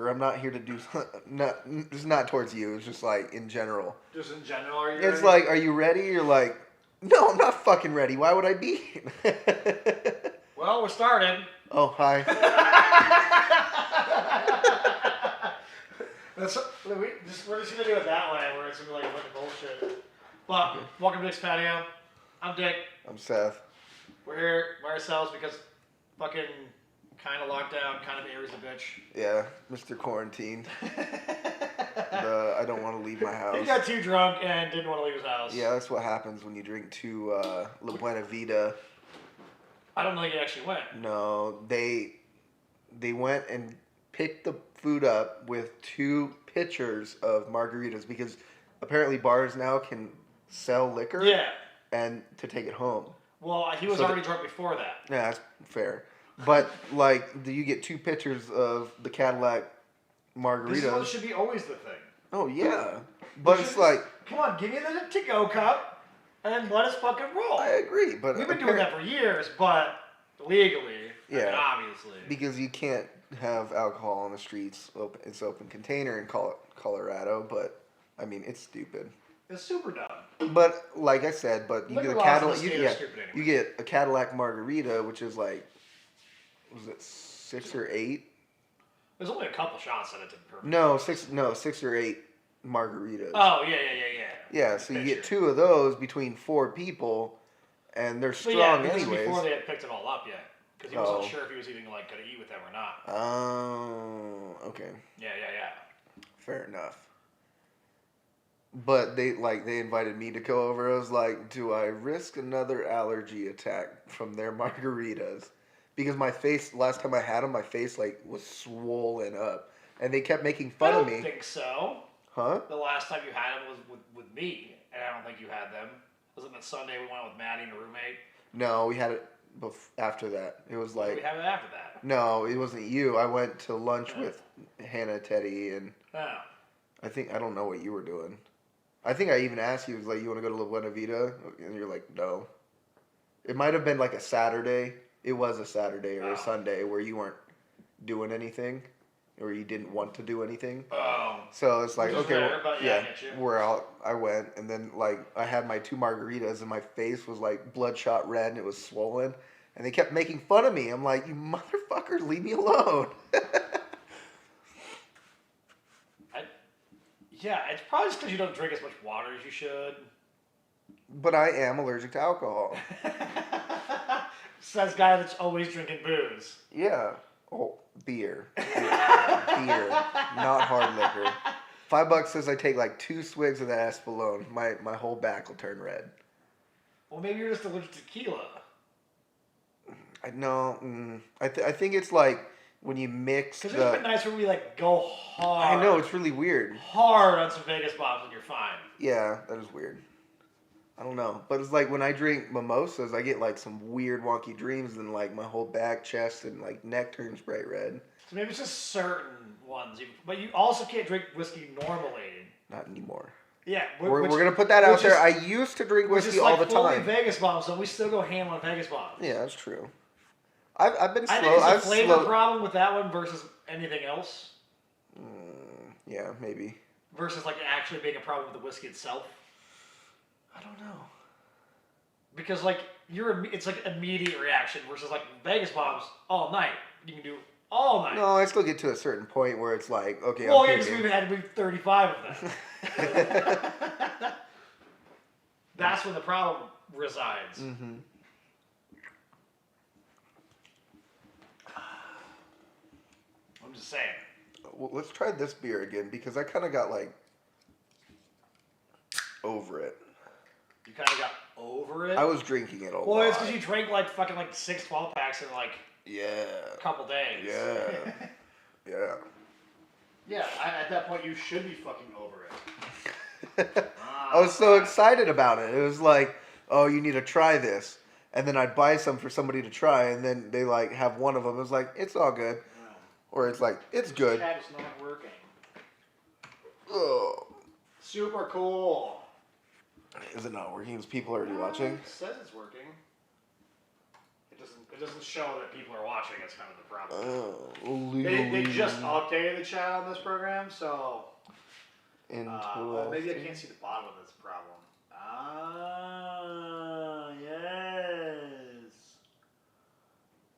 I'm not here to do. It's not towards you. It's just like in general. Just in general, are you It's ready? like, are you ready? You're like, no, I'm not fucking ready. Why would I be? Well, we're starting. Oh, hi. We're just gonna do it that way, where it's gonna be like a bunch of bullshit. But welcome to Dick's Patio. I'm Dick. I'm Seth. We're here by ourselves because fucking kind of lockdown, kind of Aries a bitch. Yeah, Mr. Quarantine. I don't want to leave my house. He got too drunk and didn't want to leave his house. Yeah, that's what happens when you drink too La Buena Vida. I don't think he actually went. No, they went and picked the food up with 2 pitchers of margaritas because apparently bars now can sell liquor. Yeah. And to take it home. Well, he was already drunk before that. Yeah, that's fair. But like, do you get 2 pitchers of the Cadillac margaritas? This is what should be always the thing. Oh yeah, but it's like, come on, give me the to-go cup and let us fucking roll. I agree, but we've been doing that for years, but legally, yeah, I mean, obviously, because you can't have alcohol on the streets. It's open container in Colorado, but I mean, it's stupid. It's super dumb. But like I said, but you get a Cadillac. You get a Cadillac margarita, which is like, was it 6 or 8? There's only a couple shots in it to be perfect. No, 6 or 8 margaritas. Oh yeah. Yeah, so you get 2 of those between 4 people, and they're strong anyways. anyways. Before they had picked it all up yet, because he wasn't sure if he was even like gonna eat with them or not. Oh, okay. Yeah. Fair enough. But they invited me to go over. I was like, do I risk another allergy attack from their margaritas? Because my face, last time I had them, my face like was swollen up, and they kept making fun of me. I don't think so. Huh? The last time you had them was with me, and I don't think you had them. Was it that Sunday we went with Maddie and a roommate? No, we had it after that. It was like... We have it after that. No, it wasn't you. I went to lunch with Hannah, Teddy, and... Oh. I don't know what you were doing. I think I even asked you, was like, you want to go to La Buena Vida? And you're like, no. It might have been like a Saturday. It was a Saturday or a Sunday where you weren't doing anything. Or you didn't want to do anything. Oh. So it's like, okay, where I went, and then like I had my 2 margaritas, and my face was like bloodshot red, and it was swollen, and they kept making fun of me. I'm like, you motherfuckers, leave me alone. It's probably just because you don't drink as much water as you should. But I am allergic to alcohol. Says guy that's always drinking booze. Yeah. Oh, beer. Beer. Not hard liquor. $5 says I take like 2 swigs of that Espolón. My whole back will turn red. Well, maybe you're just allergic to tequila. I think it's like when you mix. Because it's been nice where we like go hard. I know, it's really weird. Hard on some Vegas bombs and you're fine. Yeah, that is weird. I don't know. But it's like when I drink mimosas, I get like some weird wonky dreams, and like my whole back, chest, and like neck turns bright red. So maybe it's just certain ones. But you also can't drink whiskey normally. Not anymore. Yeah. We're going to put that out there. I used to drink whiskey all the time. Vegas bombs, so we still go ham on Vegas bombs. Yeah, that's true. I've been slow. I think it's a flavor problem with that one versus anything else. Yeah, maybe. Versus like actually being a problem with the whiskey itself. I don't know. Because like it's like immediate reaction versus like Vegas bombs all night. You can do all night. No, I still get to a certain point where it's like, okay, well, yeah, because we've had to be 35 of them. That's when the problem resides. Mm-hmm. I'm just saying. Well, let's try this beer again because I kind of got like over it. You kind of got over it? I was drinking it a lot. Well, it's because you drank like fucking like 6 12-packs in like a couple days. Yeah. Yeah. Yeah, at that point you should be fucking over it. I was so excited about it. It was like, oh, you need to try this. And then I'd buy some for somebody to try, and then they like have one of them. It was like, it's all good. No. Or it's like, it's good. Chat is not working. Oh. Super cool. Is it not working? Is people already watching? It says it's working. It It doesn't show that people are watching. That's kind of the problem. Oh, They just updated the chat on this program, so maybe I can't see the bottom of this problem. Ah, yes.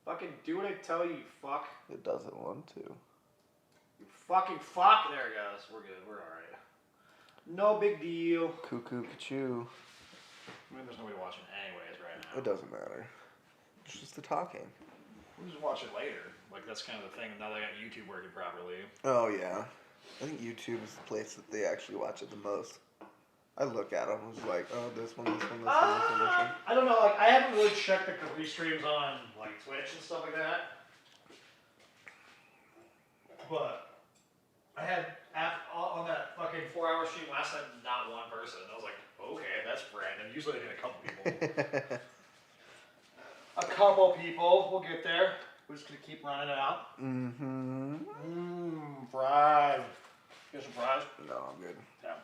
Fucking do what I tell you, you fuck. It doesn't want to. You fucking fuck. There it goes. We're good. We're all right. No big deal. Cuckoo, ka-choo. I mean, there's nobody watching anyways right now. It doesn't matter. It's just the talking. We'll just watch it later. Like, that's kind of the thing. Now they got YouTube working properly. Oh, yeah. I think YouTube is the place that they actually watch it the most. I look at them. I was like, oh, this one, this one, this one, this one, this one. I don't know. Like, I haven't really checked the restreams on, like, Twitch and stuff like that. But I had, on that fucking 4-hour stream last night, not one person. I was like, okay, that's random. Usually I get a couple people. A couple people. We'll get there. We're just going to keep running it out. Mm-hmm. Fries. You get some fries? No, I'm good. Yeah.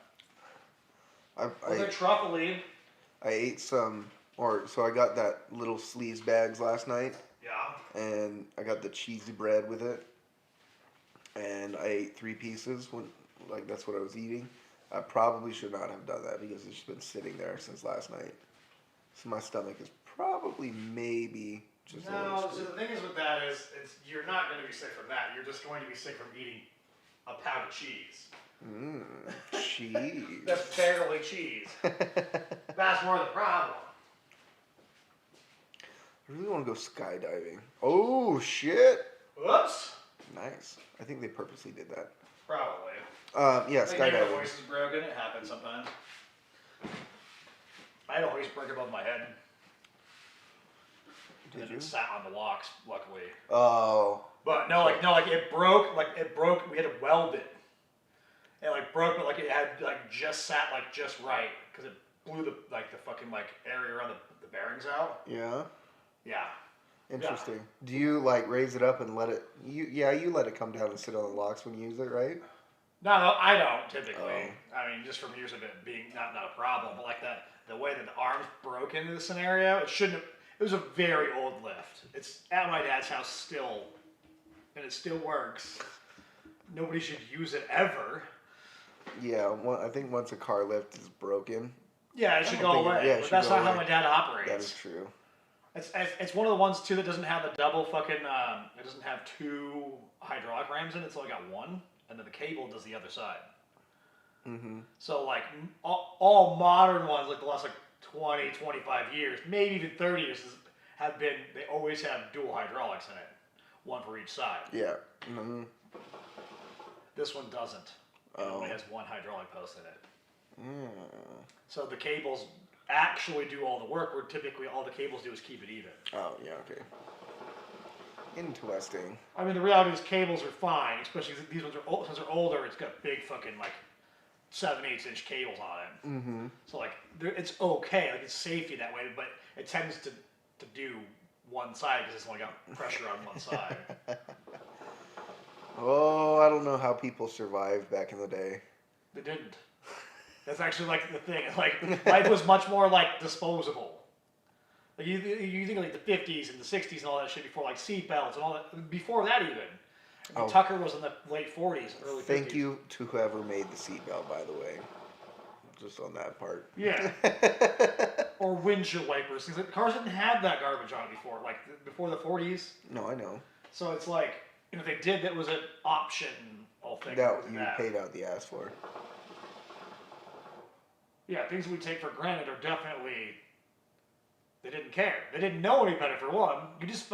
I They're truffly. I ate some, so I got that little sleaze bags last night. Yeah. And I got the cheesy bread with it. And I ate 3 pieces that's what I was eating. I probably should not have done that because it's just been sitting there since last night. So my stomach is probably maybe just a little No, so screwed. the thing is with that is, you're not going to be sick from that. You're just going to be sick from eating a pound of cheese. Cheese. That's barely cheese. That's more the problem. I really want to go skydiving. Oh, shit. Whoops. Nice. I think they purposely did that. Probably. Yeah, I think my skydiving. voice is broken. It happens sometimes. I had a voice break above my head. Did you? It sat on the locks, luckily. Oh. But no, it broke. Like it broke. We had to weld it. It broke, but it had just sat just right because it blew the fucking area around the bearings out. Yeah. Yeah. Interesting. Yeah. Do you raise it up and let it? You let it come down and sit on the locks when you use it, right? No, I don't typically. Oh. I mean, just from years of it being not a problem, but the way that the arms broke into the scenario, it shouldn't have. It was a very old lift. It's at my dad's house still, and it still works. Nobody should use it ever. Yeah, I think once a car lift is broken. Yeah, it should go away. Yeah, but that's not how my dad operates. That is true. It's one of the ones too that doesn't have the double fucking. It doesn't have 2 hydraulic rams in it. It's only got 1, and then the cable does the other side. Mm-hmm. So all modern ones, the last 20, 25 years, maybe even 30 years, they always have dual hydraulics in it, 1 for each side. Yeah. Mm-hmm. This one doesn't. It only has 1 hydraulic post in it. Mm. So the cables actually do all the work, where typically all the cables do is keep it even. Oh, yeah, okay. Interesting. I mean, the reality is cables are fine, especially these ones are since they're older. It's got big fucking 7/8 inch cables on it. Mm-hmm. So it's okay, it's safety that way, but it tends to do one side because it's only got pressure on one side. Oh, I don't know how people survived back in the day. They didn't. That's actually the thing. Life was much more disposable. You think the 50s and the 60s and all that shit before seatbelts and all that. Before that even. Tucker was in the late 40s, early 50s. Thank you to whoever made the seatbelt, by the way. Just on that part. Yeah. Or windshield wipers. Because cars didn't have that garbage on it before. Before the 40s. No, I know. So it's if they did, that was an option. Thing that you paid out the ass for. Yeah, things we take for granted are definitely. They didn't care. They didn't know any better for one. You just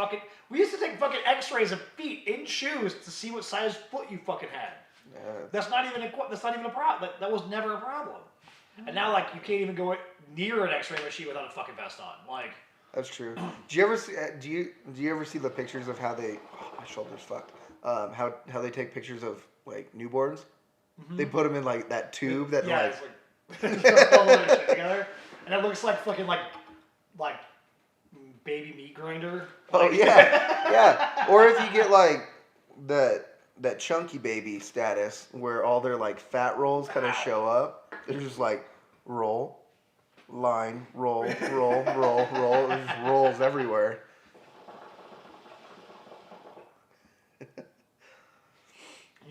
we used to take fucking X-rays of feet in shoes to see what size foot you fucking had. Yeah. That's not even a problem. That was never a problem. And now you can't even go near an X-ray machine without a fucking vest on. That's true. Do you ever see? Do you ever see the pictures of how they? Oh, my shoulder's fucked. How they take pictures of newborns? Mm-hmm. They put them in that tube that it's shit together, and it looks like fucking like baby meat grinder. Oh yeah, yeah. Or if you get that chunky baby status where all their fat rolls kind of show up, they're just roll, line, roll, roll, roll, roll. There's just rolls everywhere.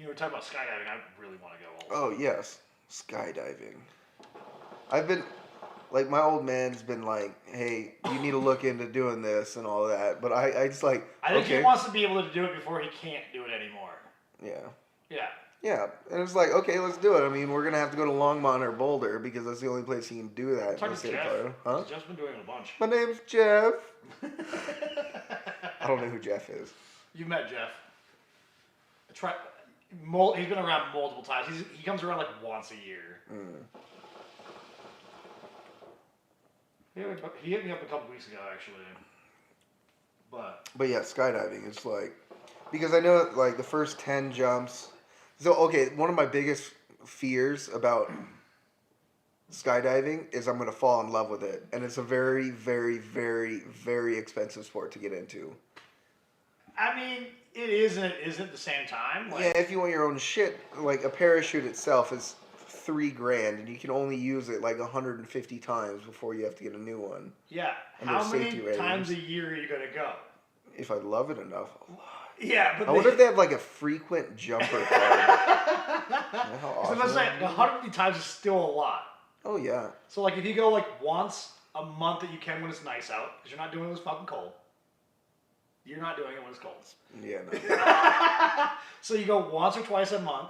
you were talking about skydiving. I really want to go. Oh yes, skydiving. I've been like my old man's been like, hey, you need to look into doing this and all that. But I just like I think okay, he wants to be able to do it before he can't do it anymore. yeah. Yeah. Yeah, and it's like, okay, let's do it. I mean, we're gonna have to go to Longmont or Boulder because that's the only place you can do that in Talk the to state of Jeff. Colorado. Huh? Jeff's been doing it a bunch. My name's Jeff. I don't know who Jeff is. You've met Jeff. He's been around multiple times. He comes around like once a year. He hit me up a couple weeks ago, actually. But yeah, skydiving. It's like because I know like the first 10 jumps. So okay, one of my biggest fears about skydiving is I'm gonna fall in love with it, and it's a very, very, very, very expensive sport to get into. I mean, it is and it isn't at the same time. Like, Yeah, if you want your own shit, like a parachute itself is $3,000, and you can only use it like 150 times before you have to get a new one. Yeah. And How there's many safety ratings. times a year are you gonna go? If I love it enough. Yeah, but I wonder if they have like a frequent jumper card. How awesome. So like 150 times is still a lot. Oh yeah. So like if you go like once a month that you can when it's nice out, because you're not doing it when it's fucking cold. You're not doing it when it's cold. Yeah. No. So you go once or twice a month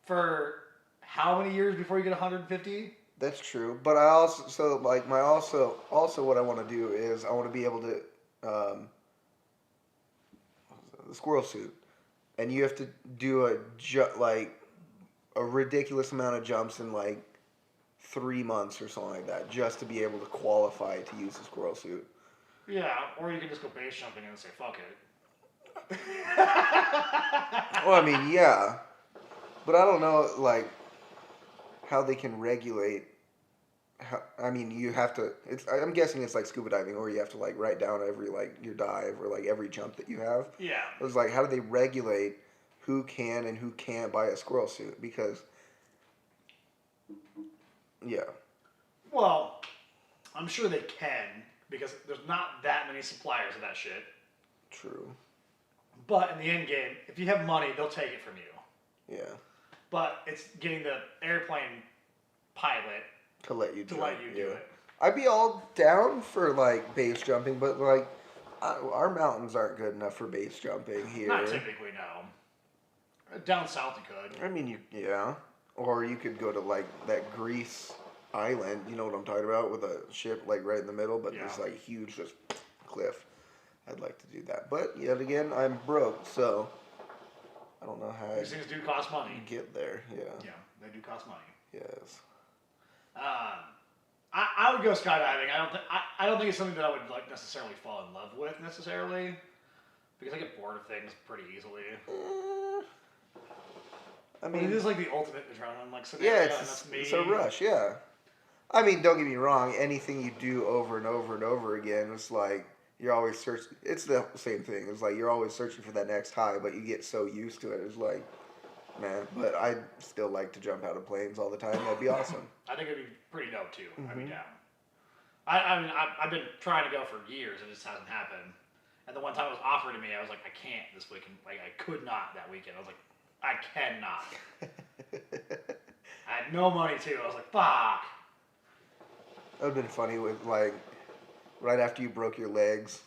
for how many years before you get 150? That's true, but I also what I want to do is I want to be able to the squirrel suit, and you have to do a ridiculous amount of jumps in like 3 months or something like that just to be able to qualify to use the squirrel suit. Yeah, or you can just go base jumping and say fuck it. Well, I mean, yeah, but I don't know like how they can regulate. I mean, you have to. I'm guessing it's like scuba diving, or you have to like write down every like your dive or like every jump that you have. Yeah. It's like how do they regulate who can and who can't buy a squirrel suit? Because yeah. Well, I'm sure they can because there's not that many suppliers of that shit. True. But in the end game, if you have money, they'll take it from you. Yeah. But it's getting the airplane pilot To let you do it. I'd be all down for like base jumping, but like our mountains aren't good enough for base jumping here. Not typically, no. Down south you could. I mean, yeah. Or you could go to like that Greece island, you know what I'm talking about, with a ship like right in the middle, but there's like huge just cliff. I'd like to do that, but yet again, I'm broke, so I don't know how. These things do cost money. Get there, yeah. Yeah, they do cost money. Yes. I would go skydiving. I don't think it's something that I would like necessarily fall in love with necessarily, because I get bored of things pretty easily. I mean, it is like the ultimate adrenaline like scenario. Yeah, it's a rush. Yeah. I mean, don't get me wrong. Anything you do over and over and over again, it's like you're always searching. It's the same thing. It's like you're always searching for that next high, but you get so used to it. It's like, man. But I'd still like to jump out of planes all the time. That'd be awesome. I think it'd be pretty dope too. I'd be down. I mean, I've been trying to go for years. It just hasn't happened. And the one time it was offered to me, I was like, I can't this weekend. Like, I could not that weekend. I was like, I cannot. I had no money too. I was like, fuck. That would have been funny with like right after you broke your legs.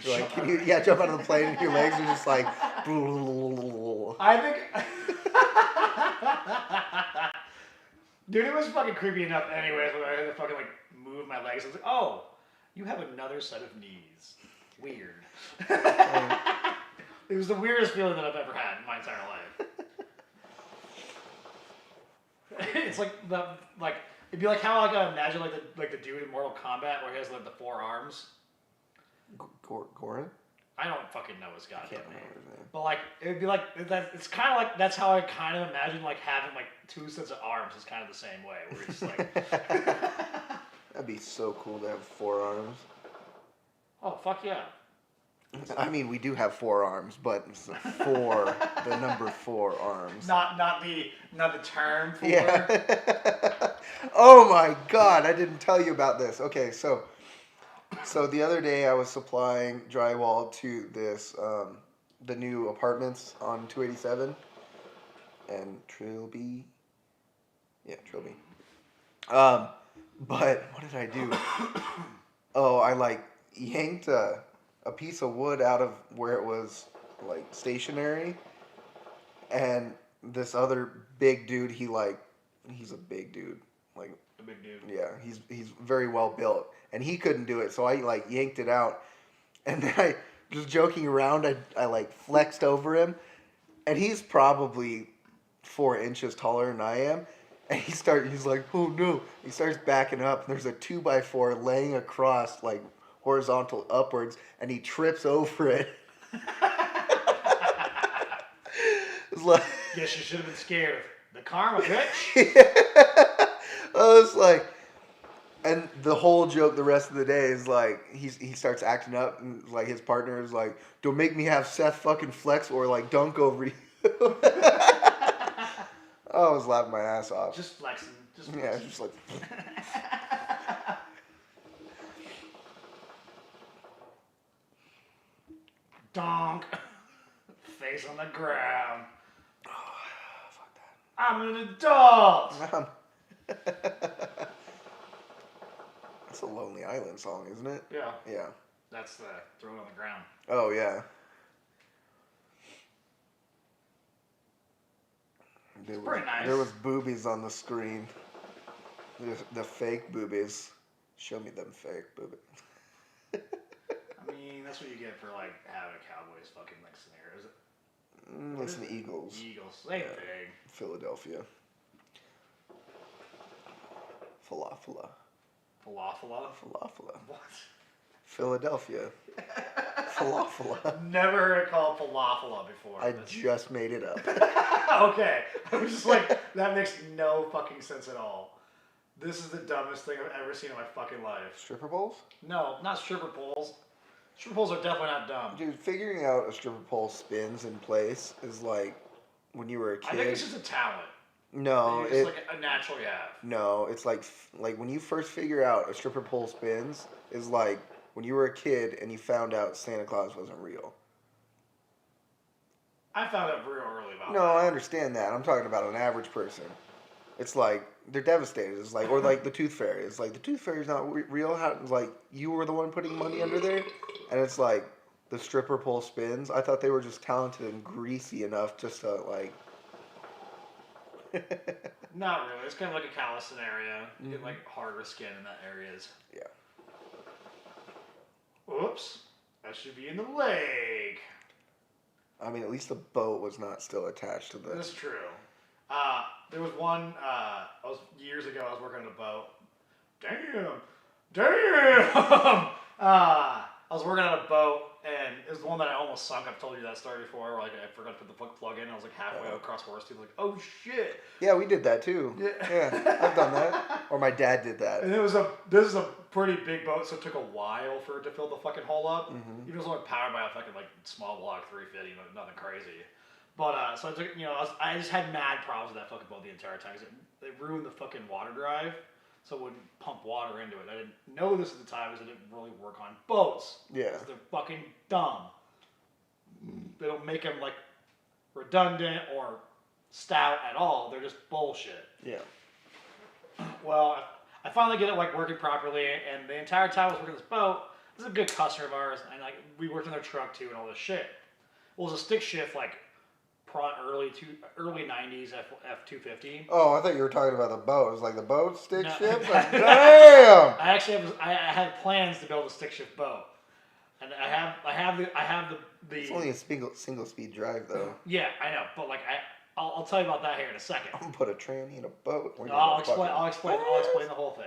You're like, Shut can up. you jump out of the plane and your legs are just like I think dude, it was fucking creepy enough anyways when I had to fucking like move my legs. I was like, oh, you have another set of knees. Weird. It was the weirdest feeling that I've ever had in my entire life. It's like it'd be like how I gotta imagine like the dude in Mortal Kombat where he has like the 4 arms. Goran? I don't fucking know his goddamn Can't remember his name. name. But like it'd be like that. It's kind of like that's how I kind of imagine like having like 2 sets of arms is kind of the same way. Where it's like That'd be so cool to have 4 arms. oh fuck yeah. I mean, we do have 4 arms, but it's the number 4 arms. Not the term for. Yeah. Oh my God! I didn't tell you about this. Okay, so the other day I was supplying drywall to this the new apartments on 287 and Trilby. Yeah, Trilby. But what did I do? Oh, I like yanked a piece of wood out of where it was like stationary, and this other big dude, he's a big dude, like A big dude. yeah, he's very well built, and he couldn't do it, so I like yanked it out, and then I just joking around, I like flexed over him, and he's probably 4 inches taller than I am. And he's like, oh no. He starts backing up, and there's a 2x4 laying across, like horizontal upwards, and he trips over it. It's like, Guess you should have been scared of the karma, bitch. I was like, and the whole joke the rest of the day is like, he starts acting up, and like his partner is like, don't make me have Seth fucking flex or like dunk over you. I was laughing my ass off. Just flexing. Just Yeah, flexing. just like. Donk. Face on the ground. Oh, fuck that. I'm an adult. That's a Lonely Island song, isn't it? Yeah. Yeah. That's the throw it on the ground. Oh, yeah. It's pretty nice. There was boobies on the screen. The fake boobies. Show me them fake boobies. I mean, that's what you get for like having a Cowboys fucking like scenario. It's the Eagles. Eagles, same thing. Philadelphia. Falafela. Falafela? What? Philadelphia. Falafela. Never heard it called falafela before. I just made it up. Okay. I was just like, that makes no fucking sense at all. This is the dumbest thing I've ever seen in my fucking life. Stripper poles? No, not stripper poles. Stripper poles are definitely not dumb. Dude, figuring out a stripper pole spins in place is like when you were a kid. I think it's just a talent. No, It's like a natural you have. No, it's like when you first figure out a stripper pole spins is like when you were a kid and you found out Santa Claus wasn't real. I found out real early about No, that. I understand that. I'm talking about an average person. It's like they're devastated. It's like, or like the Tooth Fairy. It's like the Tooth Fairy's not real. How? It's like you were the one putting money under there, and it's like the stripper pole spins. I thought they were just talented and greasy enough just to like. Not really. It's kind of like a callus scenario. You get like harder skin in that areas. Yeah. Oops. That should be in the leg. I mean, at least the boat was not still attached to the. That's true. There was one, years ago, I was working on a boat. Damn! I was working on a boat, and it was the one that I almost sunk. I've told you that story before. Where, like, I forgot to put the plug in. I was like halfway across Horseshoe, like, oh shit! Yeah, we did that too. Yeah, I've done that. Or my dad did that. And this is a pretty big boat, so it took a while for it to fill the fucking hole up. Even though it was only powered by a fucking like small block 350, nothing crazy. But so I took, I just had mad problems with that fucking boat the entire time. 'Cause it ruined the fucking water drive, so it wouldn't pump water into it. I didn't know this at the time because it didn't really work on boats. Yeah. 'Cause they're fucking dumb. They don't make them like redundant or stout at all. They're just bullshit. Yeah. Well, I finally get it like working properly, and the entire time I was working this boat, this is a good customer of ours, and like we worked in their truck too and all this shit. Well, it was a stick shift like early 90s F250. Oh, I thought you were talking about the boat. It was like the boat stick No. shift? Like, damn! I actually had plans to build a stick shift boat, and I have the. It's only a single speed drive though. Yeah, I know, but like I'll tell you about that here in a second. I'm gonna put a tranny in a boat. No, I'll explain the whole thing.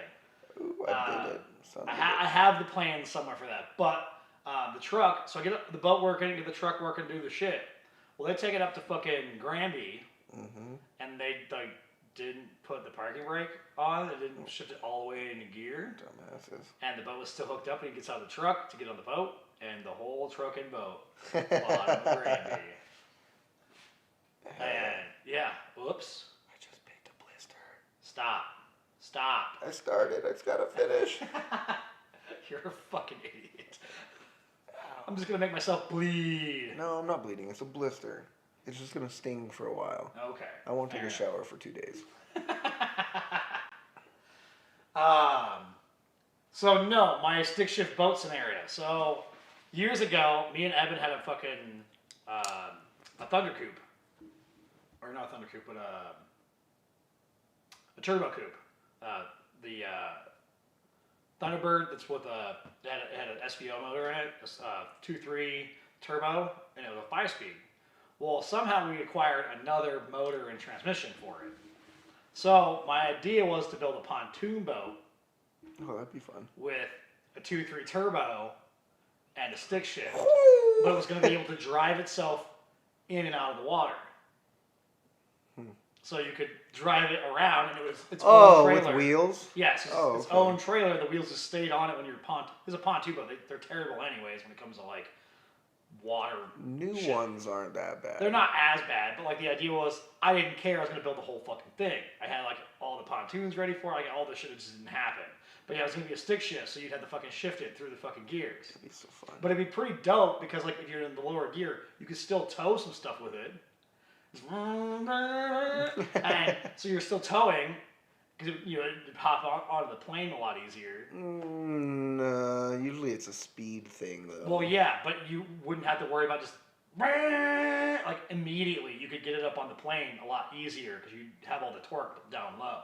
Ooh, I did it. I have the plan somewhere for that, but the truck. So I get the boat working, get the truck working, do the shit. Well, they take it up to fucking Granby, and they like didn't put the parking brake on. They didn't shift it all the way into gear. Dumbasses. And the boat was still hooked up, and he gets out of the truck to get on the boat, and the whole truck and boat on Granby. And yeah, whoops. I just picked a blister. Stop. I started. I just gotta finish. You're a fucking idiot. I'm just gonna make myself bleed. No, I'm not bleeding. It's a blister. It's just gonna sting for a while. Okay. I won't take Fair a shower for 2 days. So no, my stick shift boat scenario. So years ago, me and Evan had a fucking a thunder coupe, or not a thunder coupe, but a turbo coupe. The Thunderbird. That's with it had an SVO motor in it, 2.3 turbo, and it was a 5-speed. Well, somehow we acquired another motor and transmission for it. So my idea was to build a pontoon boat. Oh, that'd be fun. With a 2.3 turbo and a stick shift, but it was going to be able to drive itself in and out of the water. So you could drive it around, and it was its own trailer. With wheels? Yes, its own trailer. The wheels just stayed on it when you're It's a pontoon boat. They're terrible anyways when it comes to like water. New ones aren't that bad. They're not as bad, but like the idea was, I didn't care. I was going to build the whole fucking thing. I had like all the pontoons ready for it. I got all the shit that just didn't happen. But yeah, it was going to be a stick shift, so you'd have to fucking shift it through the fucking gears. That'd be so fun. But it'd be pretty dope because like if you're in the lower gear, you could still tow some stuff with it. And so you're still towing because it'd hop onto the plane a lot easier. Usually it's a speed thing though. Well, yeah, but you wouldn't have to worry about just like immediately. You could get it up on the plane a lot easier because you'd have all the torque down low.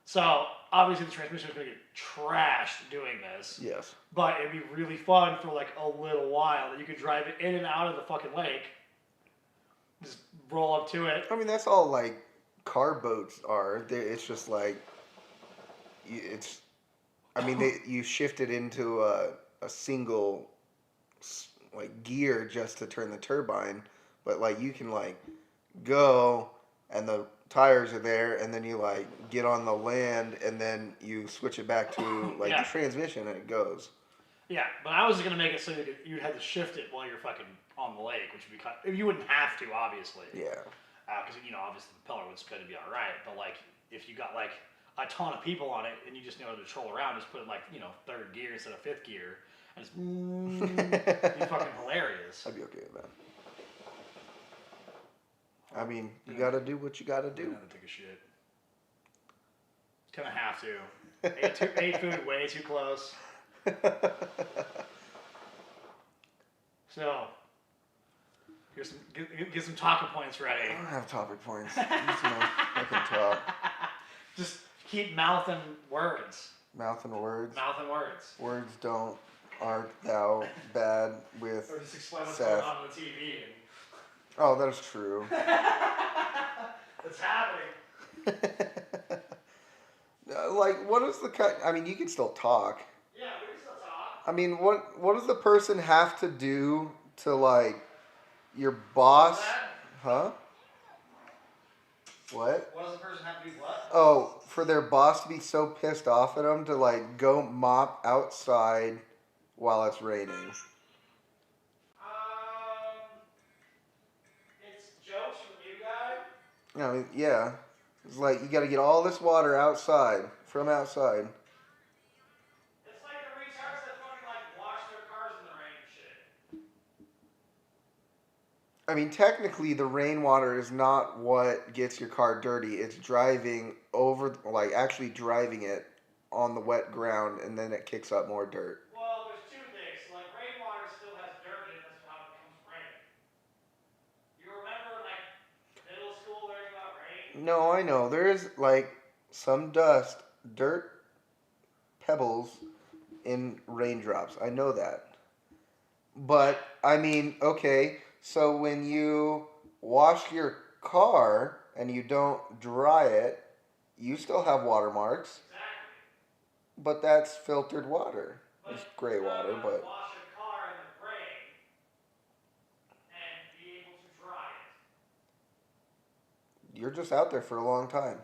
So obviously the transmission is going to get trashed doing this. Yes. But it'd be really fun for like a little while that you could drive it in and out of the fucking lake. Just roll up to it. I mean, that's all like car boats are. It's just like you shift it into a single like gear just to turn the turbine, but like you can like go and the tires are there, and then you like get on the land, and then you switch it back to like the transmission, and it goes. Yeah, but I was just gonna make it so you'd have to shift it while you're fucking on the lake, which would be you wouldn't have to, obviously. Yeah. Because obviously the propeller was going to be all right, but like if you got like a ton of people on it and you just know how to troll around, just put it like third gear instead of fifth gear, and it's be fucking hilarious. I'd be okay with that. I mean, you gotta do what you gotta do. I'm gonna take a shit. Kind of have to. Ate food way too close. So, get some talking points ready. I don't have topic points. I can talk. Just keep mouthing words. Mouthing words. Mouthing words. Words aren't thou bad with Or just explain what's Seth. going on the TV. Oh, that is true. It's happening. Like, what is the cut? I mean, you can still talk. Yeah, we can still talk. I mean, what does the person have to do to like your boss? Huh? What? What does the person have to do? What? Oh, for their boss to be so pissed off at them to like go mop outside while it's raining. It's jokes from you guy. I mean, yeah. It's like you got to get all this water outside from outside. It's like the retards that fucking like wash their cars in the rain and shit. I mean, technically, the rainwater is not what gets your car dirty. It's driving over, like actually driving it on the wet ground, and then it kicks up more dirt. Well, there's two things. Like, rainwater still has dirt in it. That's how it becomes rain. You remember, like, middle school learning about rain? No, I know. There is, like, some dust, dirt, pebbles in raindrops. I know that. But, I mean, okay, so when you wash your car and you don't dry it, you still have watermarks. Exactly. But that's filtered water. But It's gray water, but... wash a car in the rain and be able to dry it. You're just out there for a long time.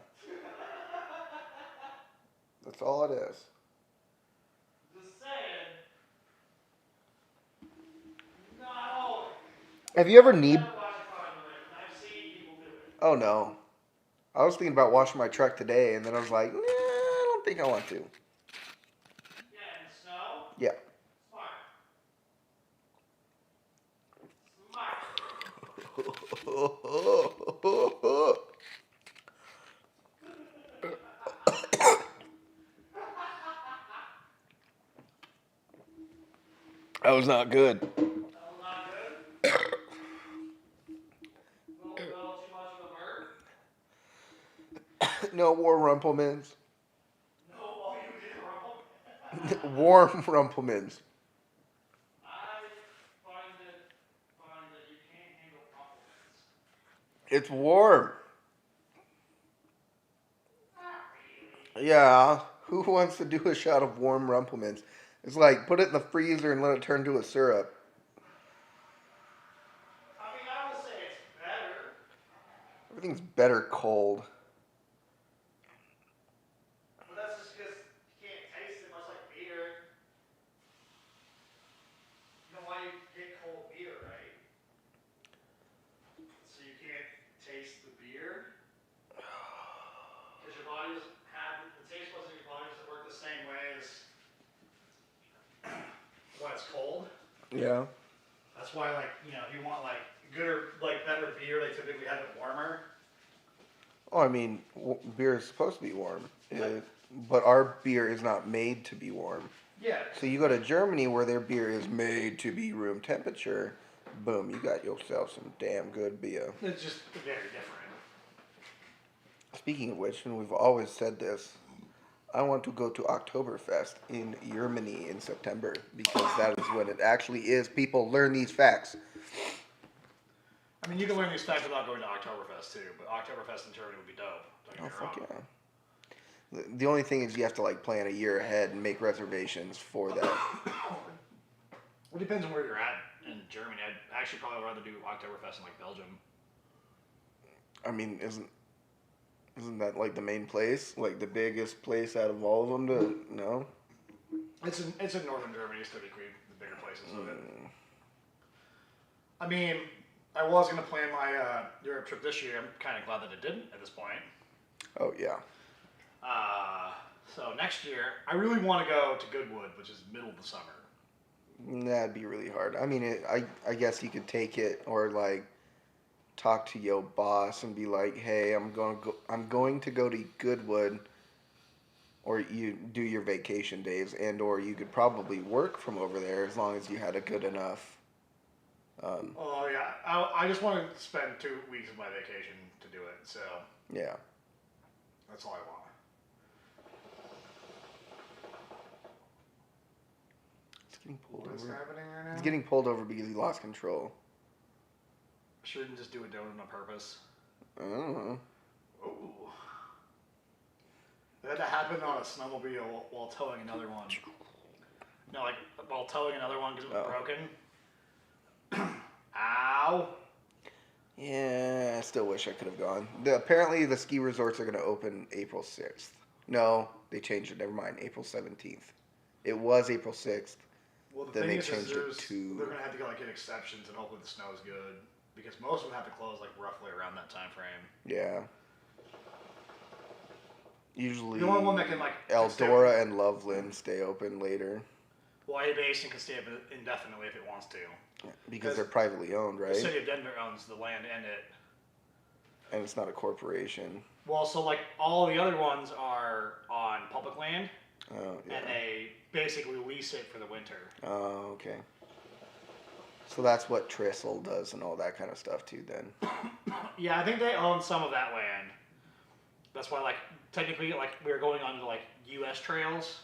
That's all it is. Just saying. Not all. Have you ever I've need... never washed a car in the rain. I've seen people do it. Oh, no. I was thinking about washing my truck today, and then I was like, nah, I don't think I want to. Yeah, in the snow? Yeah. Smart. That was not good. That was not good. Little too much of a bird. No warm rumplemans. No, oh, you did wrong. Warm rumplemans. I find that you can't handle compliments. It's warm. Not really. Yeah. Who wants to do a shot of warm rumplemans? It's like put it in the freezer and let it turn to a syrup. I mean, I will say it's better. Everything's better cold. But that's just because you can't taste it much like beer. You know why you get cold beer, right? So you can't taste the beer? Because your body doesn't have the taste buds in your body doesn't work the same way as when it's cold. Yeah. That's why, like, you know, if you want like good or like better beer, they typically have it warmer. Oh, I mean, beer is supposed to be warm, but our beer is not made to be warm. Yeah. So you go to Germany where their beer is made to be room temperature. Boom, you got yourself some damn good beer. It's just very different. Speaking of which, and we've always said this, I want to go to Oktoberfest in Germany in September because that is when it actually is. People learn these facts. I mean, you can learn these facts without going to Oktoberfest too, but Oktoberfest in Germany would be dope. Don't get Oh, me fuck wrong. yeah. The only thing is you have to like plan a year ahead and make reservations for that. It depends on where you're at in Germany. I'd actually probably rather do Oktoberfest in like Belgium. I mean, isn't that like the main place, like the biggest place out of all of them? No. It's in northern Germany, it's typically the bigger places of it. I mean, I was gonna plan my Europe trip this year. I'm kind of glad that it didn't at this point. Oh yeah. So next year, I really want to go to Goodwood, which is middle of the summer. That'd be really hard. I mean, I guess you could take it or like talk to your boss and be like, "Hey, I'm going to go to Goodwood," or you do your vacation days, and or you could probably work from over there as long as you had a good enough. Oh yeah, I just want to spend 2 weeks of my vacation to do it. So Yeah. that's all I want. It's getting pulled What's over. happening right now? He's getting pulled over because he lost control. Shouldn't just do a donut on purpose. I don't know. Ooh. That happened on a snowmobile while towing another one. No, like while towing another one because it was broken. Ow. Yeah, I still wish I could have gone. Apparently, the ski resorts are going to open April 6th. No, they changed it. Never mind. April 17th. It was April 6th. Well, the Then thing they is changed it to. they're gonna have to go like get exceptions, and hopefully the snow is good because most of them have to close like roughly around that time frame. Yeah. Usually, The only one that can like Eldora and Loveland stay open later Well, A Basin can stay up indefinitely if it wants to. because they're privately owned, The right? city of Denver owns the land and it. And it's not a corporation. Well, so like all the other ones are on public land, Oh, yeah. and they basically lease it for the winter. Oh, okay. So that's what Tristle does and all that kind of stuff too. Then. Yeah, I think they own some of that land. That's why, like, technically, like we were going on to like U.S. trails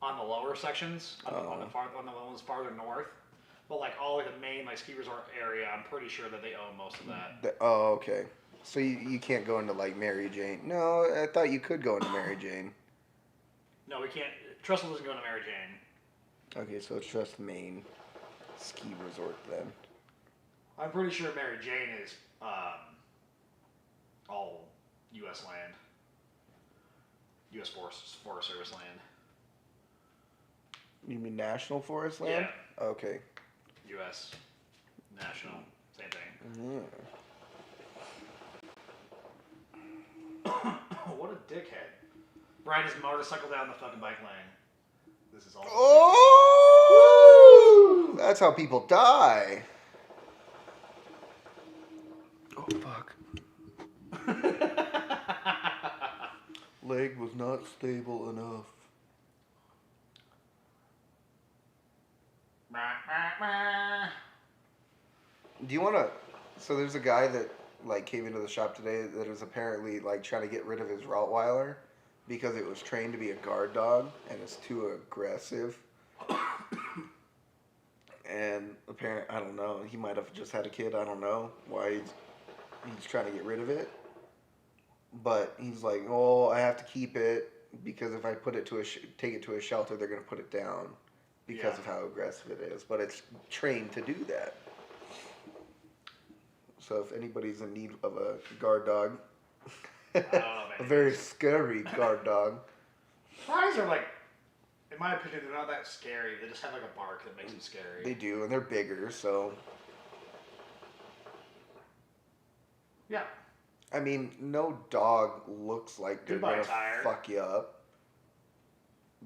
on the lower sections, on the ones farther north. But like all like the main like ski resort area, I'm pretty sure that they own most of that. Oh, okay. So you can't go into like Mary Jane. No, I thought you could go into Mary Jane. No, we can't. Trestle doesn't go to Mary Jane. Okay, so it's just main ski resort then. I'm pretty sure Mary Jane is all U.S. land, U.S. Forest Service land. You mean National Forest land? Yeah. Okay. U.S. National, same thing. What a dickhead! Ride his motorcycle down the fucking bike lane. This is all. Oh! That's how people die. leg was not stable enough. Do you want to? So there's a guy that like came into the shop today that is apparently like trying to get rid of his Rottweiler because it was trained to be a guard dog and it's too aggressive. And apparently, I don't know. He might have just had a kid. I don't know why he's trying to get rid of it. But he's like, oh, I have to keep it because if I put it to take it to a shelter, they're gonna put it down because of how aggressive it is. But it's trained to do that. So if anybody's in need of a guard dog, a very scary guard dog. Flies are like, in my opinion, they're not that scary. They just have like a bark that makes them scary. They do, and they're bigger, so. Yeah. I mean, no dog looks like they're gonna fuck you up.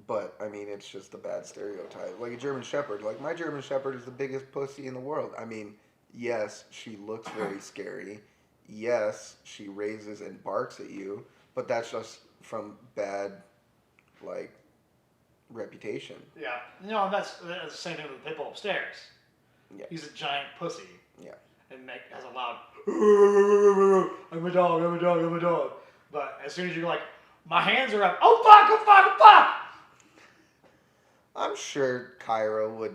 But, I mean, it's just a bad stereotype. Like a German Shepherd. Like, my German Shepherd is the biggest pussy in the world. I mean, yes, she looks very scary. Yes, she raises and barks at you. But that's just from bad, like, reputation. Yeah. No, that's the same thing with the pit bull upstairs. Yeah. He's a giant pussy. Yeah. And has a loud, I'm a dog, I'm a dog, I'm a dog. But as soon as you're like, my hands are up, oh fuck, oh fuck, oh fuck! I'm sure Kyra would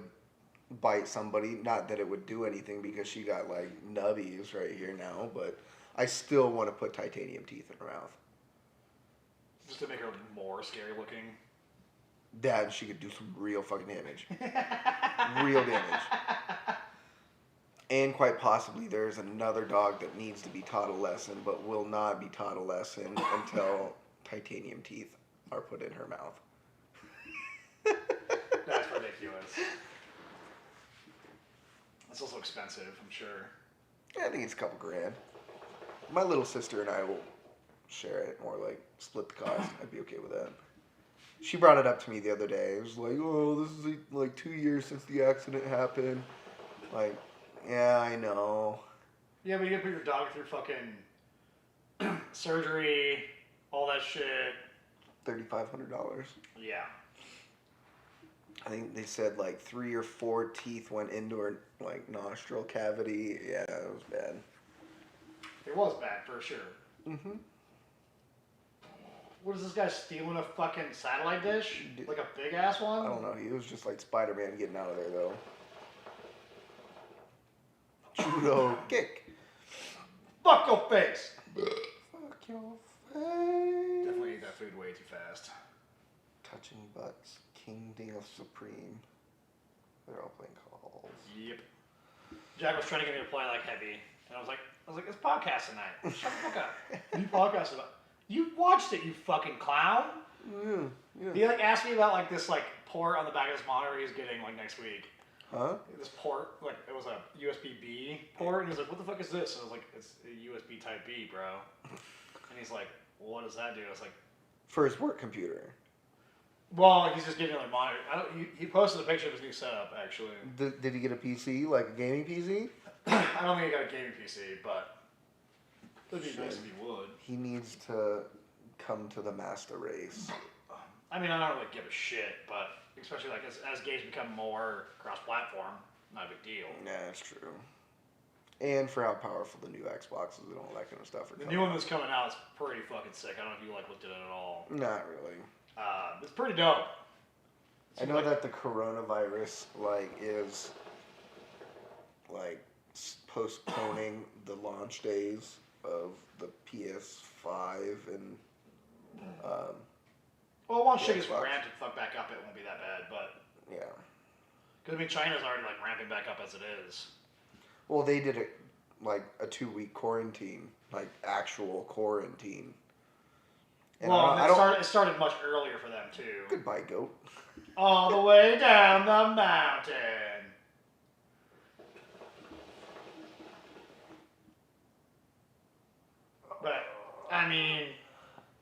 bite somebody. Not that it would do anything because she got like nubbies right here now, but I still want to put titanium teeth in her mouth. Just to make her more scary looking. Dad, she could do some real fucking damage. Real damage. And quite possibly there's another dog that needs to be taught a lesson, but will not be taught a lesson until titanium teeth are put in her mouth. That's ridiculous. That's also expensive, I'm sure. Yeah, I think it's a couple grand. My little sister and I will share it, or like split the cost. I'd be okay with that. She brought it up to me the other day. It was like, oh, this is like 2 years since the accident happened. Like, yeah, I know. Yeah, but you gotta put your dog through fucking surgery, all that shit. $3,500. Yeah. I think they said like 3 or 4 teeth went into her like nostril cavity. Yeah, it was bad. It was bad for sure. Mm-hmm. What is this guy stealing a fucking satellite dish? Like a big ass one? I don't know. He was just like Spider-Man getting out of there though. Judo kick. Fuck your face. Fuck your face. Definitely ate that food way too fast. Touching butts. King Deal Supreme. They're all playing calls. Yep. Jack was trying to get me to play like heavy, and I was like, it's podcast tonight. Shut the fuck up. You podcasted about. You watched it, you fucking clown. Yeah. He like asked me about like this like port on the back of his monitor he's getting like next week. Huh? This port, like it was a USB-B port, and he's like, "What the fuck is this?" And I was like, "It's a USB Type B, bro." And he's like, well, "What does that do?" I was like, For his work computer. "Well, he's just getting another monitor." He posted a picture of his new setup actually. Did he get a PC, like a gaming PC? I don't think he got a gaming PC, but it'd be nice if he would. He needs to come to the master race. I mean, I don't really give a shit, but especially like as games become more cross-platform, not a big deal. Yeah, that's true. And for how powerful the new Xboxes and all that kind of stuff are The new one that's coming out is pretty fucking sick. I don't know if you like looked at it at all. Not really. It's pretty dope. I know that the coronavirus is postponing the launch days of the PS5 and well, once shit gets ramped and fuck back up, it won't be that bad, but yeah. Because I mean, China's already like ramping back up as it is. Well, they did it like a 2-week quarantine, like actual quarantine. And it started much earlier for them too. Goodbye, goat. All the way down the mountain. But I mean,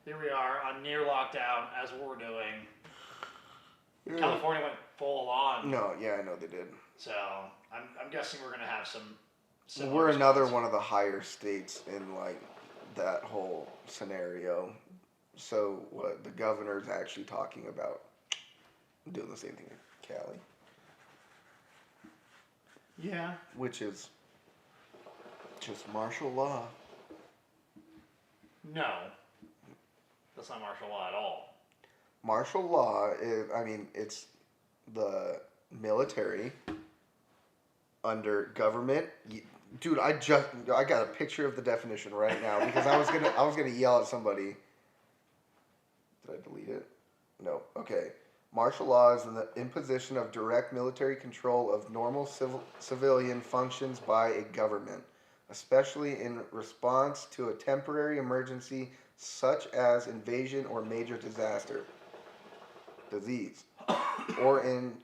here we are on near lockdown as we're doing. Yeah. California went full on. No, yeah, I know they did. So I'm guessing we're gonna have some. We're another one of the higher states in like that whole scenario. So what? The governor's actually talking about doing the same thing in Cali, Yeah. which is just martial law. No, that's not martial law at all. Martial law is, I mean, it's the military under government. Dude, I got a picture of the definition right now because I was gonna yell at somebody. Did I delete it? No. Okay. Martial law is the imposition of direct military control of normal civilian functions by a government, especially in response to a temporary emergency such as invasion or major disease, or in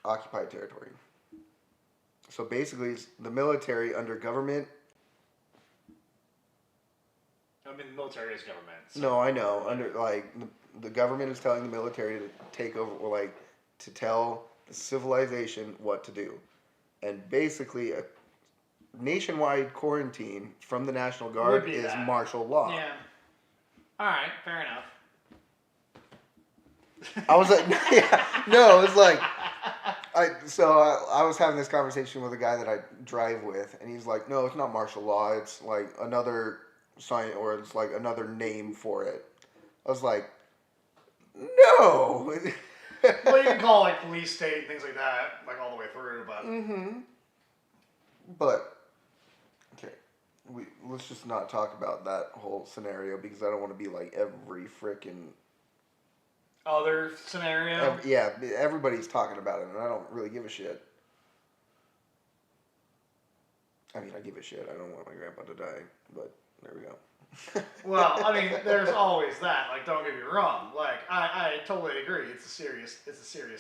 occupied territory. So basically, it's the military under government. I mean, the military is government. So. No, I know. Under like the government is telling the military to take over, or like to tell the civilization what to do, and basically a nationwide quarantine from the National Guard is that. martial law. Yeah. All right, fair enough. I was like, yeah, no, it's like, I was having this conversation with a guy that I drive with, and he's like, no, it's not martial law. It's like another sign, or it's like another name for it. I was like, no. Well, you can call like police state and things like that, like all the way through, but. Mm-hmm. But okay, let's just not talk about that whole scenario because I don't want to be like every freaking Other scenario? yeah, everybody's talking about it, and I don't really give a shit. I mean, I give a shit. I don't want my grandpa to die, but there we go. Well, I mean, there's always that. Like, don't get me wrong. Like, I totally agree. It's a serious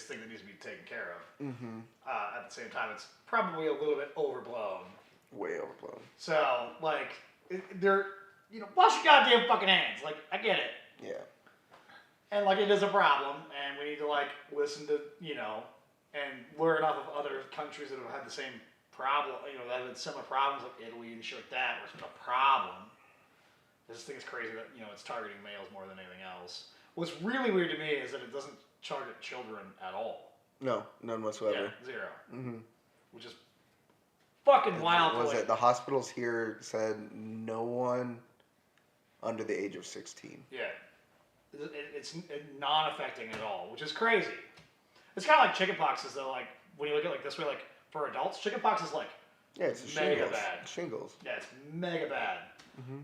thing that needs to be taken care of. Mm-hmm. At the same time, it's probably a little bit overblown. Way overblown. So, like, wash your goddamn fucking hands. Like, I get it. Yeah. And, like, it is a problem, and we need to, like, listen to, and learn off of other countries that have had the same problem, that have had similar problems, like Italy and shit like that, where it's been a problem. This thing is crazy that, it's targeting males more than anything else. What's really weird to me is that it doesn't target children at all. No, none whatsoever. Yeah, zero. Mm-hmm. Which is fucking wild. Was it the hospitals here said no one under the age of 16? Yeah. It's non-affecting at all, which is crazy. It's kind of like chickenpox, is though, like, when you look at it like this way, like, for adults, chickenpox is, like, yeah, it's mega shingles. bad. Shingles. Yeah, it's mega bad. Mm-hmm.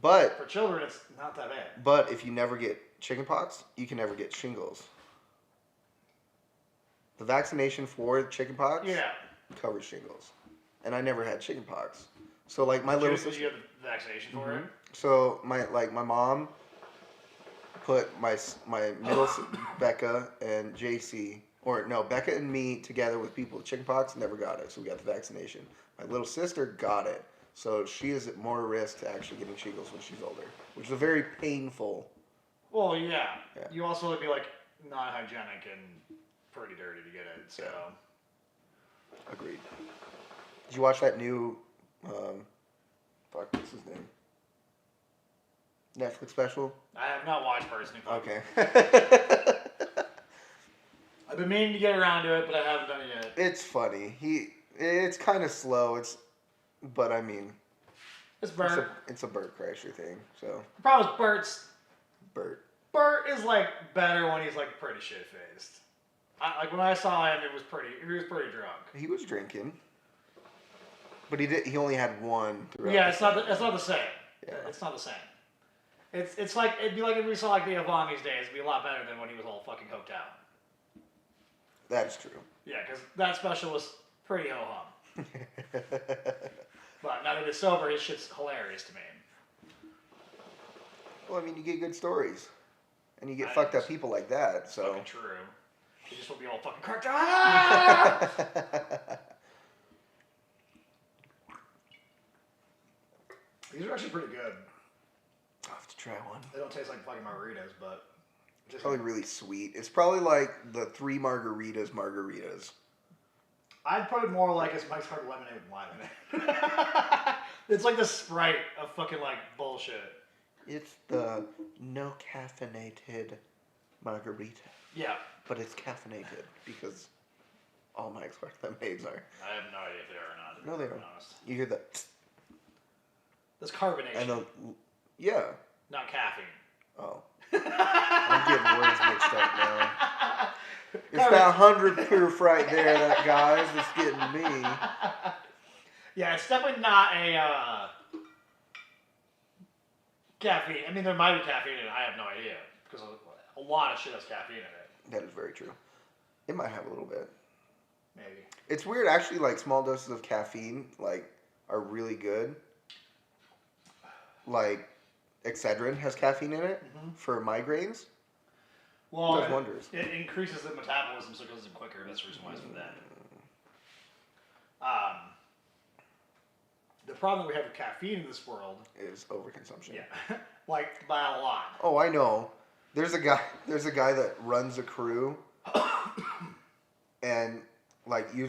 But for children, it's not that bad. But if you never get chickenpox, you can never get shingles. The vaccination for chickenpox covers shingles. And I never had chickenpox. So, like, my little sister... Did you have the vaccination for it? So, my mom put my middle Becca and JC, or no, Becca and me together with people with chickenpox, never got it. So, we got the vaccination. My little sister got it. So, she is at more risk to actually getting shingles when she's older, which is a very painful... Well, yeah. You also would be, like, non-hygienic and pretty dirty to get it, so... Yeah. Agreed. Did you watch that new... what's his name? Netflix special? I have not watched personally. Okay. I've been meaning to get around to it, but I haven't done it yet. It's funny. It's kind of slow. But I mean, it's Bert. It's a Bert Kreischer thing. So the problem is Bert is like better when he's like pretty shit faced. Like when I saw him, he was pretty drunk. He was drinking, but he only had one throughout. Yeah, it's not the same. Yeah. It's not the same. It's like it'd be like if we saw like the Yvonne these days. It'd be a lot better than when he was all fucking coked out. That's true. Yeah, because that special was pretty ho hum. But now that he's sober, his shit's hilarious to me. Well, I mean, you get good stories, and you get fucked up people like that. So fucking true. You just won't be all fucking cracked. Ah! These are actually pretty good. I'll have to try one. They don't taste like fucking margaritas, but it's probably really sweet. It's probably like the 3 margaritas. I'd put it more like it's Mike's Hard Lemonade with lime in it. It's like the Sprite of fucking like bullshit. It's the no caffeinated margarita. Yeah. But it's caffeinated because all my expired lemonades are. I have no idea if they are or not. No, they to be are. honest. You hear the... That's carbonation. Yeah. Not caffeine. Oh. I'm getting words mixed up now. It's that 100 proof right there, that guys, that's getting me. Yeah, it's definitely not a caffeine. I mean, there might be caffeine in it. I have no idea because a lot of shit has caffeine in it. That is very true. It might have a little bit. Maybe. It's weird, actually. Like small doses of caffeine, like, are really good. Like, Excedrin has caffeine in it for migraines. Well, it does wonders. It increases the metabolism, so it goes in quicker. That's the reason why it's for that. The problem that we have with caffeine in this world is overconsumption. Yeah, like by a lot. Oh, I know. There's a guy that runs a crew, and like you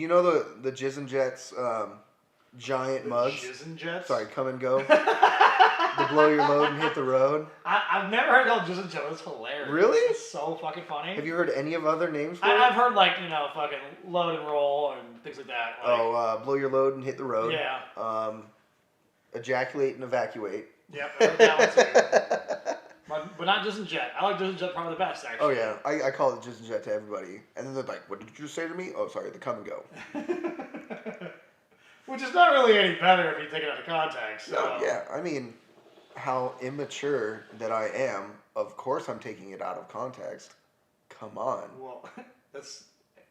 know the Jizz and Jets giant mugs. Jizz and Jets. Sorry, come and go. The blow your load and hit the road. I've never heard called Jizz and Jets. It's hilarious. Really? It's so fucking funny. Have you heard any of other names for it? I've heard like fucking load and roll and things like that. Like, blow your load and hit the road. Yeah. Ejaculate and evacuate. Yep, I heard that one too. But not Jizz and Jet. I like Jizz and Jet probably the best, actually. Oh yeah, I call it Jizz and Jet to everybody, and then they're like, "What did you say to me?" Oh, sorry, the come and go. Which is not really any better if you take it out of context. So. No, yeah, I mean, how immature that I am. Of course, I'm taking it out of context. Come on. Well, that's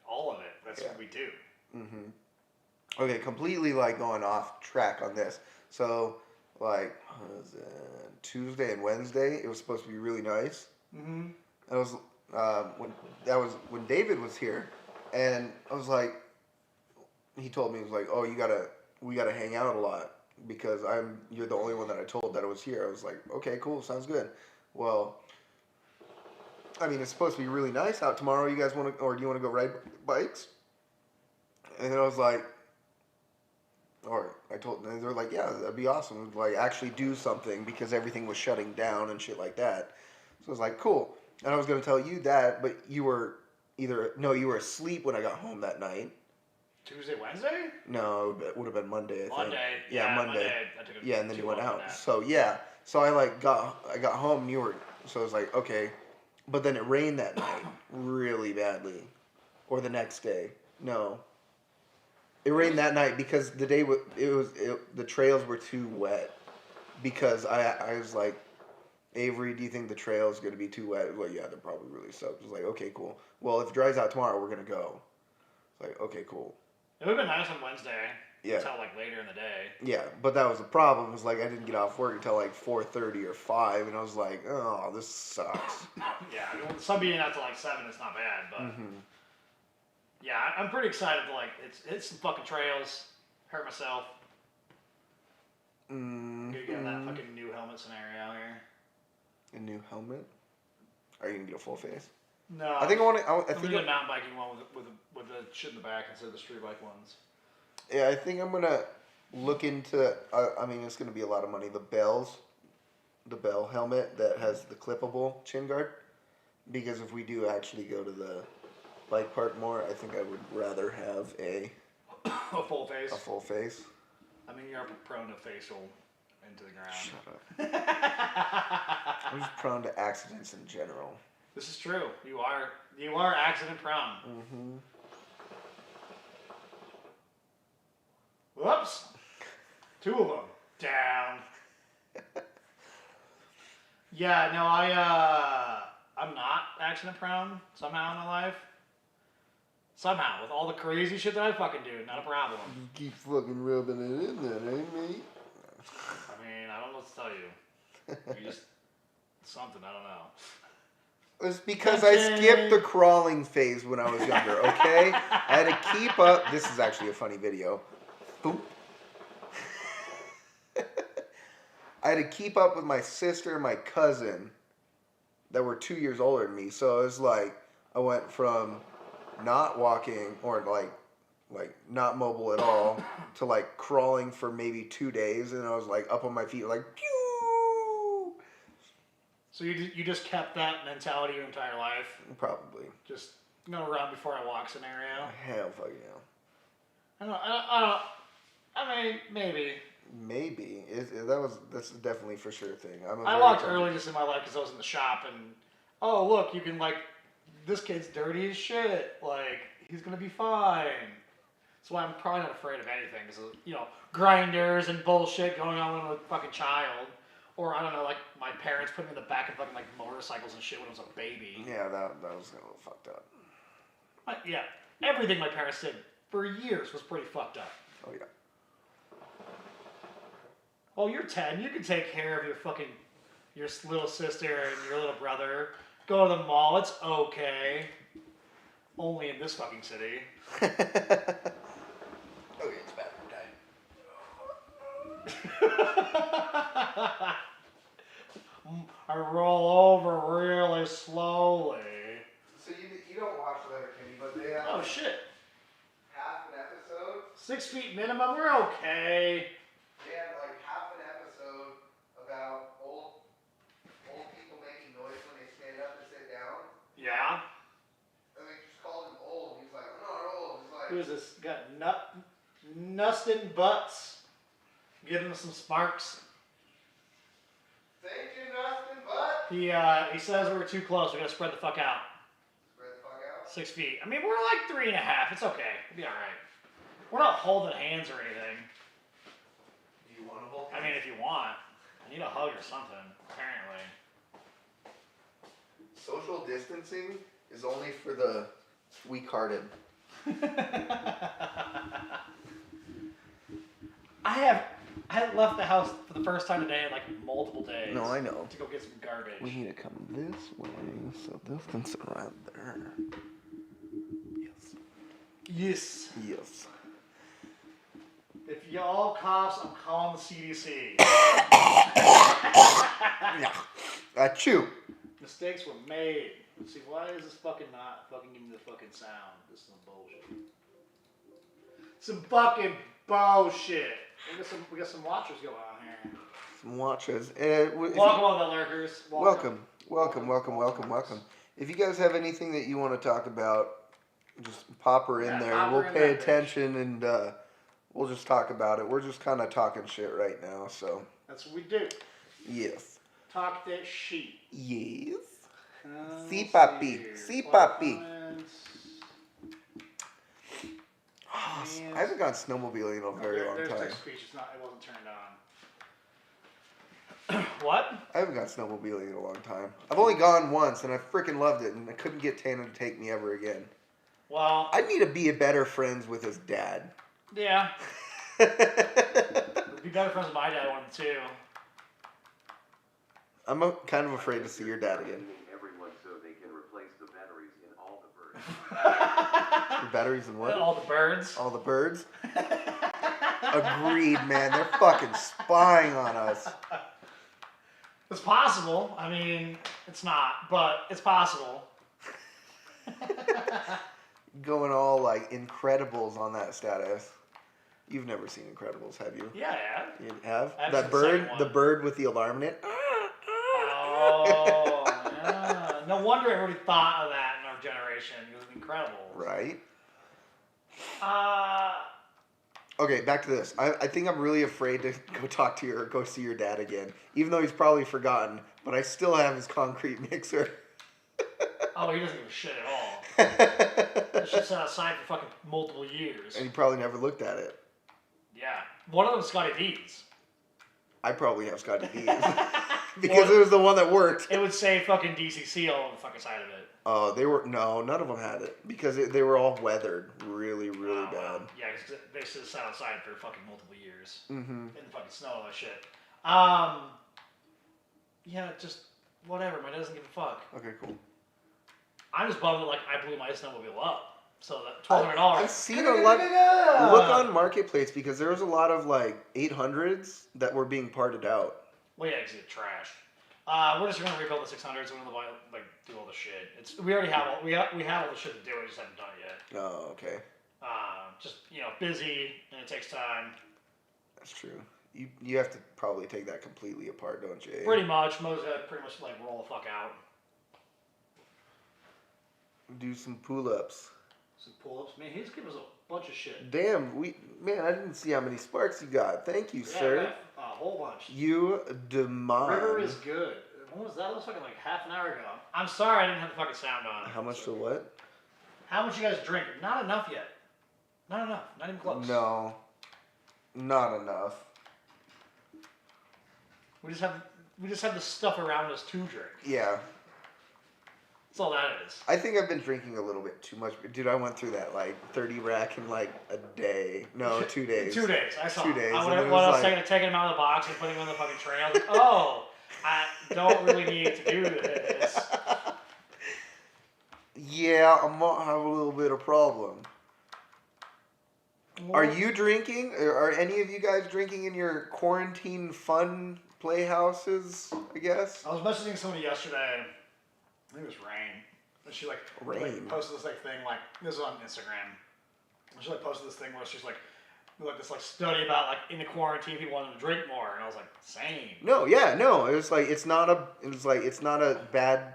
all of it. That's what we do. Mm-hmm. Okay, completely like going off track on this. So, like, what was it? Tuesday and Wednesday, it was supposed to be really nice. Mm-hmm. It was when David was here, and I was like, he told me, he was like, "Oh, we gotta hang out a lot because you're the only one that I told that I was here." I was like, "Okay, cool, sounds good." Well, I mean, it's supposed to be really nice out tomorrow. You guys want to, or do you want to go ride bikes? And I was like, and they're like, "Yeah, that'd be awesome. Like, actually do something because everything was shutting down and shit like that." So I was like, "Cool." And I was gonna tell you that, but you were you were asleep when I got home that night. Tuesday, Wednesday? No, it would have been Monday. I think. Monday. Yeah, Monday. I took And then you went out. So yeah, so I got home and you were, so I was like, okay, but then it rained that night really badly, or the next day. No. It rained that night because the day the trails were too wet, because I was like, "Avery, do you think the trail's going to be too wet?" Well, yeah, they're probably really soaked. I was like, "Okay, cool. Well, if it dries out tomorrow, we're going to go." It's like, "Okay, cool." It would have been nice on Wednesday. Yeah. Until like later in the day. Yeah, but that was the problem. It was like I didn't get off work until like 4:30 or 5, and I was like, "Oh, this sucks." Yeah, I mean, some being out to like 7 is not bad, but yeah, I'm pretty excited to like hit some fucking trails, hurt myself. Gonna get that fucking new helmet scenario here. A new helmet? Are you gonna get a full face? No, I think I want to. I I'm think gonna get a mountain biking one with the shit in the back instead of the street bike ones. Yeah, I think I'm gonna look into. I mean, it's gonna be a lot of money. The bell helmet that has the clippable chin guard. Because if we do actually go to the bike park more, I think I would rather have a full face. A full face. I mean, you're prone to facial into the ground. Shut up. I'm just prone to accidents in general. This is true. You are accident prone. Mm-hmm. Whoops. 2 of them down. Yeah, no, I'm not accident prone somehow in my life. Somehow, with all the crazy shit that I fucking do, not a problem. You keep fucking rubbing it in there, ain't me? I mean, I don't know what to tell you. You just something, I don't know. It's because I skipped the crawling phase when I was younger, okay? I had to keep up. This is actually a funny video. Boop. I had to keep up with my sister and my cousin that were 2 years older than me. So it was like I went from not walking or like not mobile at all to like crawling for maybe 2 days, and I was like up on my feet like pew. So you just kept that mentality your entire life? Probably. Just no run before I walk scenario? Hell fucking yeah. I mean, maybe. Maybe. That's definitely for sure thing. I walked early just in my life because I was in the shop and, oh, look, you can, like, this kid's dirty as shit. Like, he's going to be fine. That's why I'm probably not afraid of anything. Because, you know, grinders and bullshit going on when I was a fucking child. Or, I don't know, like, my parents put me in the back of fucking, like, motorcycles and shit when I was a baby. Yeah, that was a little fucked up. Yeah, everything my parents did for years was pretty fucked up. Oh, yeah. Oh, you're 10. You can take care of your little sister and your little brother. Go to the mall. It's okay. Only in this fucking city. Okay, it's bathroom time. I roll over really slowly. So you don't watch Letterkenny, but they have Oh shit. half an episode. 6 feet minimum. We're okay. They have like half an episode about old people making noise when they stand up and sit down. Yeah. And they just called him old. He's like, I'm not old. He's like, Who is this? Got Nustin Butts. Giving us some sparks. thank you, Dustin, but He says we're too close. We gotta spread the fuck out. spread the fuck out. 6 feet. I mean, we're like 3.5. It's okay. We'll be alright. We're not holding hands or anything. Do you want to hold? I mean, if you want. I need a hug or something, apparently. Social distancing is only for the weak-hearted. I haven't left the house for the first time today in like multiple days. No, I know. To go get some garbage. We need to come this way, so this can sit right there. Yes. Yes. Yes. If y'all coughs, I'm calling the CDC. Yeah. Achoo. Mistakes were made. Let's see, why is this fucking not fucking giving me the fucking sound? This is some bullshit. Some fucking bullshit. We got some watchers going on here. Some watches. Welcome on the lurkers. Welcome. If you guys have anything that you want to talk about, just pop her in there. pop her We'll in pay that attention and we'll just talk about it. We're just kind of talking shit right now, so. That's what we do. Yes. Talk that shit. Yes. See, papi. See, papi. Oh, I haven't gone snowmobiling in a very long there's time. text-to-speech. It wasn't turned on. What? I haven't gone snowmobiling in a long time. I've only gone once, and I freaking loved it, and I couldn't get Tana to take me ever again. Well, I need to be better friends with his dad. yeah. We'd be better friends with my dad one too. I'm kind of afraid to see your dad again. Everyone so they can replace the batteries in all the birds. Your batteries and what? All the birds. All the birds? Agreed, man. They're fucking spying on us. It's possible. I mean, it's not, but it's possible. Going all like Incredibles on that status. You've never seen Incredibles, have you? Yeah, yeah. You have? I've That seen bird, the the bird with the alarm in it. Oh, yeah. No wonder everybody thought of that in our generation. It was incredible. Right. Uh, Okay, back to this. I think I'm really afraid to go see your dad again, even though he's probably forgotten. But I still have his concrete mixer. oh, he doesn't give a shit at all. That shit's set aside for fucking multiple years. And he probably never looked at it. Yeah, one of them's Scotty D's. I probably have Scotty D's because it was the one that worked. It would say fucking DCC all on the fucking side of it. Oh, none of them had it because they were all weathered really, really bad. Wow. Yeah, cause they should have sat outside for fucking multiple years. Mm-hmm. In the fucking snow and that shit. Yeah, just whatever. My dad doesn't give a fuck. Okay, cool. I'm just bummed that like I blew my snowmobile up. So that $1,200. I've seen a lot. Look on Marketplace because there was a lot of like 800s that were being parted out. Well, yeah, because it's trash. We're just gonna rebuild the 600s. We're gonna like do all the shit. We already have all we have all the shit to do. We just haven't done it yet. Oh, okay. Just busy and it takes time. That's true. You have to probably take that completely apart, don't you? Pretty much. Most pretty much like roll the fuck out. Do some pull-ups. Some pull-ups. Man, he just gave us a bunch of shit. Damn, man, I didn't see how many sparks you got. Thank you, Yeah, sir. a whole bunch. You demand. River is good. When was that? That was fucking like half an hour ago. I'm sorry I didn't have the fucking sound on. How much to what? How much you guys drink? Not enough yet. Not enough. Not even close. No, not enough. We just have the stuff around us to drink. Yeah. That's all that is. I think I've been drinking a little bit too much. Dude, I went through that like 30 rack in like a day. No, 2 days. 2 days. I saw. 2 days. I and it was was like, taking him out of the box and putting him on the fucking tray. I was like, oh, I don't really need to do this. yeah, I might have a little bit of problem. Are you drinking? Are any of you guys drinking in your quarantine fun playhouses, I guess? I was messaging somebody yesterday. I think it was Rain. And she like posted this like thing like this is on Instagram. And she like posted this thing where she's like this like study about like in the quarantine people wanting to drink more, and I was like, same. No, yeah, no. It was like it's not a bad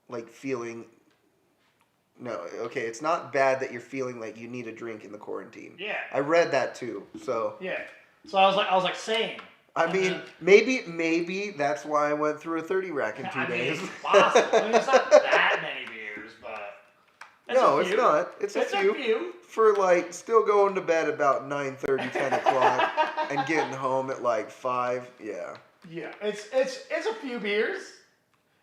like feeling. No, okay, it's not bad that you're feeling like you need a drink in the quarantine. Yeah. I read that too. So yeah. So I was like same. I mean, maybe that's why I went through a 30 rack in 2 days. Mean, possible. I mean, it's not that many beers, but no, it's not. It's a few. For like still going to bed about 9:30, 10 o'clock, and getting home at like 5. Yeah. Yeah, it's a few beers.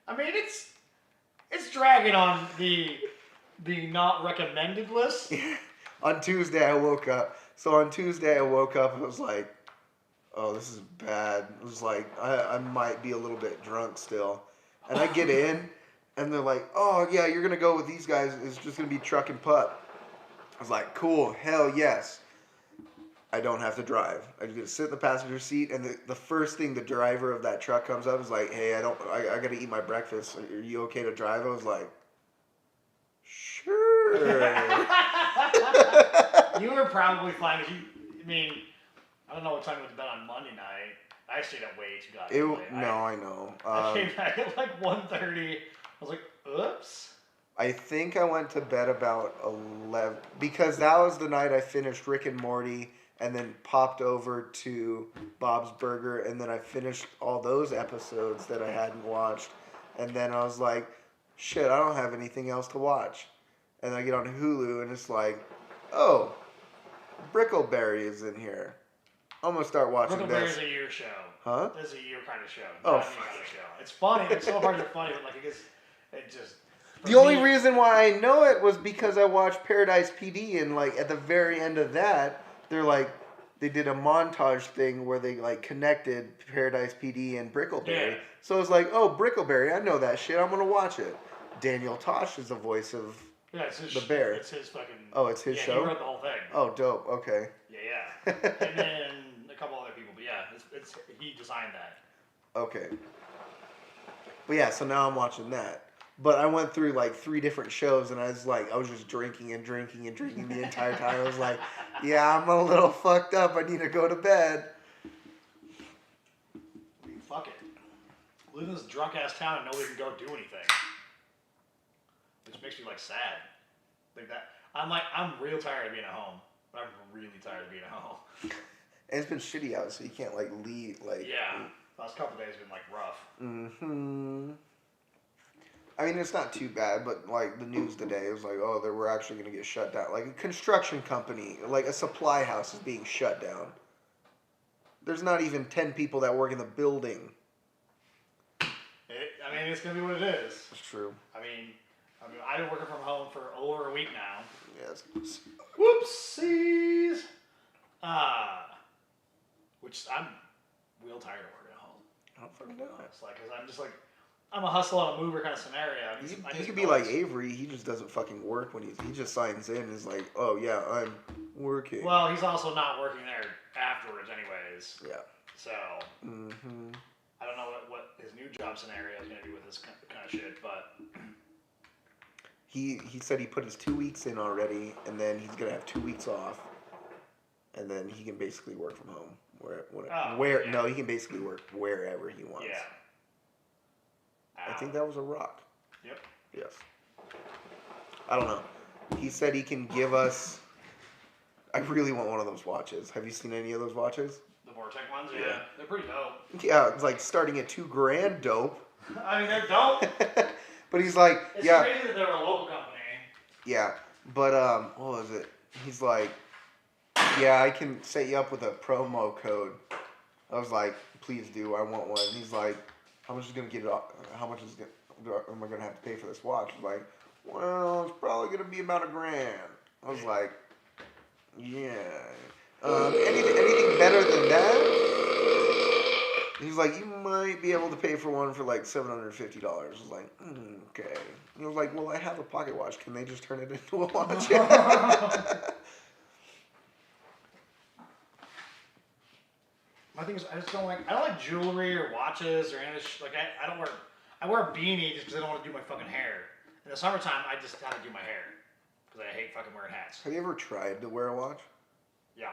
I mean, it's dragging on the not recommended list. On Tuesday I woke up. I was like, oh, this is bad. It was like, I might be a little bit drunk still. And I get in, and they're like, oh, yeah, you're going to go with these guys. It's just going to be truck and putt. I was like, cool, hell yes. I don't have to drive. I just get to sit in the passenger seat, and the first thing the driver of that truck comes up is like, hey, I got to eat my breakfast. Are you okay to drive? I was like, sure. You were probably fine. I mean, I don't know what time it was bed on Monday night. I stayed up way too goddamn late. I know. I came back at like 1:30. I was like, oops. I think I went to bed about 11 because that was the night I finished Rick and Morty and then popped over to Bob's Burger, and then I finished all those episodes that I hadn't watched, and then I was like, shit, I don't have anything else to watch. And I get on Hulu and it's like, oh, Brickleberry is in here. I'm gonna start watching this. Brickleberry's a year show. Huh? This is a year kind of show. Oh, not any kind of show. It's funny. It's so hard to funny, but like it just. The only reason why I know it was because I watched Paradise PD, and like at the very end of that, they did a montage thing where they like connected Paradise PD and Brickleberry. Yeah. So I was like, oh, Brickleberry, I know that shit. I'm gonna watch it. Daniel Tosh is the voice of the bear. It's his fucking. Oh, it's his show. He wrote the whole thing. Oh, dope. Okay. Yeah. And then a couple other people, but yeah, it's he designed that. Okay. But yeah, so now I'm watching that. But I went through like 3 different shows, and I was just drinking and drinking and drinking the entire time. I was like, yeah, I'm a little fucked up. I need to go to bed. I mean, fuck it. We live in this drunk ass town and nobody can go do anything. Which makes me like sad. Like that. I'm real tired of being at home. I'm really tired of being at home. And it's been shitty out, so you can't like leave. Like yeah. Last couple days have been like rough. Mm-hmm. I mean, it's not too bad, but like the news today, it was like, oh, we're actually going to get shut down. Like a construction company, like a supply house is being shut down. There's not even 10 people that work in the building. I mean, it's going to be what it is. It's true. I mean, I've been working from home for over a week now. Yes. Whoopsies! Which I'm real tired of working at home. I don't fucking know. It's like, cause I'm just like, I'm a hustle on a mover kind of scenario. You could be like Avery. He just doesn't fucking work when he just signs in. Is like, oh yeah, I'm working. Well, he's also not working there afterwards, anyways. Yeah. So. Mm-hmm. I don't know what his new job scenario is going to do with this kind of shit, but. He said he put his 2 weeks in already, and then he's gonna have 2 weeks off, and then he can basically work from home, Yeah. No, he can basically work wherever he wants. Yeah. I think that was a rock. Yep. Yes. I don't know. He said he can give us. I really want one of those watches. Have you seen any of those watches? The Vortex ones, Yeah. they're pretty dope. Yeah, it's like starting at $2,000 dope. I mean, they're dope. But he's like, It's yeah, crazy that they're a local company. yeah. But what was it? He's like, yeah, I can set you up with a promo code. I was like, please do. I want one. He's like, how much is gonna get it? How much am I gonna have to pay for this watch? I was like, well, it's probably gonna be about $1,000. I was like, yeah. Anything better than that? He's like, you might be able to pay for one for like $750. I was like, okay. He was like, well, I have a pocket watch. Can they just turn it into a watch? My thing is, I don't like jewelry or watches or any like I wear a beanie just because I don't want to do my fucking hair. In the summertime, I just have to do my hair because I hate fucking wearing hats. Have you ever tried to wear a watch? Yeah.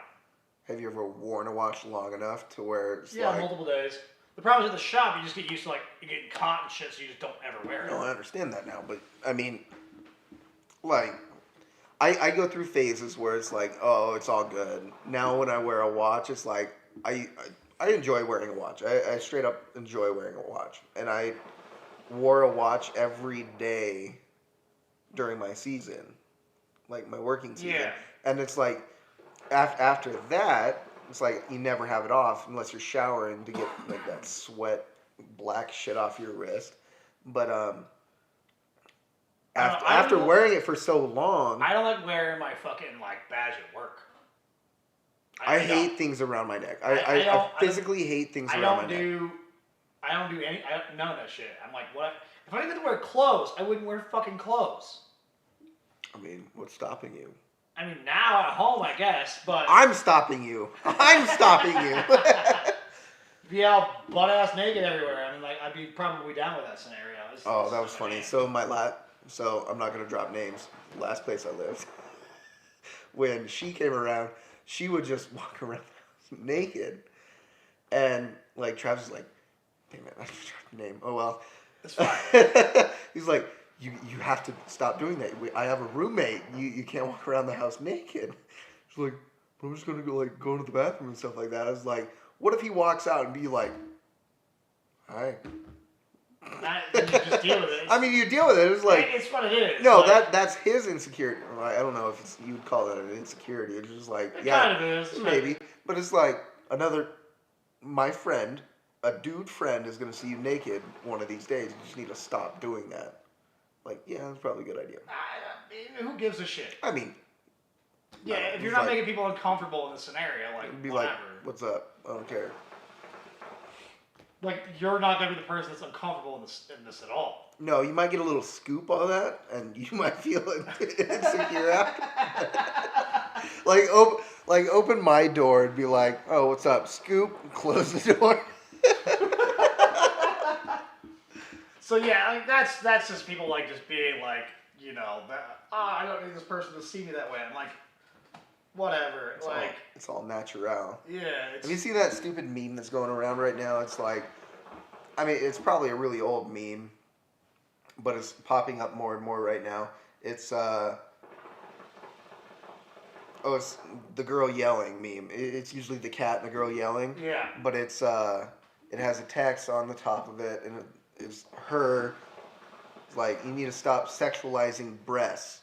Have you ever worn a watch long enough to where it's Yeah, like... multiple days. The problem is at the shop, you just get used to like getting caught and shit, so you just don't ever wear it. No, I understand that now, but I mean, like, I go through phases where it's like, oh, it's all good. Now when I wear a watch, it's like, I enjoy wearing a watch. I straight up enjoy wearing a watch. And I wore a watch every day during my season, like my working season. Yeah. And it's like, after that, it's like you never have it off unless you're showering to get like that sweat, black shit off your wrist. But after wearing it for so long, I don't like wearing my fucking like badge at work. I hate things around my neck. I physically hate things around my neck. I don't do none of that shit. I'm like, what? If I didn't wear clothes, I wouldn't wear fucking clothes. I mean, what's stopping you? I mean, now at home, I guess, but I'm stopping you. I'm stopping you. be out butt ass naked everywhere. I mean, like, I'd be probably down with that scenario. Oh, that was funny. So so I'm not gonna drop names. Last place I lived, when she came around, she would just walk around naked, and like Travis was like, "Damn it, I just dropped your name. Oh well." It's fine. He's like, you have to stop doing that. I have a roommate. You can't walk around the house naked. She's like, I'm just gonna go to the bathroom and stuff like that. I was like, what if he walks out and be like, hi? You just deal with it. I mean, you deal with it. It's like, it's what it is. No, like, that's his insecurity. I don't know if you would call that an insecurity. It's just like, it yeah, kind of is. maybe. But it's like my friend, a dude friend is gonna see you naked one of these days. You just need to stop doing that. Like, yeah, that's probably a good idea. Who gives a shit? I mean, yeah, if you're not making people uncomfortable in the scenario, like, be whatever. like, what's up? I don't care. Like, you're not gonna be the person that's uncomfortable in this at all. No, you might get a little scoop on that, and you might feel insecure after. like open my door and be like, oh, what's up? Scoop, and close the door. So yeah, like that's just people like just being like, you know, I don't need this person to see me that way. I'm like, whatever. It's all natural. Yeah. Have you seen that stupid meme that's going around right now? It's like, I mean, it's probably a really old meme, but it's popping up more and more right now. It's it's the girl yelling meme. It's usually the cat and the girl yelling. Yeah. But it has a text on the top of it, and it's her. It's like, you need to stop sexualizing breasts,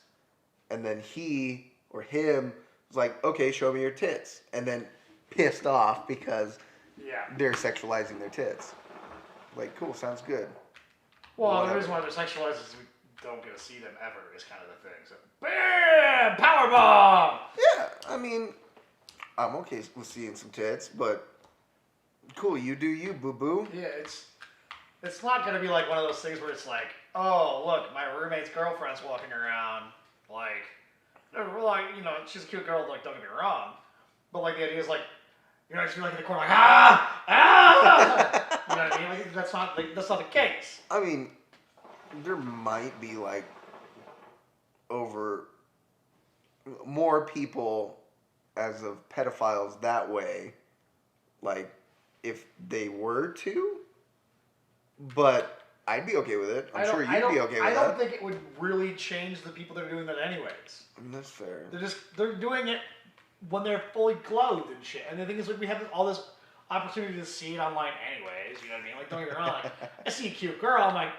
and then he or him was like, okay, show me your tits, and then pissed off because they're sexualizing their tits. Like, cool, sounds good. Well, Whatever. the reason why they're sexualized is we don't get to see them ever is kind of the thing. So, bam! Powerbomb! Yeah, I mean, I'm okay with seeing some tits, but cool, you do you, boo-boo. Yeah, it's not going to be like one of those things where it's like, oh, look, my roommate's girlfriend's walking around, like, you know, she's a cute girl, like, don't get me wrong, but, like, the idea is, like, you know, just be, like, in the corner, like, you know what I mean? Like, that's not the case. I mean, there might be, like, more people as of pedophiles that way like if they were to, but I'd be okay with it. I'm sure you'd be okay with I that. don't think it would really change the people that are doing that anyways. That's fair. They're doing it when they're fully clothed and shit. And the thing is, like, we have all this opportunity to see it online anyways. You know what I mean? Like, don't get me wrong. Like, I see a cute girl, I'm like,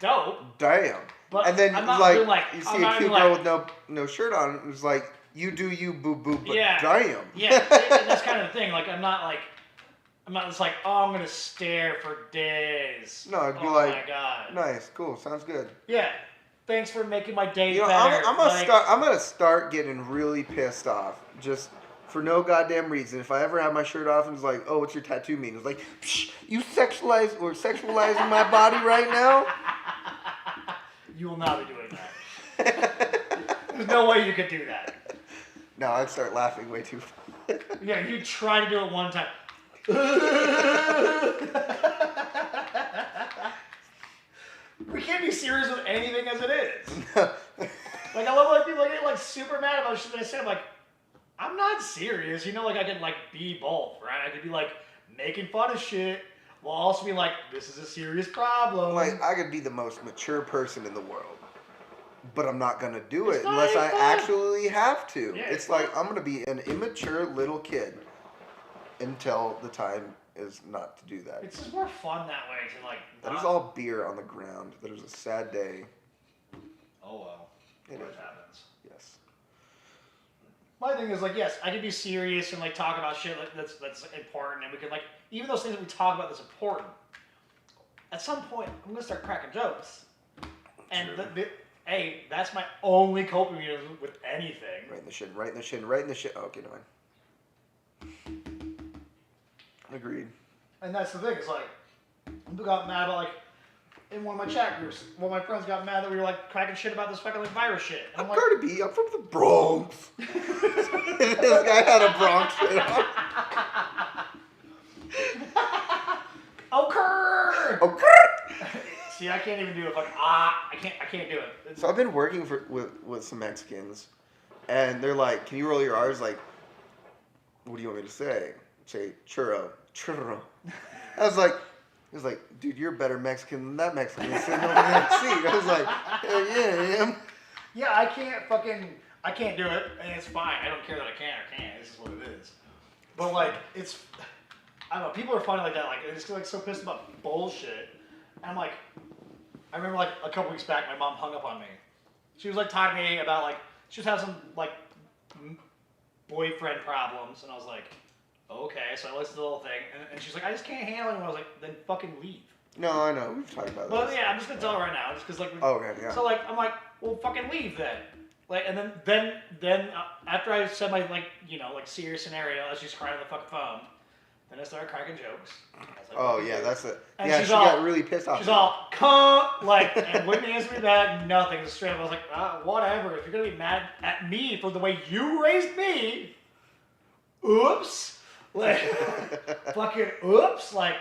dope. Damn. But And then I'm not like, doing, like, you I'm see not a cute even, girl like, with no shirt on. It's like you do you, boo boo. But yeah, damn. yeah. And that's kind of the thing. Like, I'm not just like, oh, I'm gonna stare for days. No, it'd be oh like, my god. nice, cool, sounds good. Yeah. Thanks for making my day You know, better. I'm gonna start getting really pissed off just for no goddamn reason. If I ever have my shirt off and it's like, oh, what's your tattoo mean? It's like, psh, you sexualizing my body right now. You will not be doing that. There's no way you could do that. No, I'd start laughing way too. Yeah, you try to do it one time. We can't be serious with anything as it is. Like, I love like people get like super mad about shit that I say. I'm like, I'm not serious. You know, like I can like be both, right? I could be like making fun of shit while also being like, this is a serious problem. Like, I could be the most mature person in the world, but I'm not gonna do It's it not unless I even fun. actually have to. Yeah, it's it's like not- I'm gonna be an immature little kid until the time is not to do that. It's just more fun that way to like. That is not- all beer on the ground. That is a sad day. Oh well. It What is. happens? Yes. My thing is like, yes, I can be serious and like talk about shit like that's important, and we can like even those things that we talk about that's important. At some point, I'm gonna start cracking jokes, and True. hey, that's my only coping mechanism with anything. Right in the shin. Right in the shin. Right in the shin. Oh, okay, never mind. Agreed. And that's the thing. It's like people got mad about like in one of my chat groups. One of my friends got mad that we were like cracking shit about this fucking like virus shit. And I'm I'm like, Cardi B. I'm from the Bronx. This guy had a Bronx shit on. okay. Okay. See, I can't even do a fucking I can't do it. So I've been working with some Mexicans, and they're like, "Can you roll your R's?" Like, what do you want me to say? Say churro. I was like, he was like, dude, you're a better Mexican than that Mexican sitting over there in the seat. I was like, hell yeah, I am. Yeah, I can't do it, and it's fine. I don't care that I can or can't. This is what it is. But like, it's, I don't know. People are funny like that. Like, they're just like so pissed about bullshit. And I'm like, I remember like a couple weeks back, my mom hung up on me. She was like talking to me about like she was having some like boyfriend problems, and I was like, okay. So I listened to the whole thing, and she's like, I just can't handle it. And I was like, then fucking leave. No, I know. We've talked about Well, this. yeah, I'm just gonna tell her right now, just because like. Oh, okay, yeah. So like, I'm like, well, fucking leave then. Like, and then after I said my like, you know, like serious scenario, as she's crying on the fucking phone, then I started cracking jokes. I was like, Oh, what yeah, the- that's it. And Yeah, she's she all- got really pissed off. She's all, come, like, and wouldn't answer me back, nothing, just straight up. I was like, whatever, if you're gonna be mad at me for the way you raised me, oops. Like, fucking oops. Like,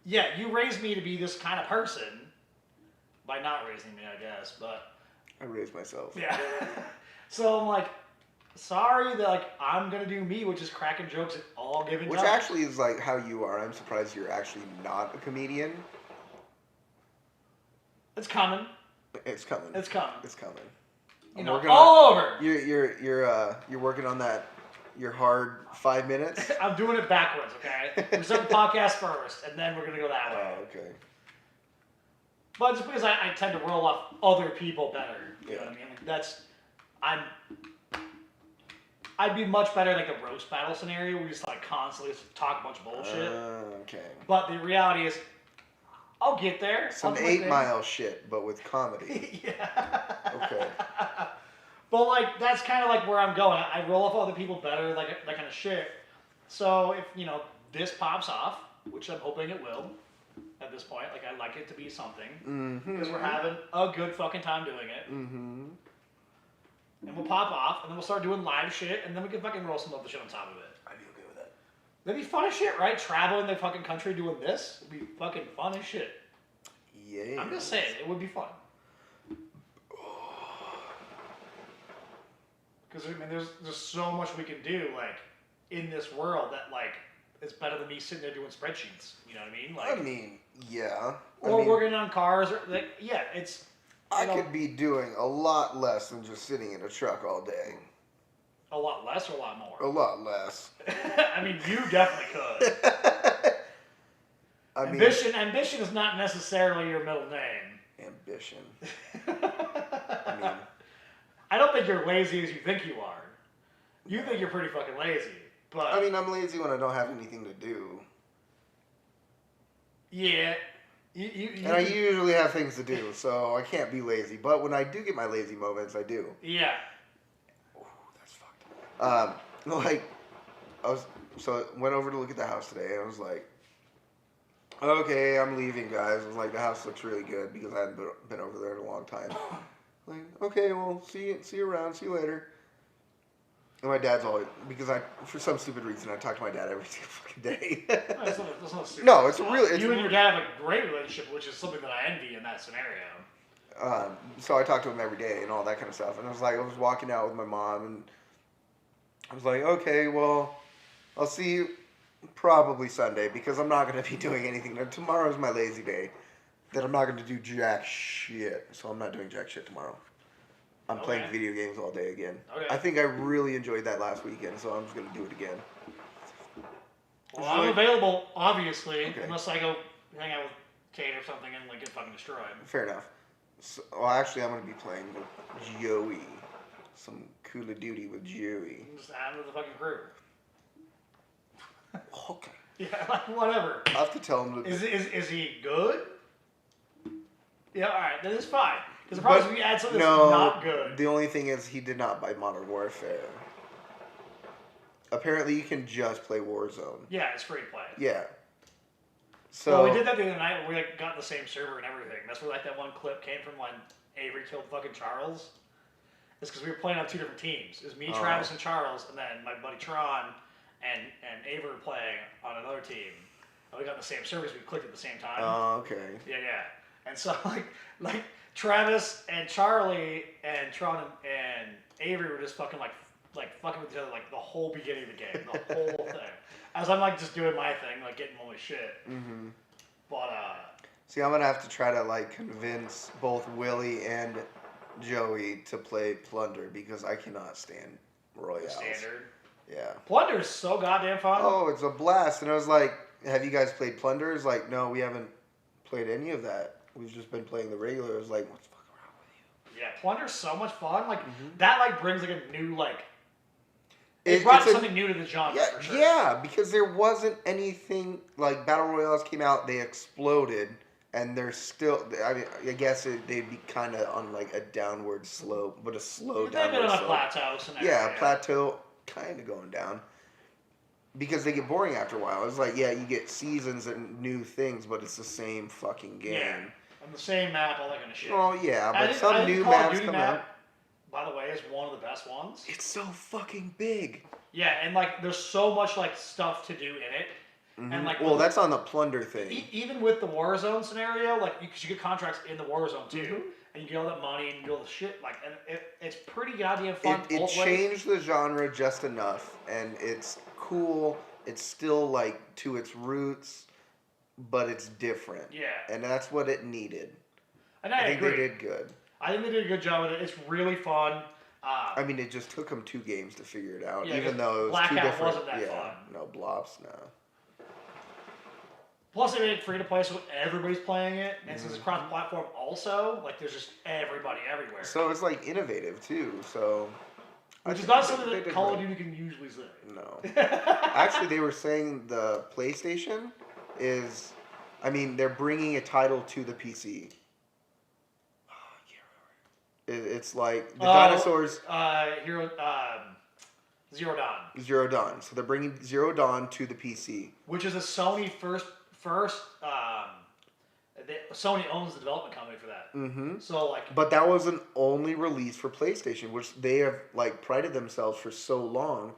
yeah, you raised me to be this kind of person by not raising me, I guess, but. I raised myself. Yeah. So I'm like, sorry that like I'm gonna do me, which is cracking jokes at all given Which times. actually is like how you are. I'm surprised you're actually not a comedian. It's coming. It's coming. It's coming. It's coming. You I'm know, working all on, over. You're working on that. Your hard 5 minutes. I'm doing it backwards, okay? We're starting the podcast first, and then we're gonna go that way. Oh, okay. But just because I tend to roll off other people better. You know Yeah. what I mean? Like I'd be much better in like the roast battle scenario where we just like constantly just talk a bunch of bullshit. Okay. But the reality is, I'll get there. Some I'll do my 8 thing. Mile shit, but with comedy. Yeah. Okay. But like that's kind of like where I'm going. I roll off other people better, like that kind of shit. So if you know this pops off, which I'm hoping it will, at this point, like I like it to be something Mm-hmm. because we're having a good fucking time doing it, Mm-hmm. and we'll pop off, and then we'll start doing live shit, and then we can fucking roll some other shit on top of it. I'd be okay with that. That'd be fun as shit, right? Traveling the fucking country doing this would be fucking fun as shit. Yeah. I'm just saying, it would be fun. Because I mean, there's so much we can do like in this world that like it's better than me sitting there doing spreadsheets. You know what I mean? I mean, yeah. Or working on cars, or like, yeah, it's. I could be doing a lot less than just sitting in a truck all day. A lot less or a lot more? A lot less. I mean, you definitely could. Ambition is not necessarily your middle name. Ambition. I mean, I don't think you're lazy as you think you are. You think you're pretty fucking lazy, but I mean, I'm lazy when I don't have anything to do. Yeah. And I usually have things to do, so I can't be lazy. But when I do get my lazy moments, I do. Yeah. Ooh, that's fucked. Went over to look at the house today, and I was like, okay, I'm leaving, guys. I was like, the house looks really good because I hadn't been over there in a long time. Like, okay, well, see you around, see you later. And my dad's always, because for some stupid reason, I talk to my dad every single fucking day. That's not stupid. No, it's really. You and your dad have a great relationship, which is something that I envy in that scenario. So I talk to him every day and all that kind of stuff. And I was walking out with my mom, and I was like, okay, well, I'll see you probably Sunday because I'm not going to be doing anything. Tomorrow's my lazy day that I'm not going to do jack shit. So I'm not doing jack shit tomorrow. I'm playing video games all day again. Okay. I think I really enjoyed that last weekend, so I'm just going to do it again. Well, I'm available, obviously, unless I go hang out with Kate or something and get fucking destroyed. Fair enough. So, actually, I'm going to be playing with Joey. Some Call of Duty with Joey. Just add him to the fucking crew. Okay. Yeah, like, whatever. I have to tell him. Is he good? Yeah, alright, then it's fine. Because the problem is if you add something that's not good. The only thing is he did not buy Modern Warfare. Apparently, you can just play Warzone. Yeah, it's free to play. Yeah. So well, we did that the other night where we got in the same server and everything. That's where that one clip came from when Avery killed fucking Charles. It's because we were playing on two different teams. It was me, Travis, and Charles, and then my buddy Tron and Avery were playing on another team. And we got in the same servers. We clicked at the same time. Oh, okay. Yeah. And so like Travis and Charlie and Tron and Avery were just fucking like fucking with each other like the whole beginning of the game, the whole thing. As I'm like just doing my thing, like getting all my shit. Mm-hmm. But see, I'm gonna have to try to convince both Willie and Joey to play Plunder because I cannot stand Royales. Standard. Yeah. Plunder is so goddamn fun. Oh, it's a blast. And I was like, have you guys played Plunder? It's like, no, we haven't played any of that. We've just been playing the regular. I was like, what's fucking wrong with you? Yeah, Plunder's so much fun. That brings a new it brought something new to the genre for sure. Yeah, because there wasn't anything Battle Royales came out, they exploded, and they're still. I mean, I guess they'd be kind of on a downward slope, but a slow downward slope. They've been on a plateau scenario. Yeah, plateau, kind of going down. Because they get boring after a while. It's you get seasons and new things, but it's the same fucking game. Yeah, on the same map, all that kind of shit. Oh yeah, but some new Call of maps Duty come map, out. by the way, is one of the best ones. It's so fucking big. Yeah, and there's so much stuff to do in it, and well, that's on the Plunder thing. Even with the Warzone scenario, because you get contracts in the Warzone too, and you get all that money and you get all the shit, and it's pretty goddamn fun. It changed the genre just enough, and it's cool. It's still to its roots, but it's different. Yeah, and that's what it needed. And I think agree. they did good. I think they did a good job with it. It's really fun. I mean, it just took them 2 games to figure it out, yeah, even though it was Blackout 2 different. Wasn't that fun. No Blops, no. Plus, they made it free to play, so everybody's playing it, and since it's cross-platform, also there's just everybody everywhere. So it's innovative too. So. Which is not something that Call of Duty can usually say. No. Actually, they were saying the PlayStation is, they're bringing a title to the PC. It's the dinosaurs. Zero Dawn. Zero Dawn. So they're bringing Zero Dawn to the PC. Which is a Sony first. Sony owns the development company for that. Mm-hmm. So But that wasn't only released for PlayStation, which they have prided themselves for so long.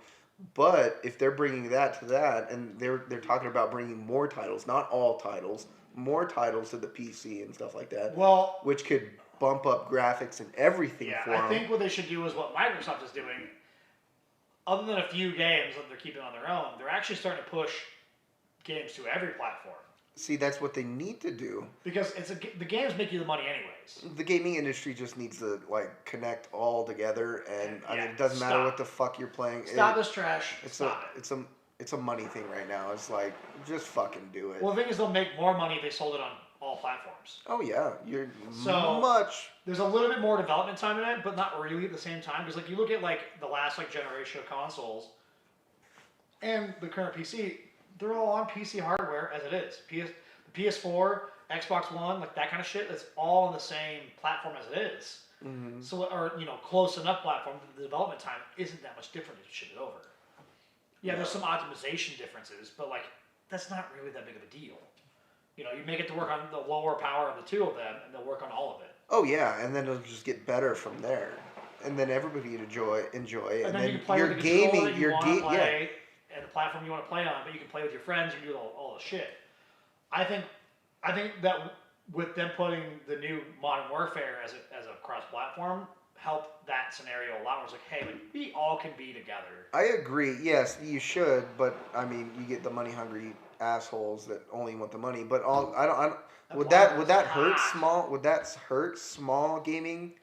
But if they're bringing that to that, and they're talking about bringing more titles, not all titles, more titles to the PC and stuff like that. Well, which could bump up graphics and everything for them. I think what they should do is what Microsoft is doing. Other than a few games that they're keeping on their own, they're actually starting to push games to every platform. See, that's what they need to do. Because the games make you the money anyways. The gaming industry just needs to like connect all together, and I mean, Yeah, it doesn't matter stop. what the fuck you're playing. Stop this trash. Stop it. It's a money thing right now. It's like just fucking do it. Well, the thing is, they'll make more money if they sold it on all platforms. Oh yeah, you're So- much. There's a little bit more development time in it, but not really at the same time. Because like you look at like the last like generation of consoles, and the current PC, they're all on PC hardware as it is. The PS4, Xbox One, like that kind of shit. It's all on the same platform as it is. Mm-hmm. So, or close enough platform that the development time isn't that much different to ship it over. Yeah, there's some optimization differences, but like that's not really that big of a deal. You make it to work on the lower power of the two of them, and they'll work on all of it. Oh yeah, and then it'll just get better from there, and then everybody enjoy it, And then you can play your with the controller that you your want to game, play, and the platform you want to play on, but you can play with your friends and do all the shit. I think that with them putting the new Modern Warfare as a cross-platform helped that scenario a lot. Where it's like, hey, like, we all can be together. I agree. Yes, you should, but I mean, you get the money hungry assholes that only want the money. But I don't. Would that hurt small gaming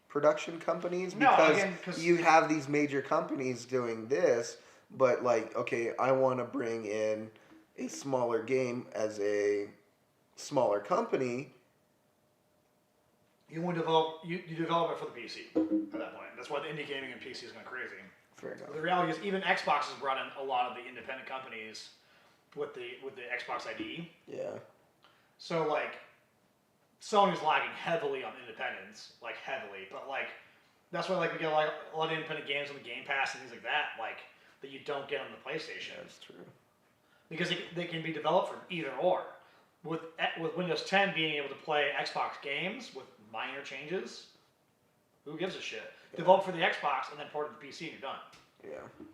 production companies? No, Because again, 'cause- you have these major companies doing this, but like, okay, I want to bring in a smaller game as a smaller company. You want to develop you develop it for the PC at that point. That's why the indie gaming and PC is going crazy. Fair enough. The reality is, even Xbox has brought in a lot of the independent companies with the Xbox ID. Yeah. So like, Sony's lagging heavily on independence, like heavily. But like, that's why like we get like a lot of independent games on the Game Pass and things like that, like that you don't get on the PlayStation. That's true. Because they can be developed from either or. With Windows 10 being able to play Xbox games with minor changes, who gives a shit? Yeah. Develop for the Xbox and then port it to PC and you're done. Yeah.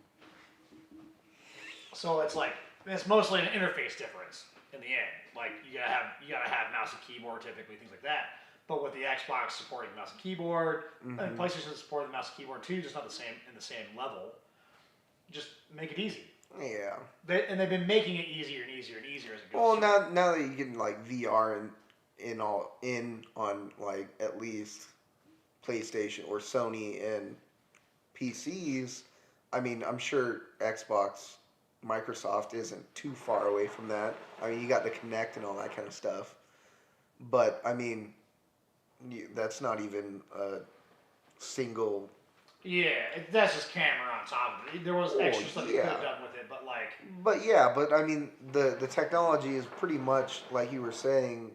So it's like it's mostly an interface difference in the end. Like you gotta have mouse and keyboard typically, things like that. But with the Xbox supporting mouse and keyboard, and PlayStation supporting mouse and keyboard too, just not the same level. Just make it easy. Yeah. They've been making it easier and easier and easier as it goes. Well, through. now that you can like VR in on like at least PlayStation or Sony and PCs, I mean, I'm sure Xbox, Microsoft isn't too far away from that. I mean, you got the Kinect and all that kind of stuff, but I mean, that's not even a single. Yeah, that's just camera on top of it. There was extra stuff you could have done with it, but like. But I mean, the technology is pretty much like you were saying,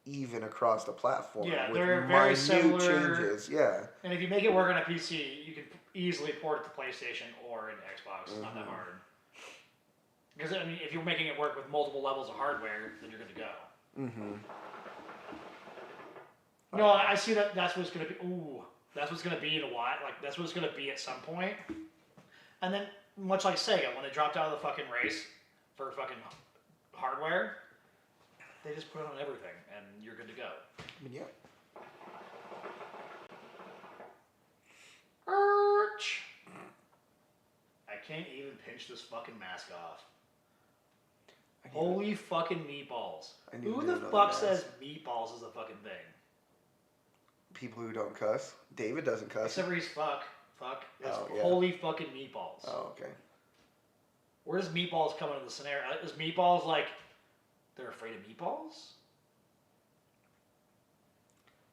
even across the platform. Yeah, with they're very minute similar. changes. Yeah. And if you make it work on a PC, you can easily port it to PlayStation or into Xbox. It's not that hard. Because I mean, if you're making it work with multiple levels of hardware, then you're good to go. Mm-hmm. No, I see that. That's what it's gonna be. Ooh, that's what's gonna be in a while. Like that's what it's gonna be at some point. And then, much like Sega, when they dropped out of the fucking race for fucking hardware, they just put it on everything, and you're good to go. I mean, yeah. Urch. I can't even pinch this fucking mask off. Holy fucking meatballs. Who the fuck says meatballs is a fucking thing? People who don't cuss. David doesn't cuss. Except for he's fuck. It's Oh, yeah. holy fucking meatballs. Oh, okay. Where does meatballs come into the scenario? Is meatballs like they're afraid of meatballs?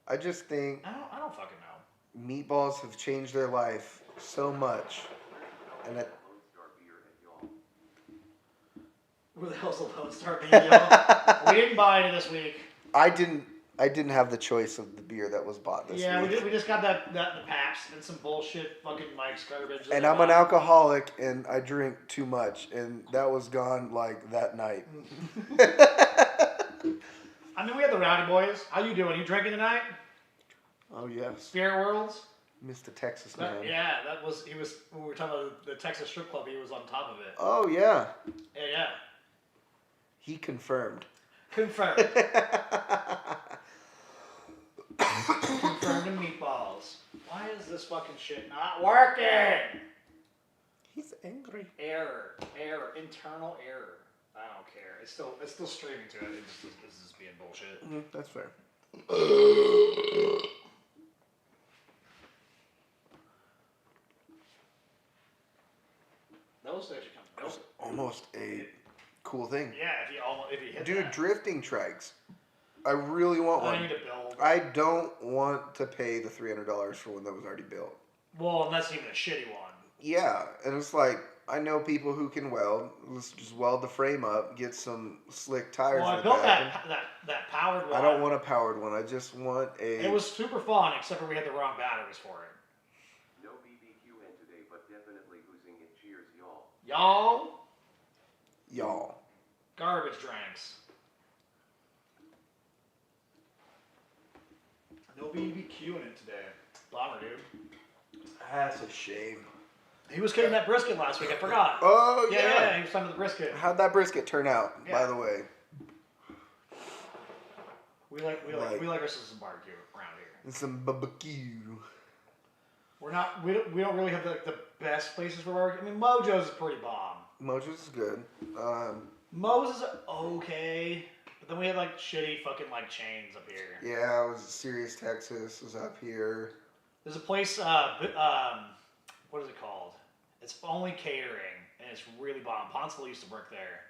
I just think I don't fucking know. meatballs have changed their life so much, and it. Lone Star beer at y'all. Where the hell's the Lone Star beer, y'all? We didn't buy any this week. I didn't have the choice of the beer that was bought this week. We just got the Pabst and some bullshit fucking Mike's garbage. And I'm an alcoholic, and I drink too much, and that was gone like that night. I mean, we had the Rowdy Boys. How you doing? You drinking tonight? Oh yes, Spirit Worlds? Mr. Texas Man. Yeah, that was, he was, when we were talking about the Texas strip club, he was on top of it. Oh yeah. Yeah. He confirmed. Confirmed. Confirmed and meatballs. Why is this fucking shit not working? He's angry. Error. Internal error. I don't care. It's still streaming to it. This is being bullshit. That's fair. Those actually come. That was almost a cool thing. Yeah, if you hit Dude, that. drifting trikes. I really want I one. need to build. I don't want to pay the $300 for one that was already built. Well, and that's even a shitty one. Yeah, and it's like, I know people who can weld. Let's just weld the frame up, get some slick tires Well, in I the built back. that powered one. I don't want a powered one. I just want a... It was super fun, except for we had the wrong batteries for it. No BBQ in today, but definitely losing it. Cheers, y'all. Y'all. Garbage drinks. No BBQ in it today. Bummer, dude. That's a shame. He was cooking that brisket last week. I forgot. Oh, Yeah, he was talking to the brisket. How'd that brisket turn out, by Yeah. the way? We like ourselves some barbecue around here. And some barbecue. We don't really have the best places for barbecue. I mean, Mojo's is pretty bomb. Mojo's is good. Moe's is okay, but then we have like shitty fucking like chains up here. Yeah, I was at Sirius, Texas. Was up here. There's a place, what is it called? It's only catering, and it's really bomb. Ponsel used to work there,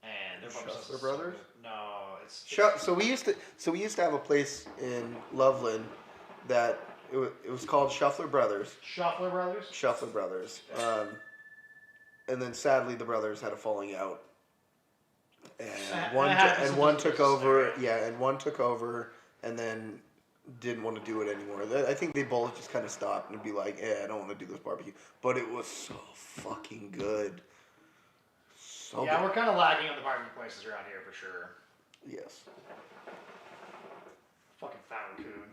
and their barbecue sauce Shuffler is Brothers? So good. No, it's So we used to have a place in Loveland that it was called Shuffler Brothers. Shuffler Brothers. Shuffler Brothers. And then sadly the brothers had a falling out. And one took over. Yeah, and one took over, and then didn't want to do it anymore. I think they both just kind of stopped and be like, I don't want to do this barbecue. But it was so fucking good. So Yeah, good. we're kind of lagging on the barbecue places around here for sure. Yes. Fucking fat raccoon.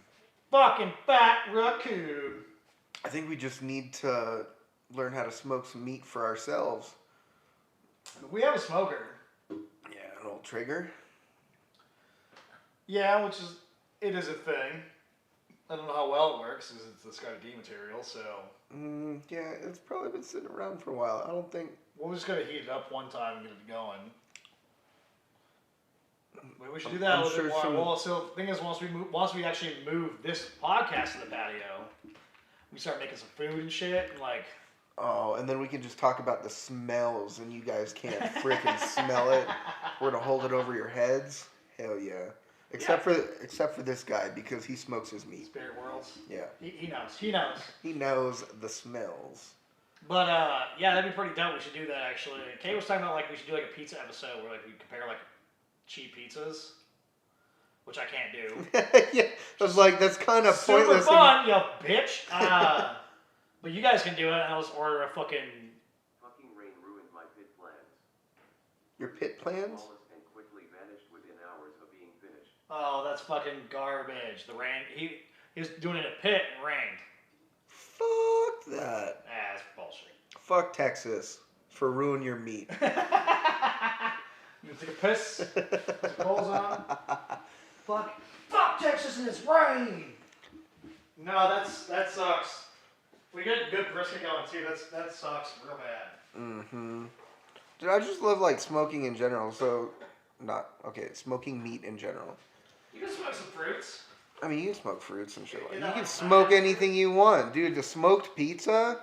Fucking fat raccoon. I think we just need to learn how to smoke some meat for ourselves. We have a smoker. Yeah, an old trigger. Yeah, it is a thing. I don't know how well it works, because it's this kind of D material, so... Yeah, it's probably been sitting around for a while. I don't think... We're just going to heat it up one time and get it going. Maybe we should do that a little bit more. Well, so the thing is, once we actually move this podcast to the patio, we start making some food and shit, and like... Oh, and then we can just talk about the smells, and you guys can't freaking smell it. We're gonna hold it over your heads. Hell yeah. Except for this guy, because he smokes his meat. Spirit Worlds. Yeah. He knows. He knows the smells. But yeah, that'd be pretty dope. We should do that actually. Kay was talking about like we should do like a pizza episode where like we compare like cheap pizzas, which I can't do. Yeah, I was like, that's kind of Super pointless. fun, you bitch. But you guys can do it, and I'll just order a fucking. Fucking rain ruined my pit plans. Your pit plans? Flawless and quickly vanished within hours of being finished. Oh, that's fucking garbage. The rain. He was doing it in a pit and it rained. Fuck that. That's bullshit. Fuck Texas for ruin your meat. You take a piss. Put the clothes on. Fuck Texas and its rain. No, that sucks. We get good brisket going too. That sucks real bad. Mm-hmm. Dude, I just love like smoking in general. So, smoking meat in general. You can smoke some fruits. I mean, you can smoke fruits and shit. Like, Yeah, you can that's smoke fine. anything you want, dude. The smoked pizza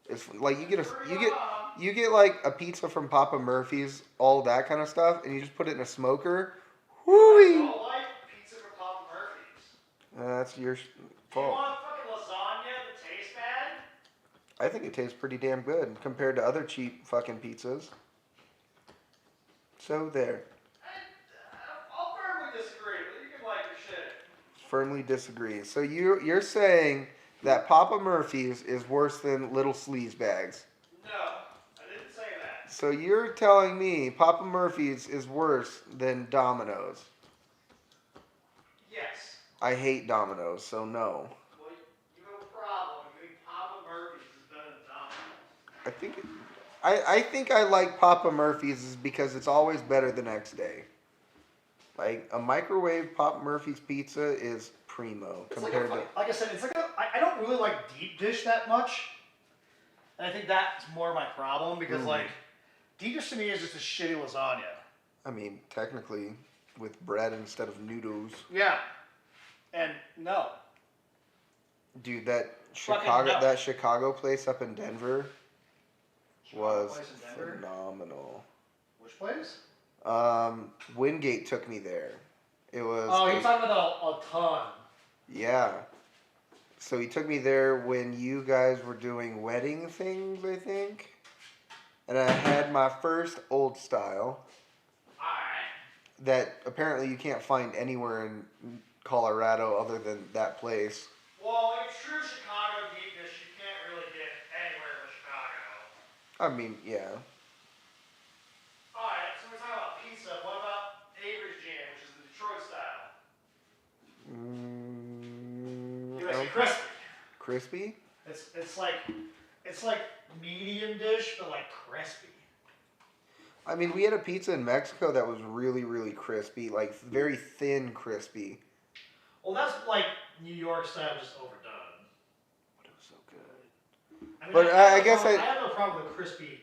is like you get like a pizza from Papa Murphy's, all that kind of stuff, and you just put it in a smoker. I Whoo! don't like pizza from Papa Murphy's. That's your Do you fault. want fucking lasagna that tastes bad? I think it tastes pretty damn good compared to other cheap fucking pizzas. So there. I'll firmly disagree, but you can like your shit. Firmly disagree. So you're saying that Papa Murphy's is worse than Little Sleaze Bags. No, I didn't say that. So you're telling me Papa Murphy's is worse than Domino's. Yes. I hate Domino's, so no. Well, you have a problem. You think Papa Murphy's is better than Domino's. I think I like Papa Murphy's is because it's always better the next day. Like a microwave Papa Murphy's pizza is primo compared to. Like I said, it's like I don't really like deep dish that much. And I think that's more my problem because like Deep-dish to me is just a shitty lasagna. I mean, technically, with bread instead of noodles. Yeah. And no. Dude, that Fucking no. Chicago place up in Denver was Place in Denver? phenomenal. Which place? Wingate took me there. It was. Oh, you're talking about a ton. Yeah. So he took me there when you guys were doing wedding things, I think. And I had my first old style Alright. that apparently you can't find anywhere in Colorado other than that place. Well, in true Chicago deep dish, you can't really get anywhere in Chicago. I mean, yeah. Alright, so we're talking about pizza. What about Avery's Jam, which is the Detroit style? It makes it crispy. Crispy? It's like medium dish, but like crispy. I mean, we had a pizza in Mexico that was really, really crispy, like very thin crispy. Well, that's like New York style, just overdone. But it was so good. I mean, But I guess I have no problem with a crispy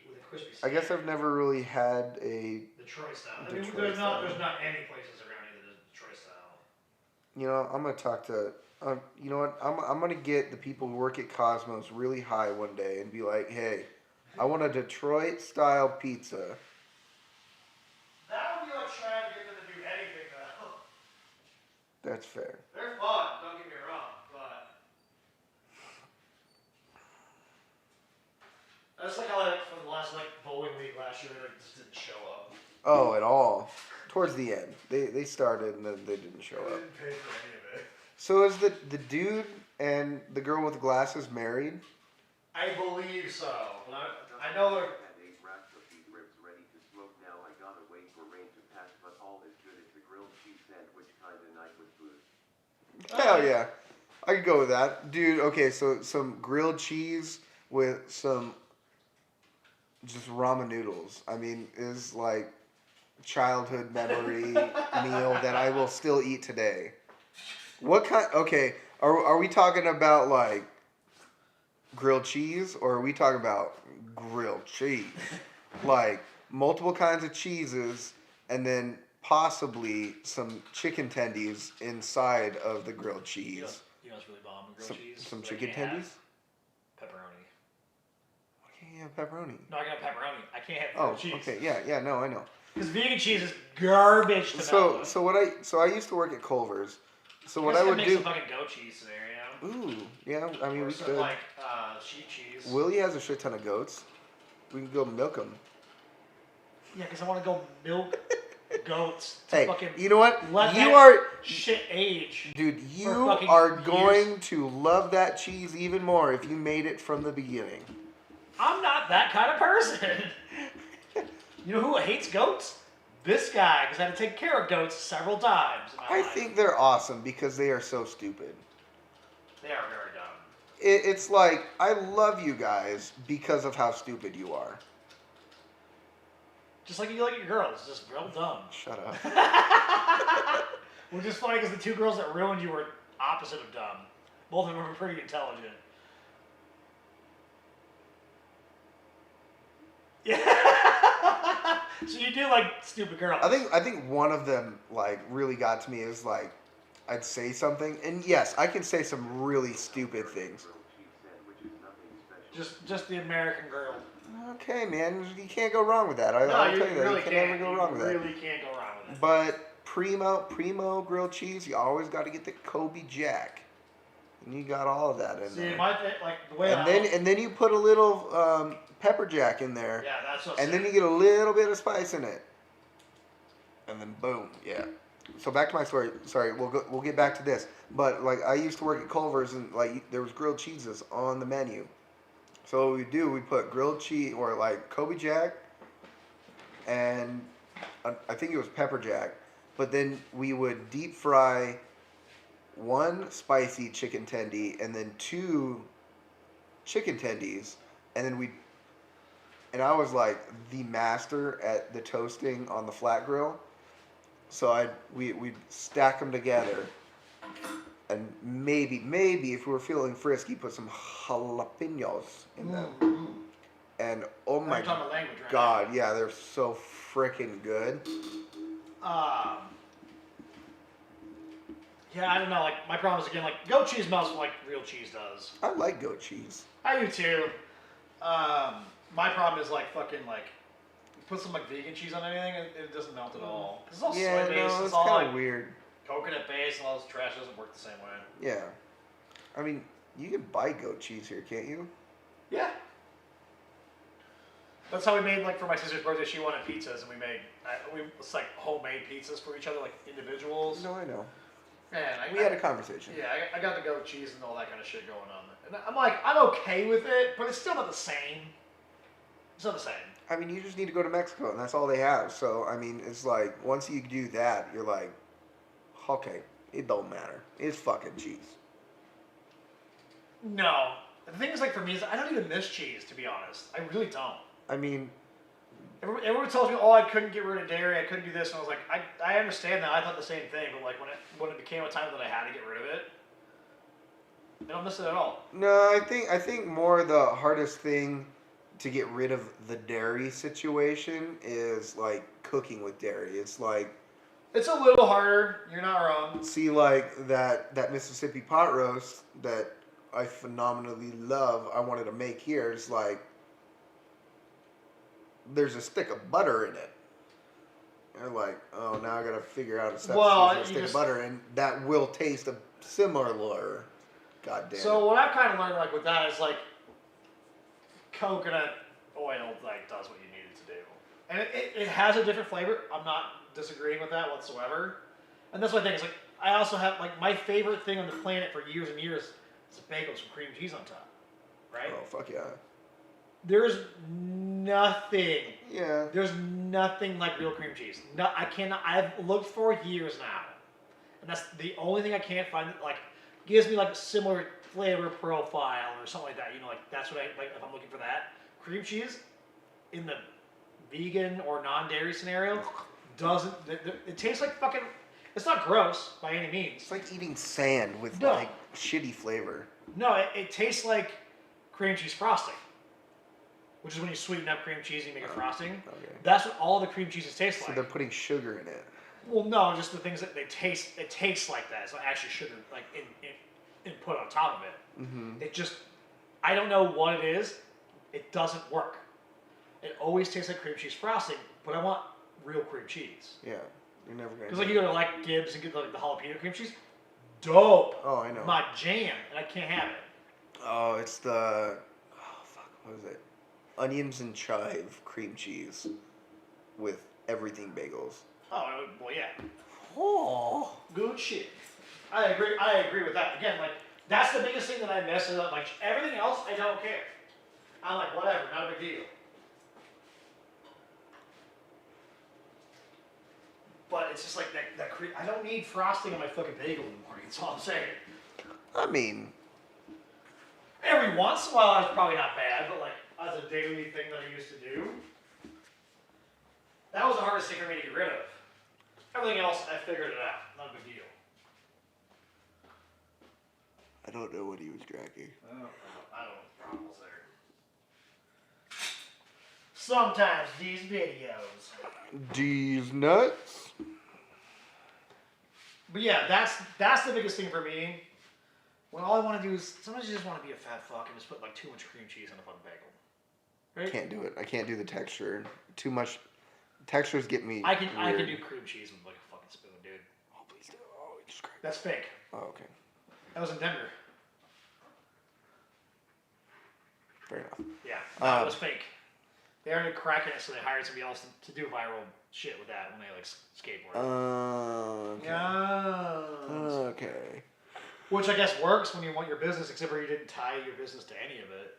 I guess I've never really had a Detroit style. I Detroit mean, there's style. not any places around here that does Detroit style. You know, I'm gonna talk to. You know what? I'm gonna get the people who work at Cosmos really high one day and be like, "Hey, I want a Detroit style pizza." That would be like trying to get them to do anything though. That's fair. They're fun. Don't get me wrong, but that's like how for the last bowling league last year, they just didn't show up. Oh, at all. Towards the end, they started and then they didn't show They up. didn't pay for any of it. So is the dude and the girl with the glasses married? I believe so. But I know they're. Had 8 racks of beef ribs ready to smoke now. I gotta wait for rain to pass, but all is good as the grilled cheese sandwich kind of night with food. Hell yeah. I could go with that. Dude, okay, so some grilled cheese with some just ramen noodles. I mean, is like childhood memory meal that I will still eat today. What kind? Okay, are we talking about like grilled cheese or are we talking about grilled cheese? Like multiple kinds of cheeses and then possibly some chicken tendies inside of the grilled cheese. You know what's really bomb? Grilled cheese. Some chicken tendies? Pepperoni. Why can't you have pepperoni? No, I got pepperoni. I can't have Oh, grilled cheese. okay, yeah, no, I know. Because vegan cheese is garbage to melt with. So I used to work at Culver's. So what guess I could would make do. some fucking goat cheese scenario. Ooh, yeah. I mean, Or we some could. like sheep cheese. Willie has a shit ton of goats. We can go milk them. Yeah, because I want to go milk goats to Hey, fucking you know what? let You that are, shit age. dude. for You fucking are years. going to love that cheese even more if you made it from the beginning. I'm not that kind of person. You know who hates goats? This guy, because I had to take care of goats several times in my I life. think they're awesome because they are so stupid. They are very dumb. It's like I love you guys because of how stupid you are. Just like you like your girls, just real dumb. Shut up. Which is funny because the two girls that ruined you were opposite of dumb. Both of them were pretty intelligent. Yeah. So you do like stupid girls. I think one of them like really got to me is like I'd say something and yes, I can say some really stupid things. Grilled cheese sandwich is nothing special. Just the American girl. Okay, man, you can't go wrong with that. I'll No, tell you you that. really You can can't. never go wrong with You that. really can't go wrong with it. But primo grilled cheese, you always got to get the Kobe Jack, and you got all of that in See, there. like the way And then you put a little pepper jack in there, yeah, that's what. and then you get a little bit of spice in it, and then boom, yeah. So back to my story. Sorry, we'll get back to this. But like I used to work at Culver's, and like there was grilled cheeses on the menu. So what we do, we put grilled cheese or like Kobe Jack, and I think it was pepper jack. But then we would deep fry one spicy chicken tendy and then 2 chicken tendies, and then and I was like the master at the toasting on the flat grill. So we'd stack them together, and maybe if we were feeling frisky, put some jalapenos in them. and oh Now my you're talking about language, right? god, yeah, they're so freaking good. Yeah, I don't know. Like my problem is again, like goat cheese melts like real cheese does. I like goat cheese. I do too. My problem is like fucking like you put some like vegan cheese on anything, and it doesn't melt at all. 'Cause it's all Yeah, soy based. no, It's it's all kind like of weird. coconut based, and all this trash doesn't work the same way. Yeah, I mean, you can buy goat cheese here, can't you? Yeah. That's how we made like for my sister's birthday. She wanted pizzas, and it's like homemade pizzas for each other, like individuals. No, I know. And We had a conversation. Yeah, I got the goat cheese and all that kind of shit going on. And I'm like, I'm okay with it, but it's still not the same. It's not the same. I mean, you just need to go to Mexico, and that's all they have. So, I mean, it's like, once you do that, you're like, okay, it don't matter. It's fucking cheese. No. The thing is, like, for me, is I don't even miss cheese, to be honest. I really don't. I mean, Everyone tells me, oh, I couldn't get rid of dairy, I couldn't do this, and I was like, I understand that. I thought the same thing, but like when it became a time that I had to get rid of it, I don't miss it at all. no, I think more the hardest thing to get rid of the dairy situation is like cooking with dairy. It's like, It's a little harder. You're not wrong. see, like that Mississippi pot roast that I phenomenally love. I wanted to make here. It's like there's a stick of butter in it. And like, oh, now I gotta figure out a substitute Well, for a stick of butter, and that will taste a similar. God damn. So what I've kind of learned, like with that, is like coconut oil like does what you need it to do, and it has a different flavor. I'm not disagreeing with that whatsoever, and that's what I think is like. I also have like my favorite thing on the planet for years and years is a bagel with some cream cheese on top, right? Oh fuck yeah. There's nothing. Yeah. There's nothing like real cream cheese. No, I cannot. I've looked for years now, and that's the only thing I can't find that like gives me like a similar flavor profile or something like that. You know, like that's what I like if I'm looking for that. Cream cheese in the vegan or non-dairy scenario doesn't. It tastes like fucking. It's not gross by any means. It's like eating sand with No. like shitty flavor. No, it tastes like cream cheese frosting, which is when you sweeten up cream cheese and you make a frosting. Okay. That's what all the cream cheeses taste So like. they're putting sugar in it. Well, no, just the things that they taste. It tastes like that. It's not actually sugar, like in put on top of it. Mm-hmm. It just, I don't know what it is. It doesn't work. It always tastes like cream cheese frosting, but I want real cream cheese. Yeah. You're never gonna. Because like you go to like Gibbs and get like the jalapeno cream cheese, dope. Oh, I know. My jam, and I can't have it. Oh, it's the. Oh fuck! What is it? Onions and chive cream cheese with everything bagels. Oh well, yeah. Oh. Good shit. I agree with that. Again, like that's the biggest thing that I miss. Is that, like everything else, I don't care. I'm like whatever, not a big deal. But it's just like that. I don't need frosting on my fucking bagel in the morning. That's all I'm saying. I mean, Every once in a while, that's probably not bad. But like as a daily thing that I used to do, that was the hardest thing for me to get rid of. Everything else, I figured it out. Not a big deal. I don't know what he was drinking. I don't know what the problem was there. Sometimes these videos. These nuts. But yeah, that's the biggest thing for me. When all I want to do is sometimes you just want to be a fat fuck and just put like too much cream cheese on a fucking bagel. Right? Can't do it. I can't do the texture. Too much. Textures get me. I can weird. do cream cheese with like a fucking spoon, dude. Oh please do. Oh, just crack. That's fake. Oh okay. That was in Denver. Fair enough. Yeah, no, it was fake. They already cracking it, so they hired somebody else to do viral shit with that when they like skateboard. Okay. Yeah. Okay. Which I guess works when you want your business, except for you didn't tie your business to any of it.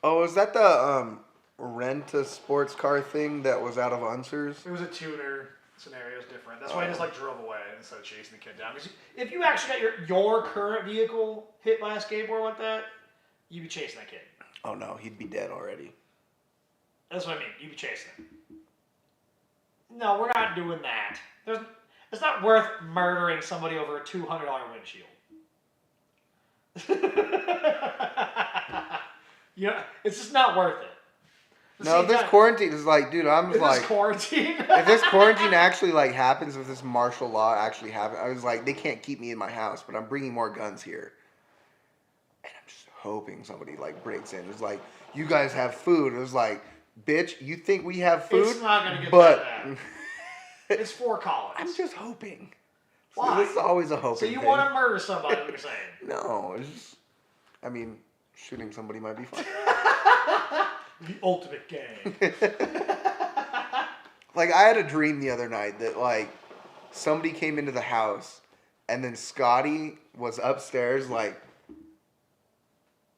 Oh, is that the rent a sports car thing that was out of Unsers? It was a tuner scenario, is different. That's why I just like drove away instead of chasing the kid down. Because if you actually got your current vehicle hit by a skateboard like that, you'd be chasing that kid. Oh no, he'd be dead already. That's what I mean. You'd be chasing him. No, we're not doing that. It's not worth murdering somebody over a $200 windshield. Yeah, it's just not worth it. No, this quarantine is like, dude, I'm Is like, this quarantine? if this quarantine actually like happens, if this martial law actually happens, I was like, they can't keep me in my house, but I'm bringing more guns here, and I'm just hoping somebody like breaks in. It's like, you guys have food. It was like, bitch, you think we have food? It's not gonna get but that bad. It's for college. I'm just hoping. Why? This is always a hoping. So you thing. want to murder somebody? What you're saying? No, it's just, I mean, shooting somebody might be fun. The ultimate game. Like, I had a dream the other night that, like, somebody came into the house, and then Scotty was upstairs, like,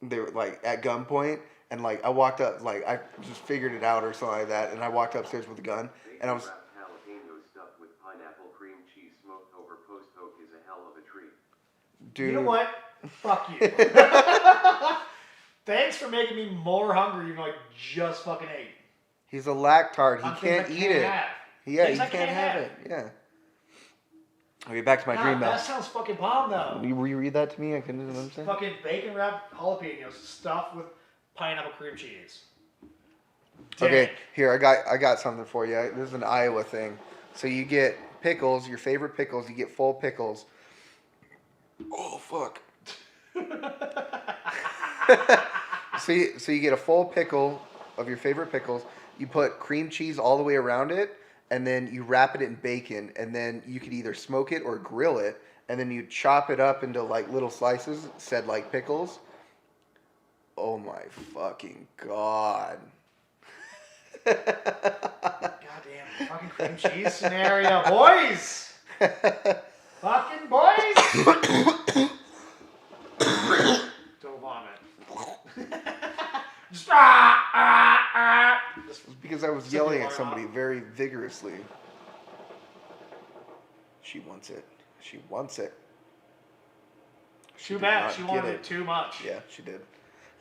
they were, like, at gunpoint, and, like, I walked up, like, I just figured it out or something like that, and I walked upstairs with a gun, and I was... Jalapeno stuffed with pineapple cream cheese smoked over post hoc is a hell of a treat. Dude. You know what? Fuck you. Thanks for making me more hungry even though I just fucking ate. He's a lactard. He On can't things I eat it. have. Yeah, Things he I can't have it. Yeah. Okay, back to my dream now. That sounds fucking bomb though. Will you reread that to me? I couldn't understand. Fucking bacon wrapped jalapenos stuffed with pineapple cream cheese. Okay, here I got something for you. This is an Iowa thing. So you get pickles, your favorite pickles. You get full pickles. Oh fuck. so you get a full pickle of your favorite pickles. You put cream cheese all the way around it, and then you wrap it in bacon, and then you could either smoke it or grill it, and then you chop it up into like little slices, said like pickles. Oh my fucking god. Goddamn fucking cream cheese scenario, boys! Fucking boys! Don't vomit. Just It's because I was yelling at somebody very vigorously. She wants it. She wants it. She Too did bad. not She get wanted it too much. Yeah, she did.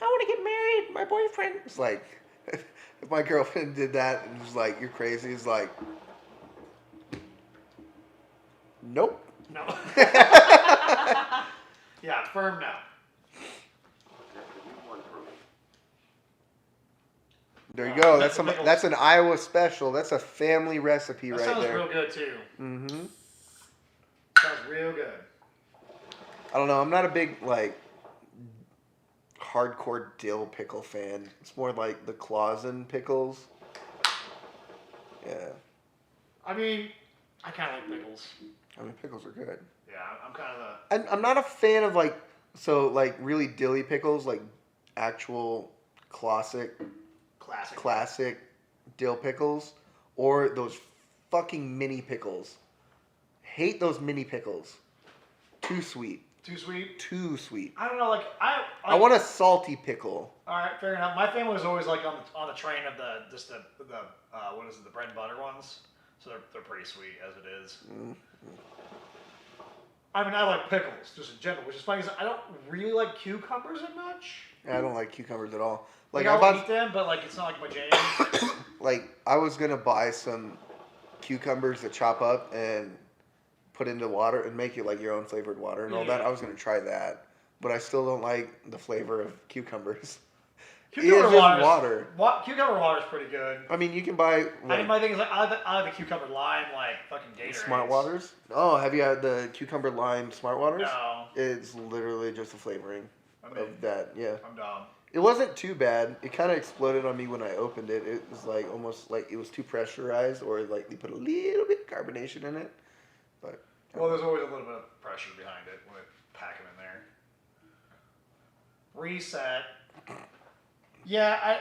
I want to get married. My boyfriend. It's like, if my girlfriend did that and was like, you're crazy, it's like, nope. No. Yeah, firm no. That's a new one for me. There you go. That's That's an Iowa special. That's a family recipe That right sounds there. real good too. Mm-hmm. Sounds real good. I don't know. I'm not a big, like, hardcore dill pickle fan. It's more like the Clausen pickles. Yeah. I mean, I kind of like pickles. I mean, pickles are good. Yeah, I'm kind of a... I'm not a fan of, like, so, like, really dilly pickles, like, actual classic dill pickles, or those fucking mini pickles. Hate those mini pickles. Too sweet. Too sweet? Too sweet. I don't know, like, I want a salty pickle. All right, fair enough. My family was always, like, on the train of the what is it, the bread and butter ones. So they're pretty sweet as it is. Mm-hmm. I mean, I like pickles, just in general, which is funny because I don't really like cucumbers that much. I don't like cucumbers at all. Like I'll eat them, but, like, it's not like my jam. Like, I was going to buy some cucumbers to chop up and put into water and make it like your own flavored water and all that. I was going to try that, but I still don't like the flavor of cucumbers. Cucumber water. Cucumber water is pretty good. I mean, you can buy. Like, I mean, my thing is, like, I like the cucumber lime, like, fucking Gatorade. Smart waters. Oh, have you had the cucumber lime smart waters? No. It's literally just a flavoring of that. Yeah. I'm dumb. It wasn't too bad. It kind of exploded on me when I opened it. It was like almost like it was too pressurized, or like they put a little bit of carbonation in it. But well, there's always a little bit of pressure behind it when they pack them in there. Reset. Yeah,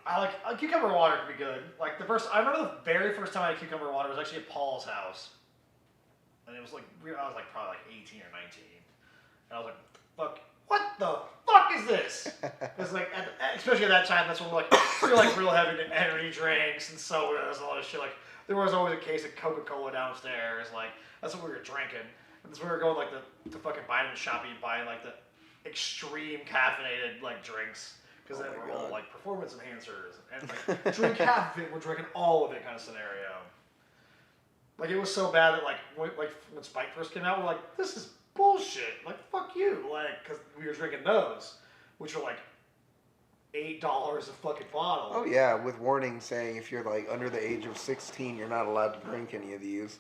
I like cucumber water could be good. Like I remember the very first time I had cucumber water was actually at Paul's house, and it was like I was like probably like 18 or 19, and I was like, "Fuck, what the fuck is this?" It's like, especially at that time, that's when we're like real heavy energy drinks and sodas and all this shit. Like there was always a case of Coca-Cola downstairs. Like that's what we were drinking. And we were going like the fucking vitamin shop and buying like the extreme caffeinated like drinks. Because they were all like performance enhancers, and like drink half of it, we're drinking all of it kind of scenario. Like it was so bad that like when Spike first came out, we're like, this is bullshit. Like fuck you, like because we were drinking those, which were like $8 a fucking bottle. Oh yeah, with warnings saying if you're like under the age of 16, you're not allowed to drink any of these.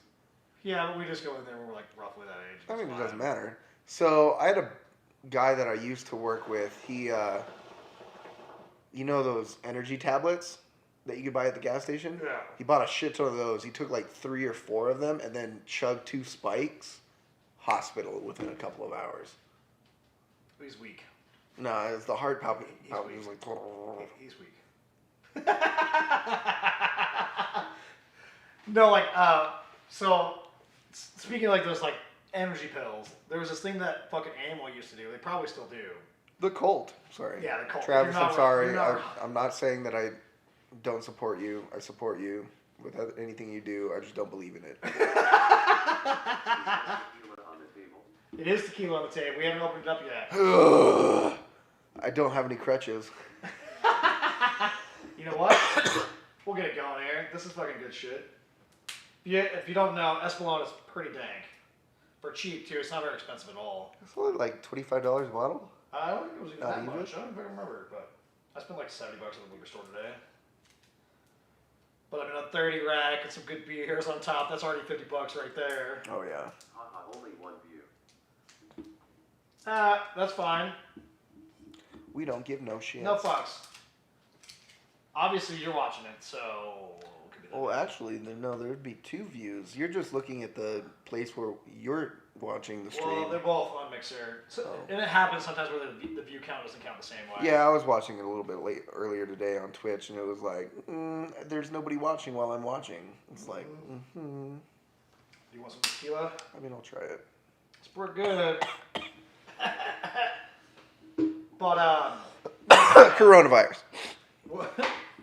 Yeah, but we just go in there when we're like roughly that age. I mean, It's it doesn't fine. matter. So I had a guy that I used to work with. He, you know those energy tablets that you could buy at the gas station? Yeah. He bought a shit ton of those. He took like 3 or 4 of them and then chugged 2 spikes. Hospital within a couple of hours. He's weak. No, it's the heart palpitation. He's It weak. was like, He's weak. No, like, so speaking of like those like energy pills, there was this thing that fucking Animal used to do. They probably still do. the Colt. Sorry. Yeah, the Colt. Travis, You're not I'm sorry. you're not I'm not saying that I don't support you. I support you with anything you do. I just don't believe in it. Tequila on the table. It is tequila on the table. We haven't opened it up yet. I don't have any crutches. You know what? We'll get it going here. This is fucking good shit. If you don't know, Espolón is pretty dank. For cheap, too. It's not very expensive at all. It's only like $25 a bottle. I don't think it was even Not that even? much. I don't even remember, but I spent like $70 at the liquor store today. But I mean, a 30 rack and some good beers on top, that's already $50 right there. Oh yeah. Only one view. That's fine. We don't give no shit. No fucks. Obviously, you're watching it, so... it could be that. Well, actually, no, there'd be 2 views. You're just looking at the place where you're watching the stream. Well, they're both on Mixer. So, Oh. And it happens sometimes where the view count doesn't count the same way. Yeah, I was watching it a little bit earlier today on Twitch, and it was like, there's nobody watching while I'm watching. It's like, Do you want some tequila? I mean, I'll try it. It's pretty good. But, Coronavirus. what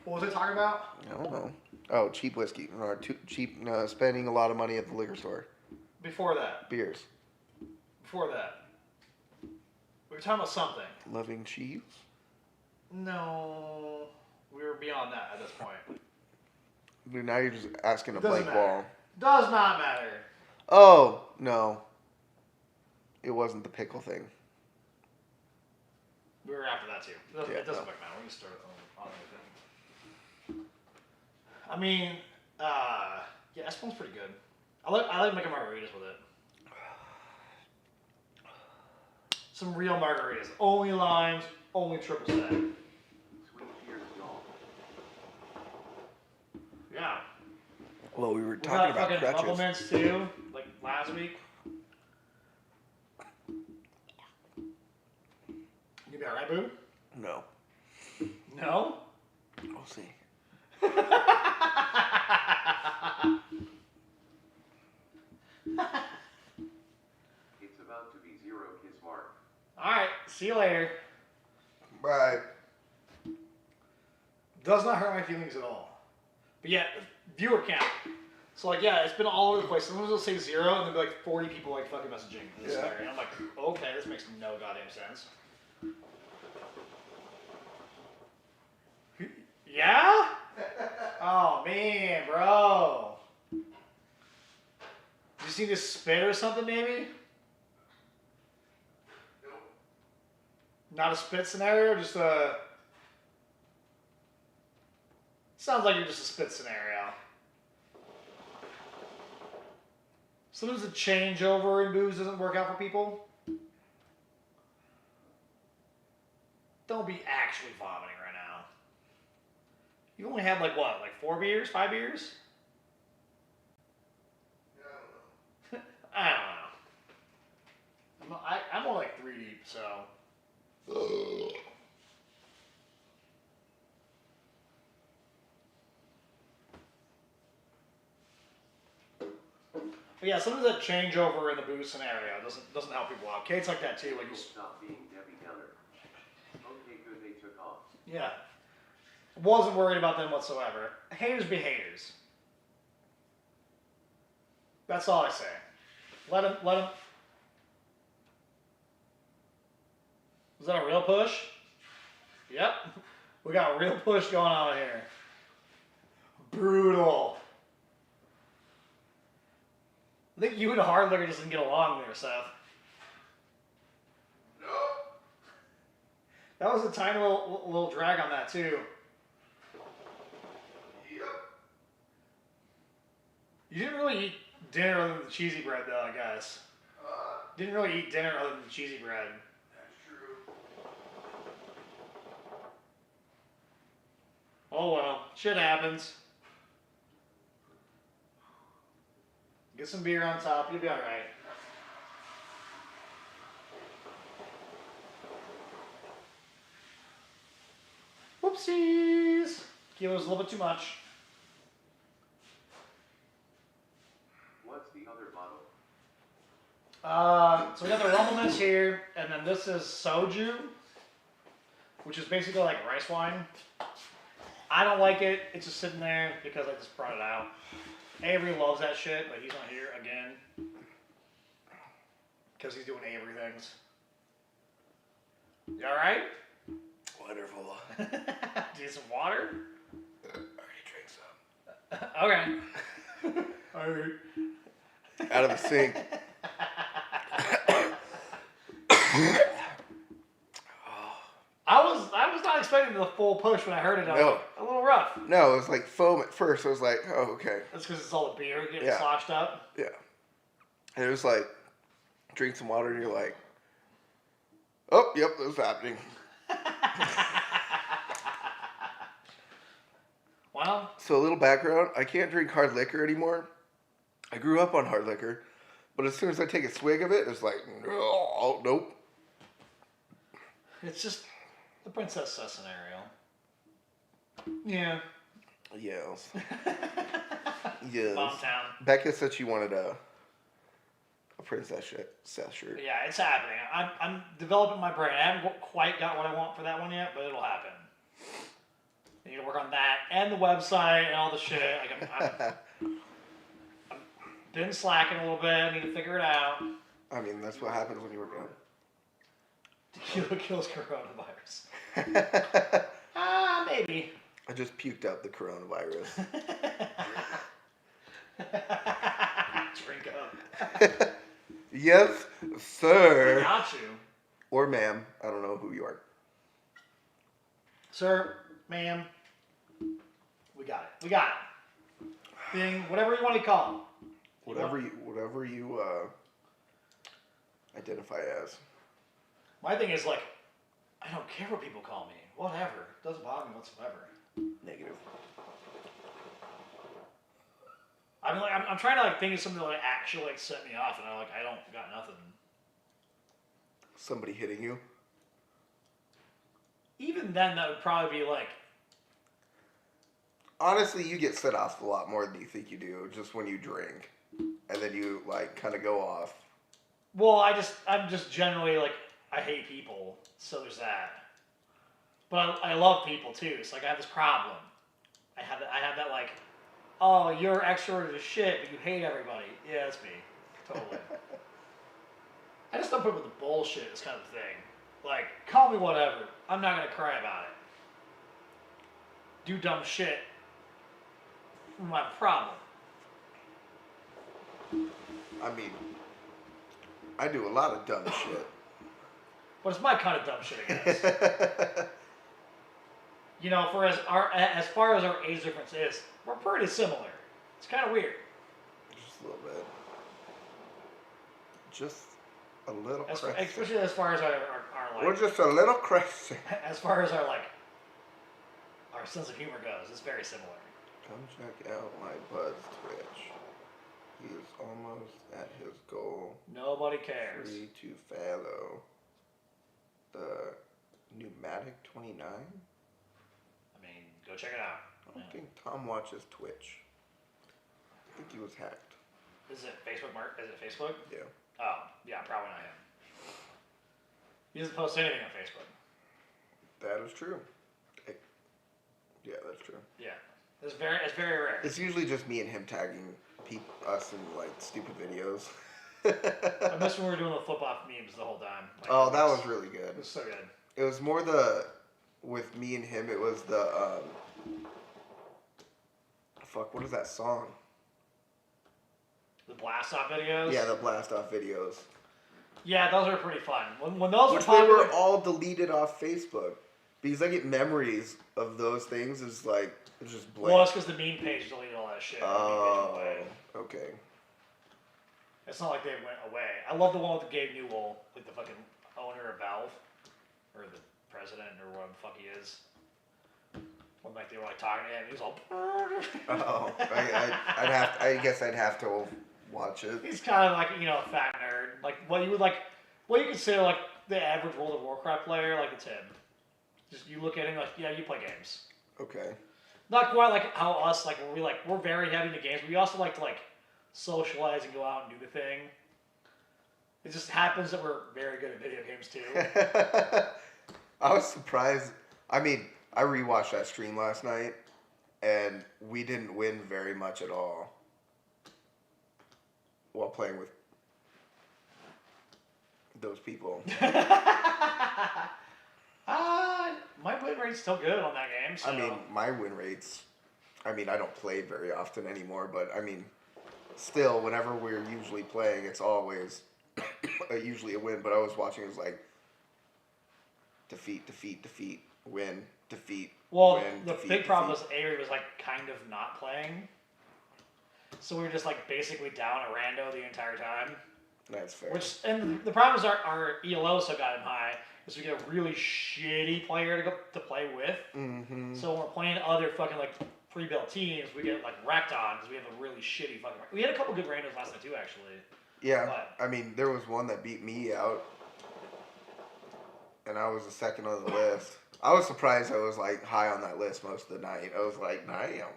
was I talking about? I don't know. Oh, cheap whiskey. Or cheap, spending a lot of money at the liquor store. Before that. Beers. Before that. We were talking about something. Loving cheese. No. We were beyond that at this point. Dude, now you're just asking a Doesn't blank matter. wall. Does not matter. Oh, no. It wasn't the pickle thing. We were after that too. It doesn't, Yeah, it doesn't no. fucking matter. We can start on anything. I mean, yeah, Espolón's pretty good. I like making margaritas with it. Some real margaritas. Only limes, only triple sec. Sweet cheers, y'all. Yeah. Well, we were We talking got about fucking crutches. supplements too, like last week. You be alright, boo? No. No? We'll see. It's about to be 0 kiss mark. Alright, see you later. Bye. Does not hurt my feelings at all. But yeah, viewer count. So like, yeah, it's been all over the place. Sometimes it'll say 0 and there'll be like 40 people like fucking messaging this Yeah. and I'm like, okay, this makes no goddamn sense. Yeah? Oh man, bro. Did you see this spit or something maybe? Not a spit scenario, just a... Sounds like you're just a spit scenario. Sometimes the changeover in booze doesn't work out for people. Don't be actually vomiting right now. You only had like what, like 4 beers, 5 beers? I don't know. I'm only like 3 deep, so. But yeah, sometimes that changeover in the booze scenario doesn't help people out. Kate's like that too. Like you, Stop being Debbie Downer. Okay, good, they took off. yeah, wasn't worried about them whatsoever. Haters be haters. That's all I say. Let them. Was that a real push? Yep. We got a real push going on here. Brutal. I think you and Hardlicker just didn't get along there, Seth. No. That was a tiny little drag on that too. Yep. You didn't really eat dinner other than the cheesy bread, though. I guess. Didn't really eat dinner other than the cheesy bread. That's true. Oh well, shit happens. Get some beer on top, you'll be all right. Whoopsies! Kilo's a little bit too much. What's the other bottle? So we got the Rumble Mist here, and then this is soju, which is basically like rice wine. I don't like it. It's just sitting there because I just brought it out. Avery loves that shit, but he's not here again because he's doing Avery things. You all right? Wonderful. Do you need some water? I already drank some. Okay. All right. Out of the sink. I was not expecting the full push when I heard it. I was No. like, a little rough. No, it was like foam at first. I was like, oh, okay. That's because it's all the beer getting Yeah. sloshed up. Yeah. And it was like, drink some water and you're like, oh, yep, that's happening. Well, So a little background, I can't drink hard liquor anymore. I grew up on hard liquor, but as soon as I take a swig of it, it's like, oh, nope. it's just the Princess scenario. Yeah. Yes. Yes. Bomb Town. Becca said she wanted a princess shirt. Yeah, it's happening. I'm developing my brain. I haven't quite got what I want for that one yet, but it'll happen. I need to work on that and the website and all the shit. Like I'm been slacking a little bit. I need to figure it out. I mean, that's what happens when you work out. Tequila kills coronavirus. Maybe. I just puked out the coronavirus. Drink up. Yes, sir. Got you. Or ma'am. I don't know who you are. Sir, ma'am, we got it. We got it. Thing, whatever you want to call it. Whatever you identify as. My thing is like, I don't care what people call me. Whatever. It doesn't bother me whatsoever. Negative. I mean, like, I'm trying to like think of something that like actually like set me off, and I don't got nothing. Somebody hitting you. Even then, that would probably be like, Honestly, you get set off a lot more than you think you do just when you drink. And then you, like, kind of go off. well, I'm just generally like, I hate people, so there's that. But I love people too, so like I have this problem. I have that like, oh, you're extroverted as shit, but you hate everybody. Yeah, that's me, totally. I just don't put up with the bullshit. This kind of thing. Like, call me whatever. I'm not gonna cry about it. Do dumb shit. My problem. I mean, I do a lot of dumb shit. But it's my kind of dumb shit, I guess. You know, for as far as our age difference is, we're pretty similar. It's kind of weird. Just a little bit. Just a little crazy. Especially as far as our like, We're just a little crazy. as far as our sense of humor goes, it's very similar. Come check out my Buzz Twitch. He is almost at his goal. Nobody cares. Free to follow. The Pneumatic 29? I mean, go check it out. I don't think Tom watches Twitch. I think he was hacked. Is it Facebook? Is it Facebook? Yeah. Oh, yeah, probably not him. He doesn't post anything on Facebook. That is true. Yeah, that's true. Yeah, it's very rare. It's usually just me and him tagging us in like stupid videos. I miss when we were doing the flip off memes the whole time. Like, Oh, that was really good. It was so good. It was more with me and him, it was the, fuck, what is that song? The blast off videos. Yeah, the blast off videos. Yeah, those are pretty fun. When those Which were they popular, were all deleted off Facebook. Because I get memories of those things. It's like, it's just blank. well, it's because the meme page deleted all that shit. The meme page went away. Okay. It's not like they went away. I love the one with Gabe Newell, like the fucking owner of Valve, or the president, or whatever the fuck he is. When like they were like talking to him, he was all. Oh, I guess I'd have to watch it. He's kind of like a fat nerd, like what you consider like the average World of Warcraft player, like it's him. Just you look at him like, yeah, you play games. Okay. Not quite like how us like we're very heavy into games, but we also like to socialize and go out and do the thing. It just happens that we're very good at video games too. I was surprised. I mean, I rewatched that stream last night, and we didn't win very much at all while playing with those people. My win rate's still good on that game. So. I mean, my win rates. I mean, I don't play very often anymore, but I mean, still, whenever we're usually playing, it's always usually a win. But I was watching, it was like defeat, defeat, defeat, win, defeat. Well, win, the defeat, big problem defeat. was Avery was like kind of not playing, so we were just like basically down a rando the entire time. That's fair. And the problem is our ELO so got him high is we get a really shitty player to play with. Mm-hmm. So when we're playing other fucking like pre-built teams, we get like wrecked on because we have a really shitty fucking. We had a couple good randos last night too, actually. Yeah, But, I mean, there was one that beat me out, and I was the second on the list. I was surprised I was like high on that list most of the night. I was like, damn.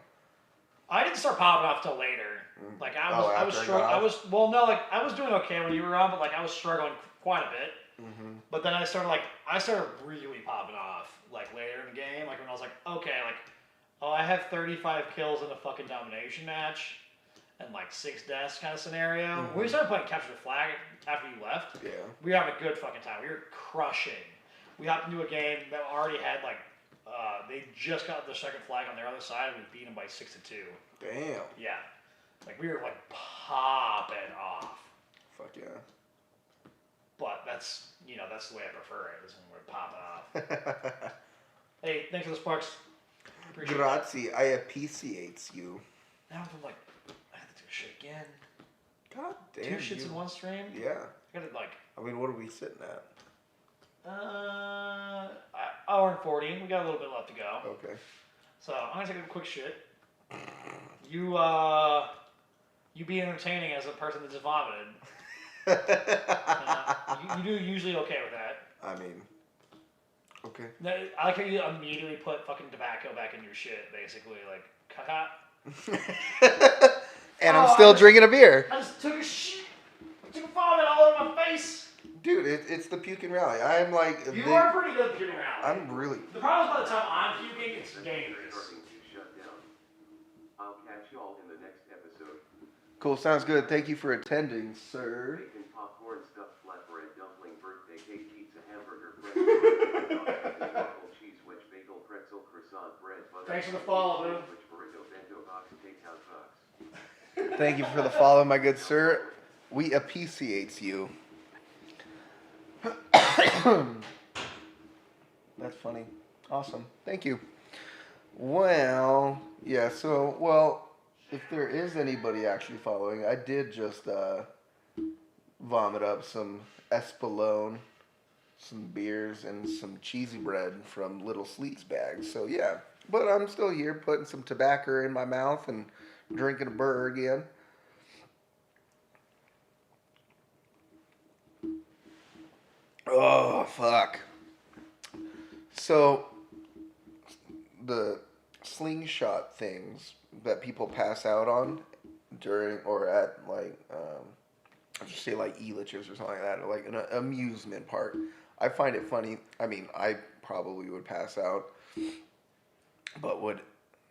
I didn't start popping off till later. Like I was after struggling. I got I was doing okay when you were on, but like I was struggling quite a bit. Mm-hmm. But then I started really popping off like later in the game, like when I was like, okay, like, oh, I have 35 kills in a fucking domination match, and like 6 deaths kind of scenario. Mm-hmm. When we started playing capture the flag after you left, Yeah. we were having a good fucking time. We were crushing. We hopped into a game that already had like, they just got the second flag on their other side, and we beat them by 6-2. Damn. Yeah, like we were like popping off. Fuck yeah. But that's the way I prefer it, is when we're popping off. Hey, thanks for the sparks. Appreciate it. Grazie, I appreciate you. Now I'm like, I have to do shit again. God damn. 2 shits in one stream? Yeah. I gotta like, I mean, what are we sitting at? hour and 40. We got a little bit left to go. Okay. So I'm gonna take a quick shit. You be entertaining as a person that just vomited. You do usually okay with that. I mean, okay. I like how you immediately put fucking tobacco back in your shit, basically, like, caca. And I'm still drinking a beer. I just took a shit. I took a vomit all over my face. Dude, it's the puking rally. I'm like... You are pretty good at puking around. I'm really... The problem is by the time I'm puking, it's dangerous. Starting to shut down. I'll catch y'all in the next episode. Cool, sounds good. Thank you for attending, sir. Bacon, popcorn, stuffed flatbread, dumpling, birthday cake, pizza, hamburger, pretzel, waffle, cheese wedge, bagel, pretzel, croissant, bread, butter. Thanks for the follow, dude. Sandwich, burrito, bento box, takeout box. Thank you for the follow, my good sir. We appreciate you. That's funny. Awesome. Thank you. Well, yeah, if there is anybody actually following, I did just vomit up some Espolone, some beers, and some cheesy bread from Little Sleets bags. So, yeah. But I'm still here putting some tobacco in my mouth and drinking a burr again. Oh, fuck. So, the slingshot things that people pass out on during or at, like, I'll just say, like, e-liches or something like that, or like an amusement park. I find it funny. I mean, I probably would pass out, but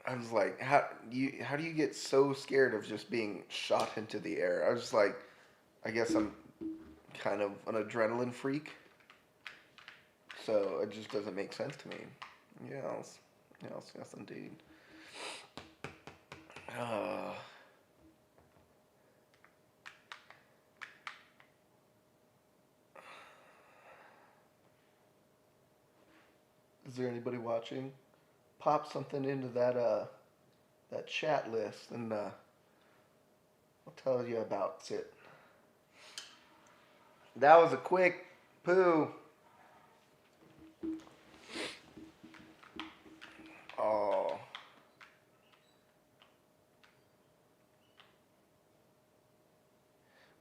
I was like, how do you get so scared of just being shot into the air? I was just like, I guess I'm kind of an adrenaline freak. So it just doesn't make sense to me. Yes, indeed. there anybody watching? Pop something into that chat list, and I'll tell you about it. That was a quick poo. Oh.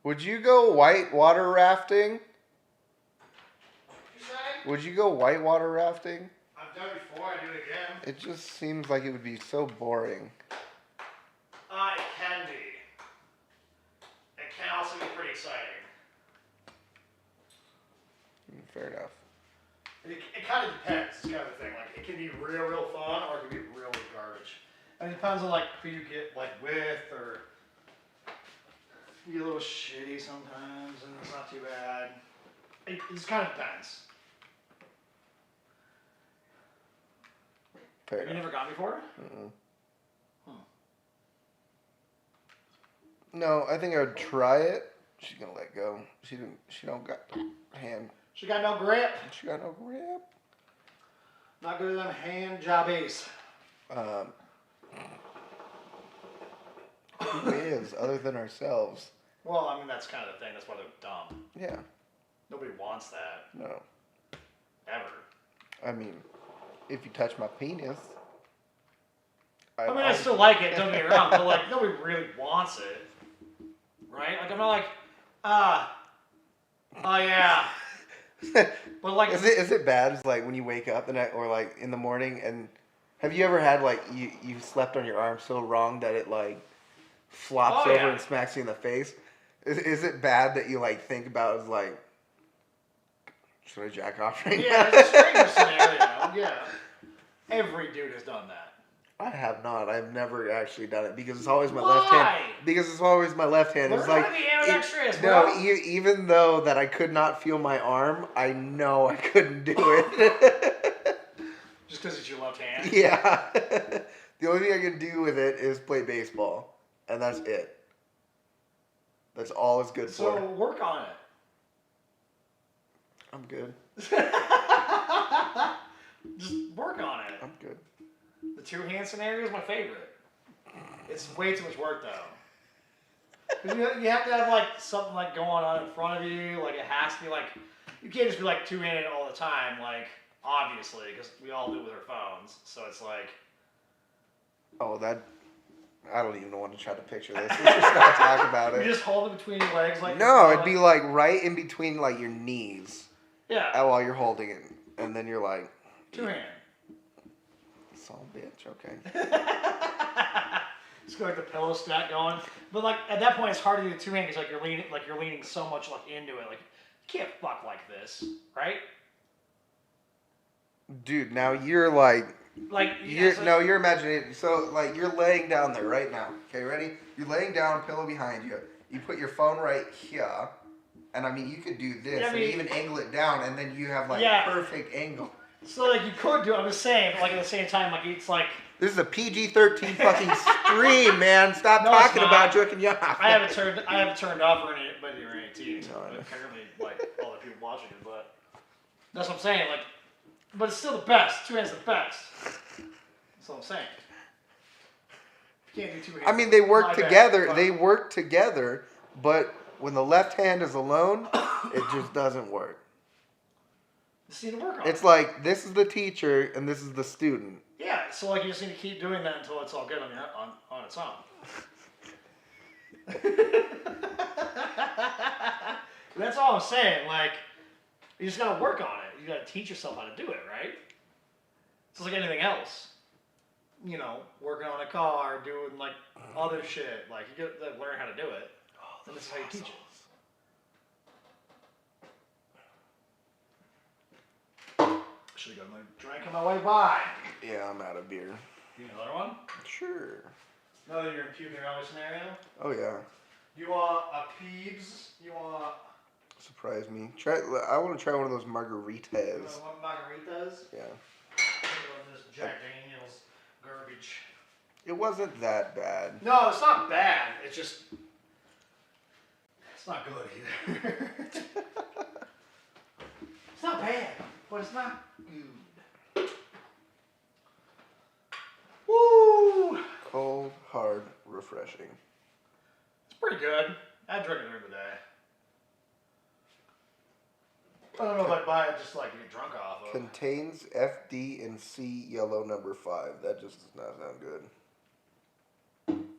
Would you go whitewater rafting? Would you go whitewater rafting? I've done it before. I do it again. It just seems like it would be so boring. It can be. It can also be pretty exciting. Fair enough. It kind of depends. It's kind of the thing. Like, it can be real fun, or it can be really garbage. And it depends on like who you get like with, or you get a little shitty sometimes, and it's not too bad. It just kind of depends. Fair Have you enough. never gone before? Mm-mm. No, I think I would try it. She's gonna let go. She don't got hand. She got no grip. She got no grip. Not good at them hand jobbies. Who is other than ourselves? Well, I mean, that's kind of the thing. That's why they're dumb. Yeah. Nobody wants that. No. Ever. I mean, if you touch my penis. I mean, I still like it, don't get me wrong, but like, nobody really wants it. Right? Like, I'm not like, oh yeah. But like, is it bad? It's like when you wake up the night, or like in the morning, and have you ever had like you slept on your arm so wrong that it like flops over and smacks you in the face? Is it bad that you like think about as like, should I jack off right now? Yeah, it's a stranger scenario. Yeah. Every dude has done that. I have not. I've never actually done it because it's always my Why? left hand. Because it's always my left hand. Learn It's how like to be ambidextrous, bro. no, even though that I could not feel my arm, I know I couldn't do it. Just because it's your left hand? Yeah. The only thing I can do with it is play baseball, and that's it. That's all it's good So for. work on it. I'm good. Just work on it. I'm good. The two-hand scenario is my favorite. It's way too much work, though. 'Cause you have to have, like, something, like, going on in front of you. Like, it has to be, like... You can't just be, like, two-handed all the time, like, obviously, because we all do it with our phones. So it's like... Oh, that... I don't even want to try to picture this. Let's just not talk about it. You just hold it between your legs, like... No, it'd be, like, right in between, like, your knees. Yeah. While you're holding it. And then you're like... Two-hand. Son of a bitch, okay. Just go like the pillow stack going, but like at that point it's hard to do two-hand because you're leaning so much like into it. Like you can't fuck like this, right? Dude, now you're like Like no, you're imagining. So like you're laying down there right now. Okay, ready? You're laying down, pillow behind you. You put your phone right here, and I mean you could do this and even angle it down, and then you have like perfect angle. So like you could do it. I'm just saying, but like at the same time, like it's like. This is a PG-13 fucking stream, man. Stop talking about jerking you off. I haven't turned off for anybody or any TV. No, I know. Apparently, like all the people watching it, but that's what I'm saying. Like, but it's still the best. Two hands the best. That's what I'm saying. You can't do two hands. I mean, they work together. Bad, they work together, but when the left hand is alone, it just doesn't work. Just need to work on It's it. like this is the teacher and this is the student. Yeah, so like you just need to keep doing that until it's all good on its own. That's all I'm saying. Like, you just gotta work on it. You gotta teach yourself how to do it, right? It's just like anything else. You know, working on a car, doing like other shit. Like you gotta learn how to do it. And this is how you teach it. Should have got my drink on my way by. Yeah, I'm out of beer. You need another one? Sure. Now that you're in puking early scenario. Oh yeah. You want a Peeves? You want Surprise me. I want to try one of those margaritas. margaritas? Yeah. This Jack Daniels garbage. It wasn't that bad. No, it's not bad. It's just it's not good either. It's not bad, but it's not good. refreshing. It's pretty good. I drink it every day. I don't know if I'd buy it just like to get drunk off of. Contains F, D, and C yellow number 5. That just does not sound good.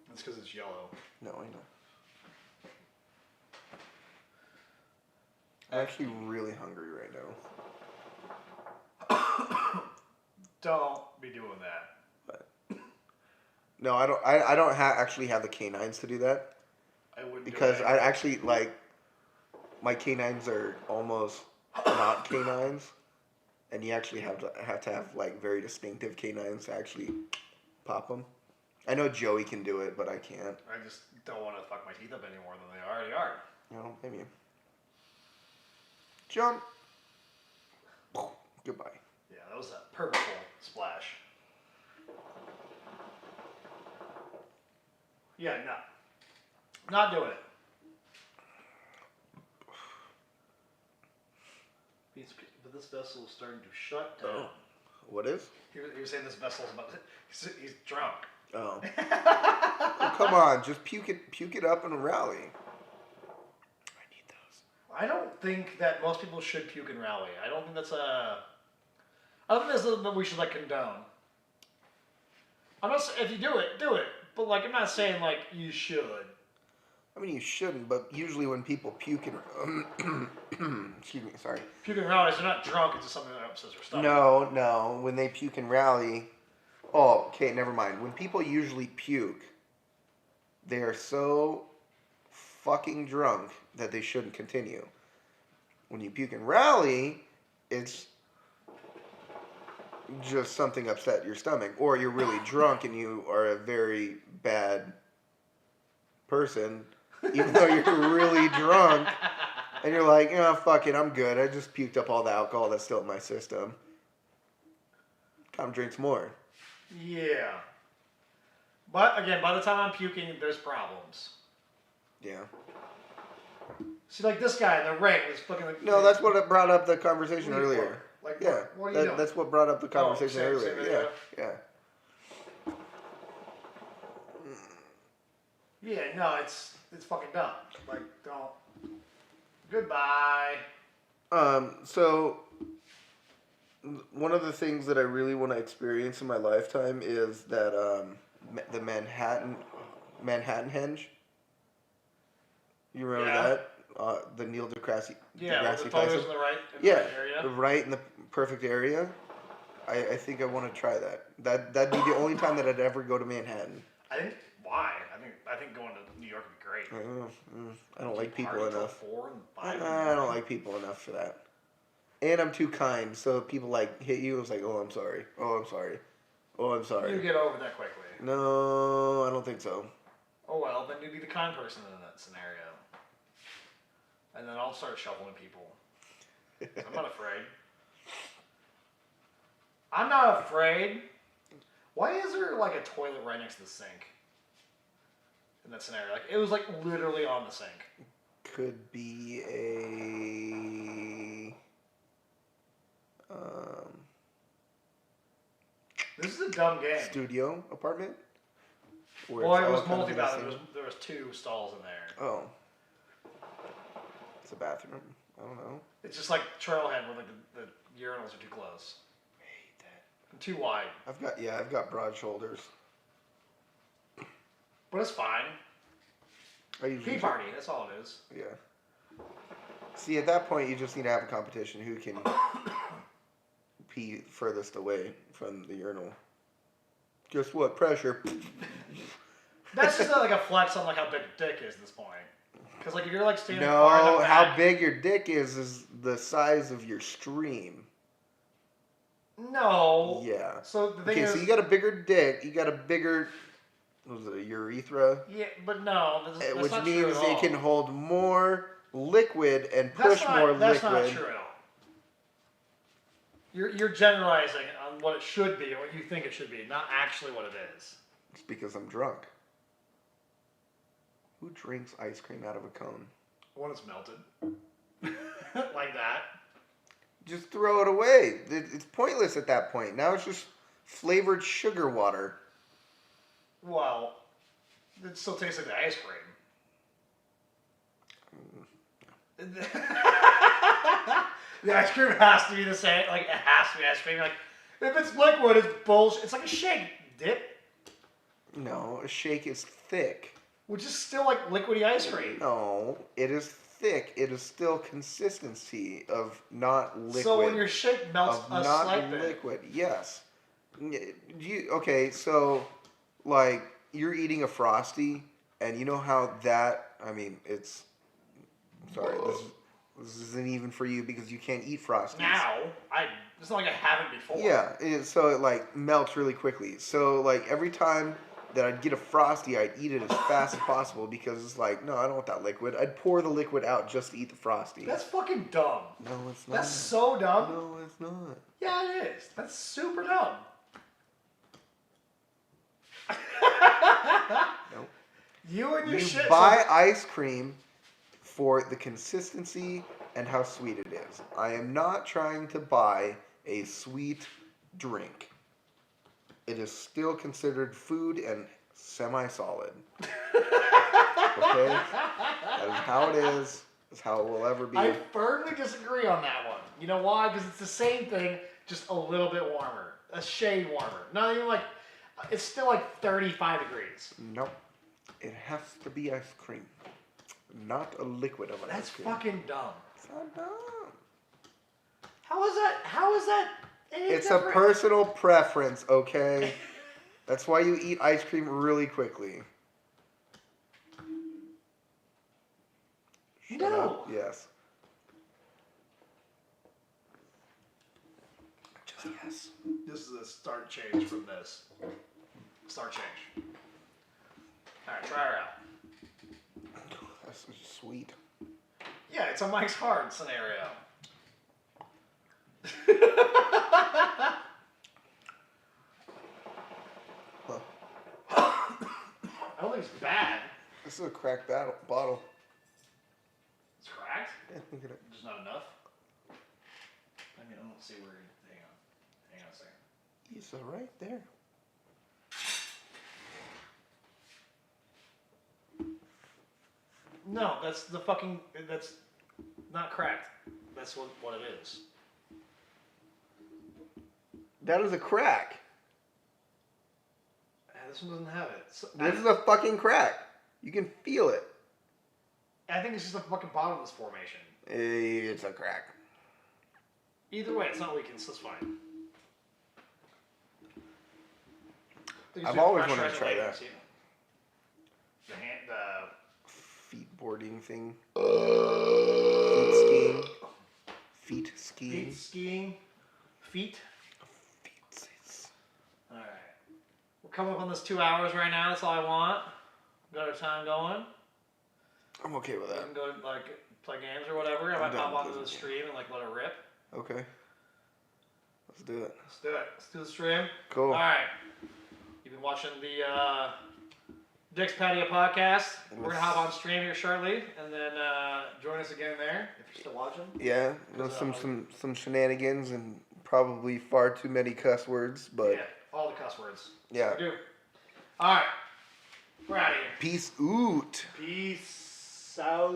That's because it's yellow. No, I know. I'm actually really hungry right now. Don't be doing that. No, I don't. I don't actually have the canines to do that I wouldn't because do it. I actually like my canines are almost not canines, and you actually have to have like very distinctive canines to actually pop them. I know Joey can do it, but I can't. I just don't want to fuck my teeth up any more than they already are. I don't blame you. Jump. Goodbye. Yeah, that was a purposeful splash. Yeah, no. Not doing it. But this vessel is starting to shut down. Oh. What is? He was saying this vessel's about to, he's drunk. Oh. Well, come on, just puke it up and rally. I need those. I don't think that most people should puke and rally. I don't think that's I don't think that's something we should like condone. I'm not saying if you do it, do it. But like I'm not saying like you should. I mean, you shouldn't, but usually when people puke and excuse me, sorry. Puke and rally, they're not drunk. It's just something that upsets their stomach. No. When they puke and rally, oh, okay, never mind. When people usually puke, they are so fucking drunk that they shouldn't continue. When you puke and rally, it's just something upset your stomach, or you're really drunk and you are a very bad person, even though you're really drunk, and you're like, oh, fuck it, I'm good. I just puked up all the alcohol that's still in my system. Come drinks more. Yeah. But again, by the time I'm puking, there's problems. Yeah. See, like this guy in the ring was fucking. Like, No, that's what brought up the conversation What are you earlier. for? Like, Yeah, what are you doing? that's what brought up the conversation same earlier. video? Yeah. Yeah, no, it's fucking dumb. Like, don't. Goodbye. So one of the things that I really want to experience in my lifetime is that the Manhattan Henge. You remember Yeah. that? The Neil deGrasse Yeah, with the Tyson. photos in the right, Yeah, right area. right in the perfect area. I think I want to try that. That'd be the only time that I'd ever go to Manhattan. I think why? I think going to New York would be great. I don't like people Party till enough. 4 and 5 I don't like people enough for that. And I'm too kind, so if people like hit you, it's like, oh, I'm sorry. Oh, I'm sorry. Oh, I'm You sorry. get over that quickly. No, I don't think so. Oh well, then you'd be the kind person in that scenario. And then I'll start shuffling people. I'm not afraid. I'm not afraid. Why is there like a toilet right next to the sink? In that scenario, like it was like literally on the sink. Could be a This is a dumb game. studio apartment. Where Well, it's it was all kind of in the multi-bathroom. same- There was 2 stalls in there. Oh, it's a bathroom. I don't know. It's just like Trailhead, where like the urinals are too close, I hate that. and too wide. I've got broad shoulders. But it's fine. I usually Pee party. That's all it is. Yeah. See, at that point, you just need to have a competition who can pee furthest away from the urinal. Guess what? Pressure. That's just like a flex on like how big a dick is at this point. Because like if you're like standing far No, enough how back, big your dick is the size of your stream. No. Yeah. So the thing Okay, is, so you got a bigger dick. You got a bigger, what was it, a urethra? yeah, but no, that's Which not means true at all. it can hold more liquid and push more That's liquid. not true at all. You're generalizing on what it should be or what you think it should be, not actually what it is. It's because I'm drunk. Who drinks ice cream out of a cone? When it's melted, like that. Just throw it away. It's pointless at that point. Now it's just flavored sugar water. Well, It still tastes like the ice cream. The ice cream has to be the same. Like, it has to be ice cream. Like, if it's liquid, it's bullshit. It's like a shake. Dip, No, a shake is thick. which is still like liquidy ice cream. No, it is thick. It is still consistency of not liquid. So when your shake melts of a not slight bit. liquid. Yes. Okay? So, like, you're eating a Frosty, and you know how that. I mean, it's. Sorry, this isn't even for you because you can't eat Frosties. Now, it's not like I haven't before. Yeah, so it like melts really quickly. So like every time that I'd get a Frosty, I'd eat it as fast as possible because it's like, no, I don't want that liquid. I'd pour the liquid out just to eat the Frosty. That's fucking dumb. No, it's not. That's so dumb. No, it's not. Yeah, it is. That's super dumb. Nope. You and your You shit. buy ice cream for the consistency and how sweet it is. I am not trying to buy a sweet drink. It is still considered food and semi-solid. Okay? That is how it is. That's how it will ever be. I firmly disagree on that one. You know why? Because it's the same thing, just a little bit warmer. A shade warmer. Not even like, it's still like 35 degrees. Nope. It has to be ice cream. Not a liquid of an That's ice cream. fucking dumb. It's not dumb. How is that any It's a different? personal preference, okay? That's why you eat ice cream really quickly. Shut No. up. Yes. Just yes. This is a start change from this. Start change. Alright, try her out. That's sweet. Yeah, it's a Mike's Hard scenario. Huh. I don't think it's bad. This is a cracked bottle. It's cracked. Yeah, look at it. Just not enough. I mean, I don't see where. Hang on a second. It's right there. No, that's not cracked. That's what it is. That is a crack. This one doesn't have it. So, This is a fucking crack. You can feel it. I think it's just a fucking bottomless formation. It's a crack. Either way, it's not weakened, so it's fine. I've always wanted to try that. The Feet boarding thing. Feet skiing. Feet skiing. feet skiing. Feet. Feet. Alright. We're coming up on this 2 hours right now. That's all I want. Got our time going. I'm okay with We that. can go like play games or whatever. I might down pop to onto play the some stream and like let it rip. Okay. Let's do it. Let's do it. Let's do the stream. Cool. Alright. You've been watching the Dick's Patio podcast. We're gonna hop on stream here shortly, and then join us again there if you're still watching. Yeah, some shenanigans and probably far too many cuss words, but Yeah, all the cuss words. yeah. We do. All right, we're out of here. Peace out. Peace out.